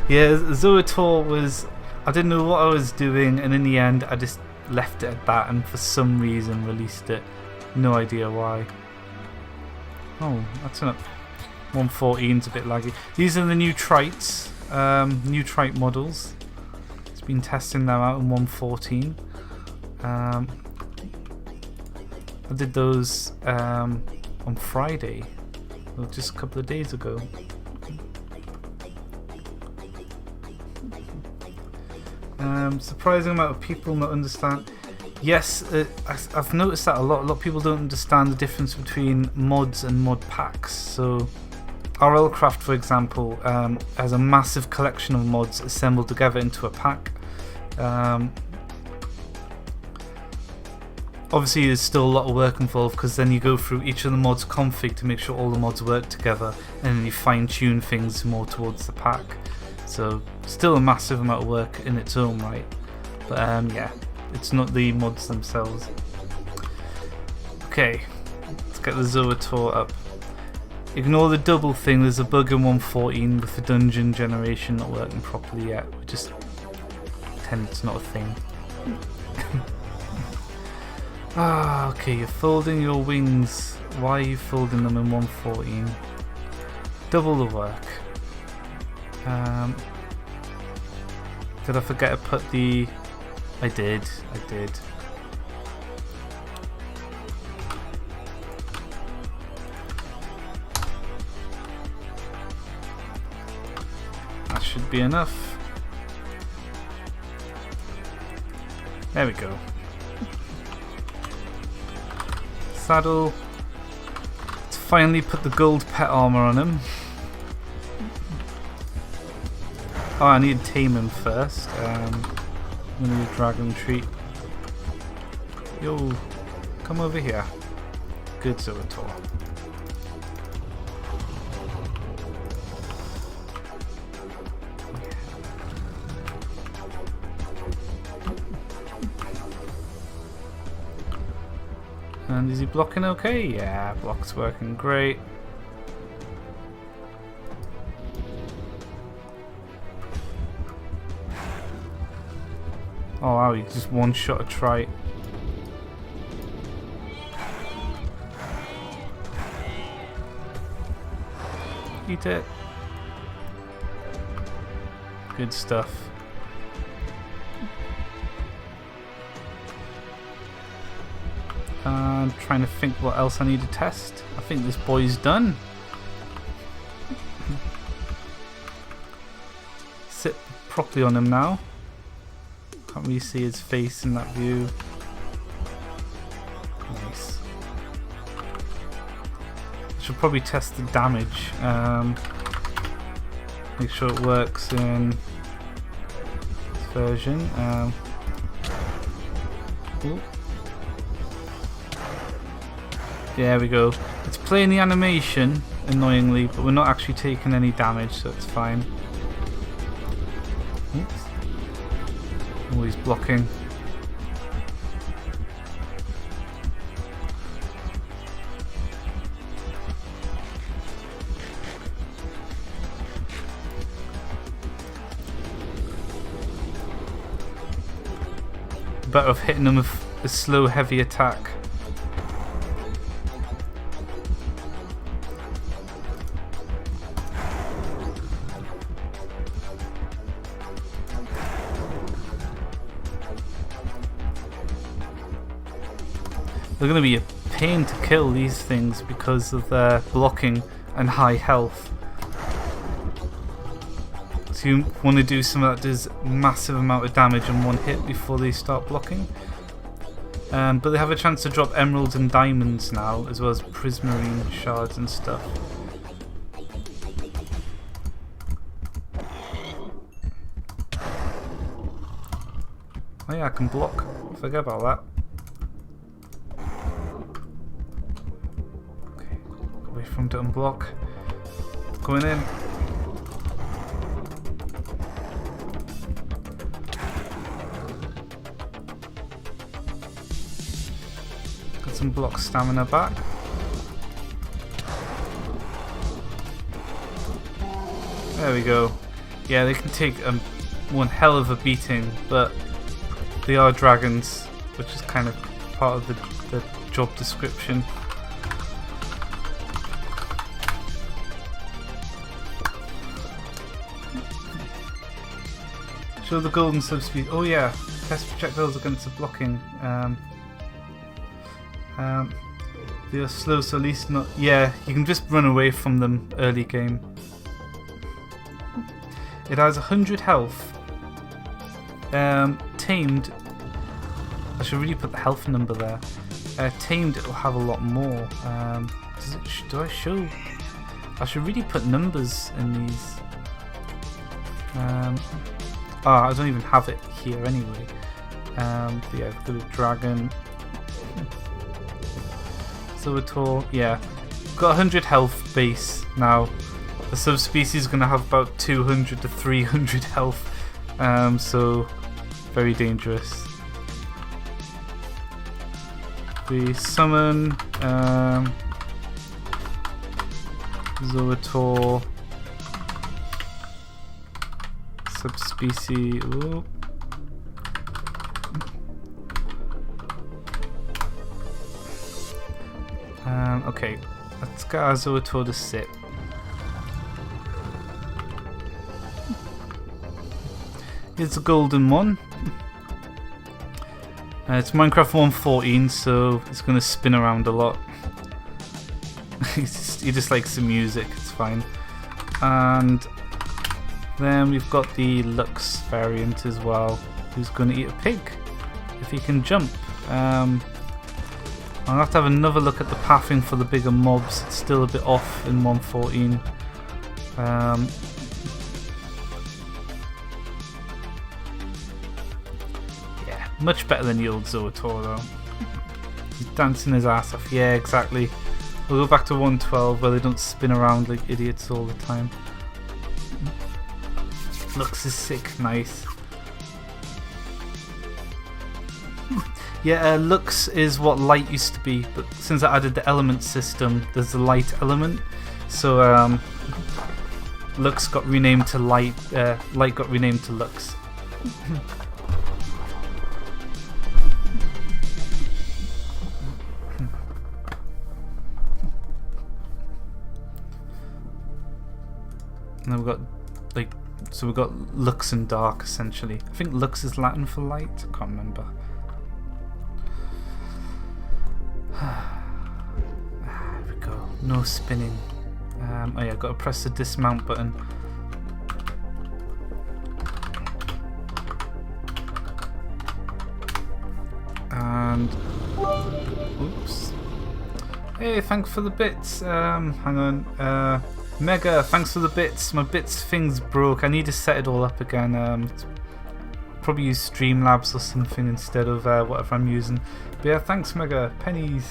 Yeah, Zoatuar was, I didn't know what I was doing, and in the end I just left it at that, and for some reason released it. No idea why. Oh, that's an 1.14's a bit laggy. These are the new trites, new trite models. It's been testing them out in 1.14. I did those on Friday, or just a couple of days ago. Surprising amount of people not understand. Yes, I've noticed that a lot of people don't understand the difference between mods and mod packs. So RLcraft, for example, has a massive collection of mods assembled together into a pack. Obviously there's still a lot of work involved, because then you go through each of the mods config to make sure all the mods work together, and then you fine tune things more towards the pack. So still a massive amount of work in its own right, but yeah, it's not the mods themselves. Okay, let's get the Zoatuar up. Ignore the double thing, there's a bug in 1.14 with the dungeon generation not working properly yet. We just pretend it's not a thing. Okay, you're folding your wings. Why are you folding them in 1.14? Double the work. Did I forget to put the... I did. That should be enough. There we go. Saddle. Let's finally put the gold pet armor on him. Oh, I need to tame him first. I need a dragon treat. Yo, come over here. Good Zoatuar. And is he blocking okay? Yeah, block's working great. Oh wow, he just one-shot a trite. Eat it. Good stuff. I'm trying to think what else I need to test. I think this boy's done. Sit properly on him now. Can't really see his face in that view. Nice. I should probably test the damage. Make sure it works in this version. Ooh. There we go. It's playing the animation, annoyingly, but we're not actually taking any damage, so it's fine. Oops. Oh, he's blocking. Better off hitting them with a slow, heavy attack. They're going to be a pain to kill, these things, because of their blocking and high health. So you want to do something that does massive amount of damage in one hit before they start blocking. But they have a chance to drop emeralds and diamonds now, as well as prismarine shards and stuff. Oh yeah, I can block. Forget about that. From to unblock. Going in. Got some block stamina back. There we go. Yeah, they can take one hell of a beating, but they are dragons, which is kind of part of the job description. Show the golden subspecies. Oh yeah, test projectiles against the blocking. They are slow, so at least not. Yeah, you can just run away from them early game. It has 100 health. Tamed. I should really put the health number there. Tamed, it will have a lot more. Do I show? I should really put numbers in these. I don't even have it here anyway. But yeah, I've got a dragon. Zoatuar, yeah. Got 100 health base now. The subspecies is going to have about 200 to 300 health. So, very dangerous. We summon Zoatuar Subspecies. Ooh. Okay, let's get our Zoatuar to sit. Here's the golden one. It's Minecraft 1.14, so it's going to spin around a lot. He just likes the music, it's fine. And then we've got the Lux variant as well, who's going to eat a pig if he can jump. I'll have to have another look at the pathing for the bigger mobs. It's still a bit off in 1.14. Yeah, much better than the old Zoatuar though. He's dancing his ass off. Yeah, exactly. We'll go back to 1.12 where they don't spin around like idiots all the time. Lux is sick, nice. Yeah, Lux is what light used to be, but since I added the element system, there's the light element. So Lux got renamed to light. Light got renamed to Lux. And then we've got we've got Lux and Dark essentially. I think Lux is Latin for light. I can't remember. There we go. No spinning. Oh yeah, I've got to press the dismount button. And oops. Hey, thanks for the bits. Hang on. Mega, thanks for the bits. My bits thing's broke. I need to set it all up again. Probably use Streamlabs or something instead of whatever I'm using. But yeah, thanks Mega. Pennies.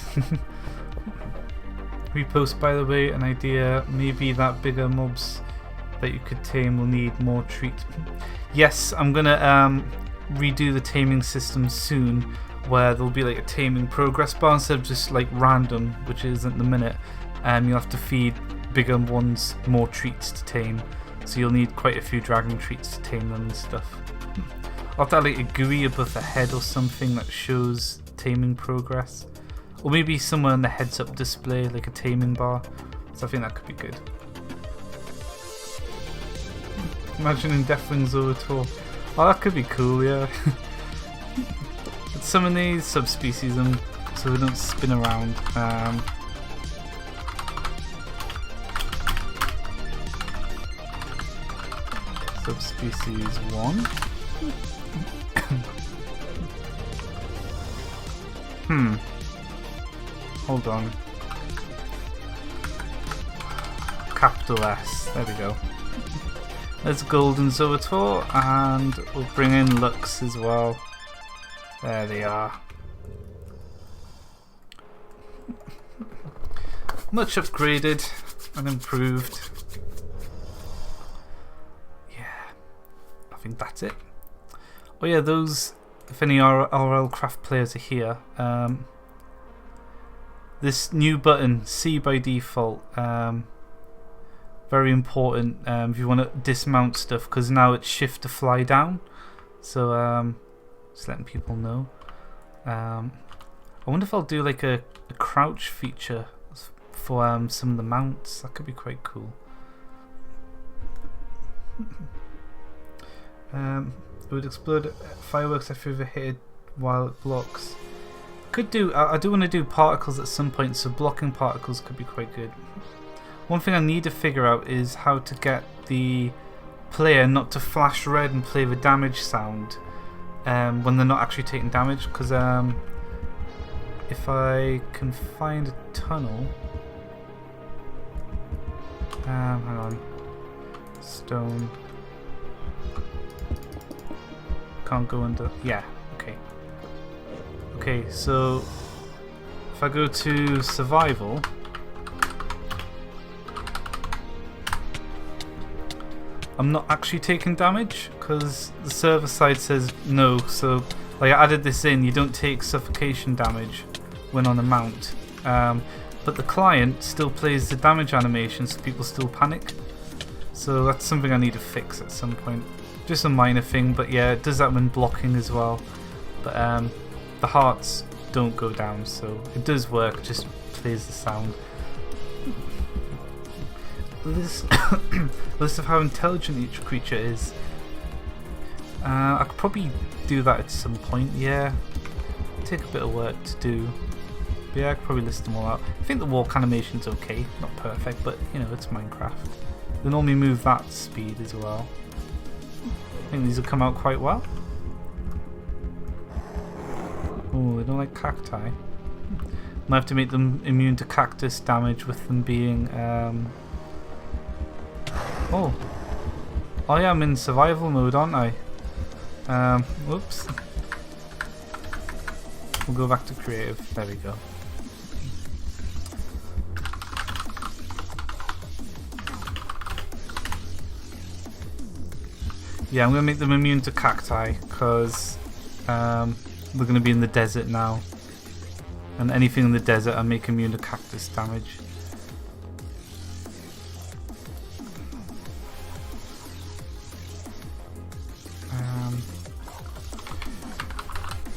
Repost, by the way, an idea. Maybe that bigger mobs that you could tame will need more treats. Yes, I'm gonna redo the taming system soon, where there'll be like a taming progress bar instead of just like random, which is at the minute. You'll have to feed bigger ones more treats to tame, so you'll need quite a few dragon treats to tame them and stuff. I'll have to have like a GUI above the head or something that shows taming progress, or maybe somewhere in the heads up display like a taming bar, so I think that could be good. Imagine Deathling Zoatuar. Oh, that could be cool, yeah. Let's summon these, subspecies them so they don't spin around. Subspecies 1. Hold on. Capital S. There we go. There's Golden Zoatuar, and we'll bring in Lux as well. There they are. Much upgraded and improved. I think that's it. Oh yeah, those, if any RL Craft players are here, this new button, C by default, very important if you want to dismount stuff, because now it's shift to fly down, so just letting people know. I wonder if I'll do like a crouch feature for some of the mounts. That could be quite cool. It would explode fireworks if overheated while it blocks. Could do. I do want to do particles at some point, so blocking particles could be quite good. One thing I need to figure out is how to get the player not to flash red and play the damage sound when they're not actually taking damage, because if I can find a tunnel, hang on, stone, can't go under, yeah, okay, so if I go to survival, I'm not actually taking damage because the server side says no. So like I added this in, you don't take suffocation damage when on a mount, but the client still plays the damage animation, so people still panic. So that's something I need to fix at some point. Just a minor thing, but yeah, it does that when blocking as well. But the hearts don't go down, so it does work, just plays the sound. List of how intelligent each creature is. I could probably do that at some point, yeah. Take a bit of work to do. But yeah, I could probably list them all out. I think the walk animation's okay, not perfect, but you know, it's Minecraft. They normally move that speed as well. I think these will come out quite well. Oh, they don't like cacti. Might have to make them immune to cactus damage with them being Oh yeah, I'm in survival mode, aren't I? Whoops. We'll go back to creative. There we go. Yeah, I'm going to make them immune to cacti because we're going to be in the desert now. And anything in the desert I make immune to cactus damage.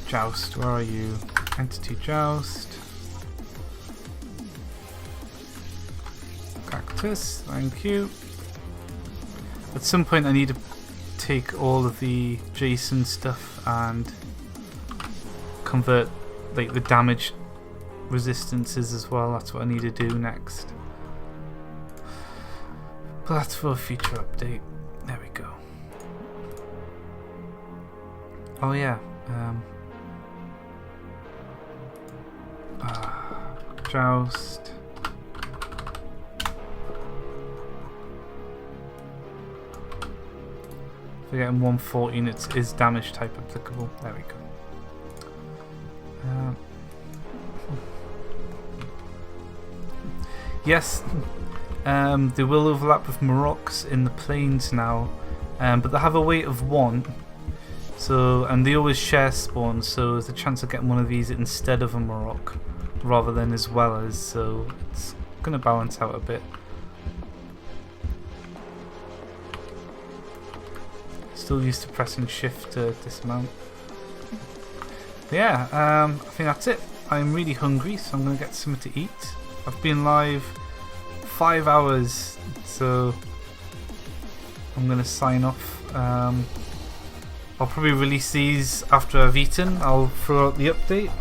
Joust, where are you? Entity Joust. Cactus, thank you. At some point I need to take all of the JSON stuff and convert like the damage resistances as well. That's what I need to do next. But that's for a future update. There we go. Oh yeah. Joust. Forgetting 114, it is damage type applicable. There we go. Yes, they will overlap with Marocs in the plains now, but they have a weight of 1. So, and they always share spawns, so there's a chance of getting one of these instead of a Maroc, rather than as well as, so it's going to balance out a bit. Still used to pressing shift to dismount. But yeah, I think that's it. I'm really hungry, so I'm going to get something to eat. I've been live 5 hours, so I'm going to sign off. I'll probably release these after I've eaten. I'll throw out the update,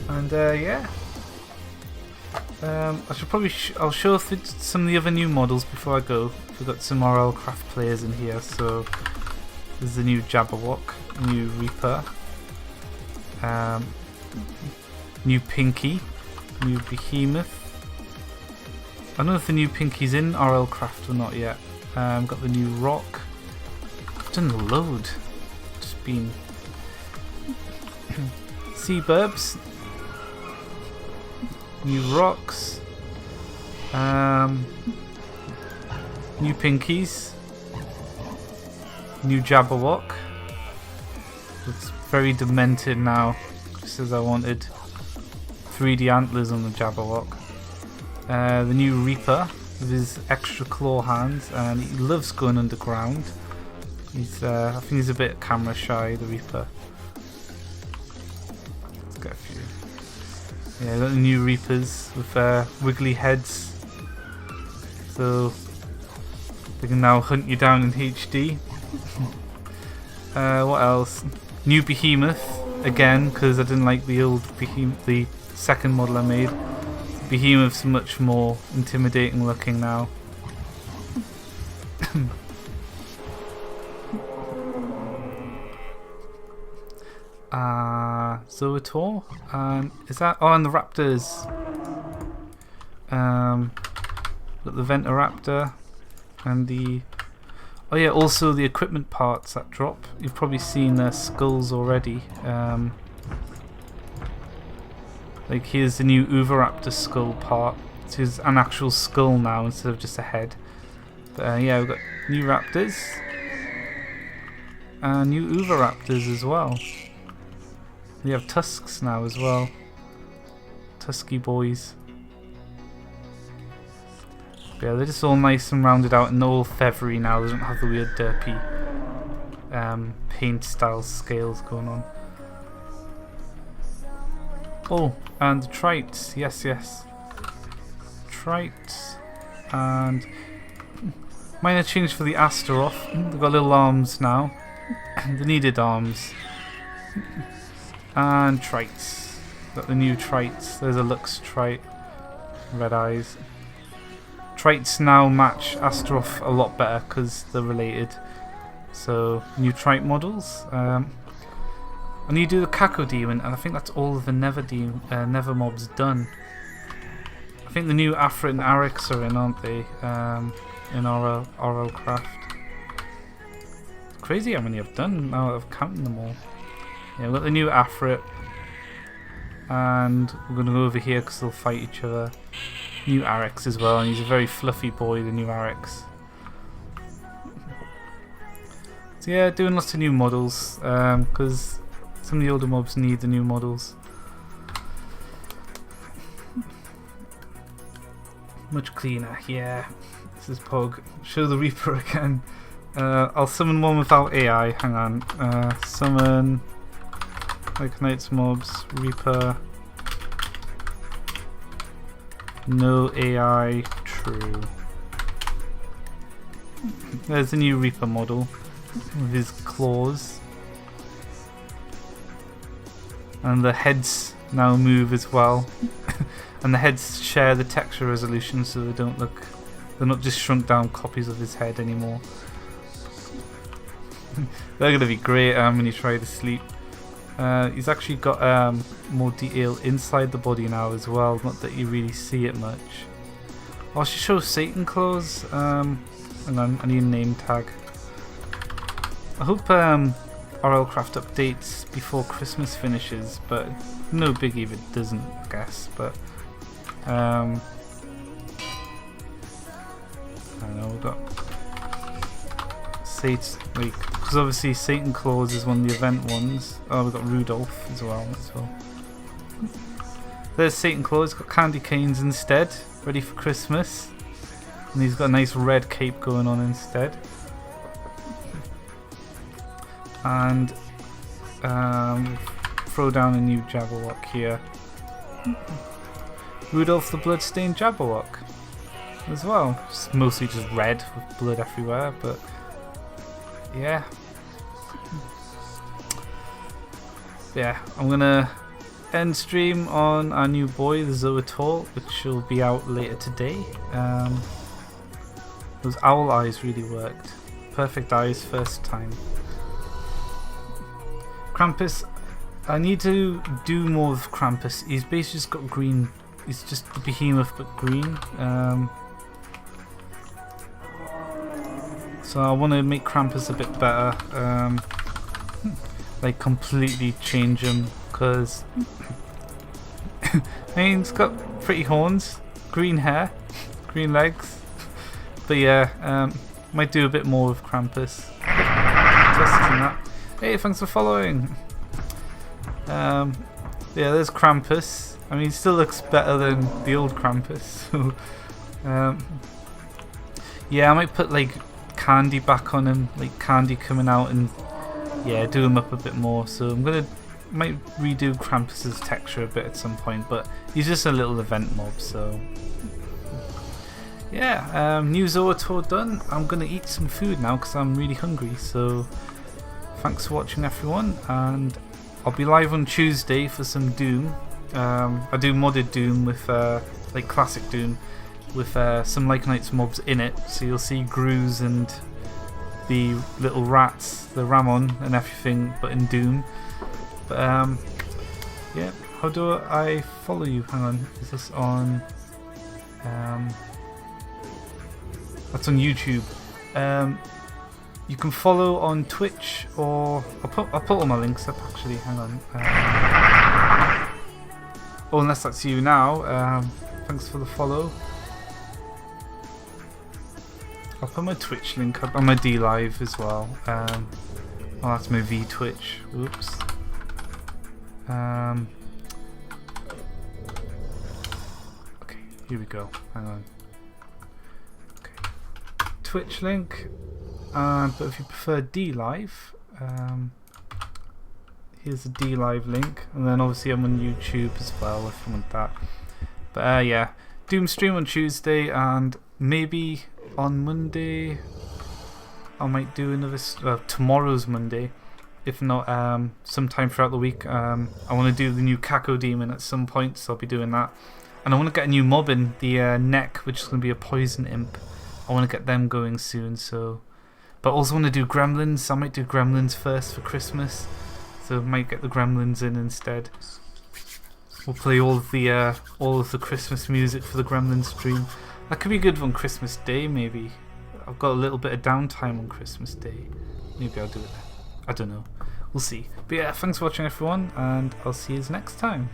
and yeah. I should probably I'll show some of the other new models before I go. We've got some RL Craft players in here, so there's the new Jabberwock, new Reaper, new Pinky, new Behemoth. I don't know if the new Pinky's in RL Craft or not yet. Got the new Rock. I've done a load. Just been Seaburbs, new Rocks, new Pinkies, new Jabberwock. Looks very demented now, just as I wanted. 3D antlers on the Jabberwock. The new Reaper with his extra claw hands, and he loves going underground. He's, I think he's a bit camera shy, the Reaper. Let's get a few. Yeah, got the new Reapers with wiggly heads, so they can now hunt you down in HD. What else? New Behemoth again, because I didn't like the old Behemoth, the second model I made. Behemoth's much more intimidating looking now. Zoatuar, and is that? Oh, and the Raptors. Got the Ventoraptor and the. Oh yeah, also the equipment parts that drop. You've probably seen their skulls already. Like here's the new Overraptor skull part. It is an actual skull now instead of just a head. But yeah, we've got new Raptors and new Overraptors as well. We have tusks now as well. Tusky boys. But yeah, they're just all nice and rounded out and all feathery now. They don't have the weird derpy paint style scales going on. Oh, and the Trites. Yes, yes. Trites. And minor change for the Astaroth. They've got little arms now. The needed arms. And Trites. Got the new Trites. There's a Lux Trite. Red eyes. Trites now match Astaroth a lot better because they're related. So, new Trite models. And you do the Cacodemon, and I think that's all of the Nether mobs done. I think the new Aphra and Arix are in, aren't they? In RL Craft. It's crazy how many I've done now that I've counted them all. Yeah, we've got the new Aphra, and we're going to go over here because they'll fight each other. New Arix as well, and he's a very fluffy boy, the new Arix. So yeah, doing lots of new models, because some of the older mobs need the new models. Much cleaner, yeah. This is Pog. Show the Reaper again. I'll summon one without AI, hang on. Summon Lycanites mobs, Reaper. No AI, true. There's a new Reaper model with his claws. And the heads now move as well. And the heads share the texture resolution so they don't look, they're not just shrunk down copies of his head anymore. They're going to be great when you try to sleep. He's actually got more detail inside the body now as well, not that you really see it much. I should show Satan claws. Hang on, I need a name tag. I hope RL Craft updates before Christmas finishes, but no biggie if it doesn't, I guess. But I don't know, we've got Satan, because obviously Satan Claws is one of the event ones. Oh, we've got Rudolph as well. There's Satan Claws, got candy canes instead, ready for Christmas. And he's got a nice red cape going on instead. And throw down a new Jabberwock here. Rudolph the Bloodstained Jabberwock as well. It's mostly just red with blood everywhere, but yeah. Yeah, I'm gonna end stream on our new boy, the Zoatuar, which will be out later today. Those owl eyes really worked. Perfect eyes first time. Krampus, I need to do more with Krampus. He's basically just got green. He's just the behemoth but green. So I want to make Krampus a bit better. Like completely change him, because I mean, he's got pretty horns, green hair, green legs. But yeah, might do a bit more with Krampus. Hey, thanks for following. Yeah, there's Krampus. I mean, he still looks better than the old Krampus. So, yeah, I might put like candy back on him, like candy coming out, and yeah, do him up a bit more. So I'm might redo Krampus's texture a bit at some point, but he's just a little event mob. So yeah, new Zoatuar done. I'm gonna eat some food now because I'm really hungry. So thanks for watching everyone, and I'll be live on Tuesday for some Doom. I do modded Doom with like classic Doom with some Lycanites mobs in it, so you'll see Grooves and the little rats, the Ramon and everything, but in Doom. But yeah, how do I follow you? Hang on, is this on? That's on YouTube. You can follow on Twitch, or I'll put all my links up actually. Hang on. Oh, unless that's you now. Thanks for the follow. I'll put my Twitch link up and my D Live as well. Oh, that's my V Twitch. Oops. Okay, here we go. Hang on. Okay. Twitch link. But if you prefer D Live, here's the D Live link, and then obviously I'm on YouTube as well if you want that. But yeah, Doom stream on Tuesday, and maybe on Monday I might do another. Tomorrow's Monday, if not sometime throughout the week. I want to do the new Kako Demon at some point, so I'll be doing that. And I want to get a new mob in, the Neck, which is going to be a poison imp. I want to get them going soon, so. But I also want to do Gremlins. I might do Gremlins first for Christmas, so I might get the Gremlins in instead. We'll play all of the Christmas music for the Gremlins stream. That could be good on Christmas Day, maybe. I've got a little bit of downtime on Christmas Day. Maybe I'll do it then. I don't know. We'll see. But yeah, thanks for watching everyone, and I'll see you next time.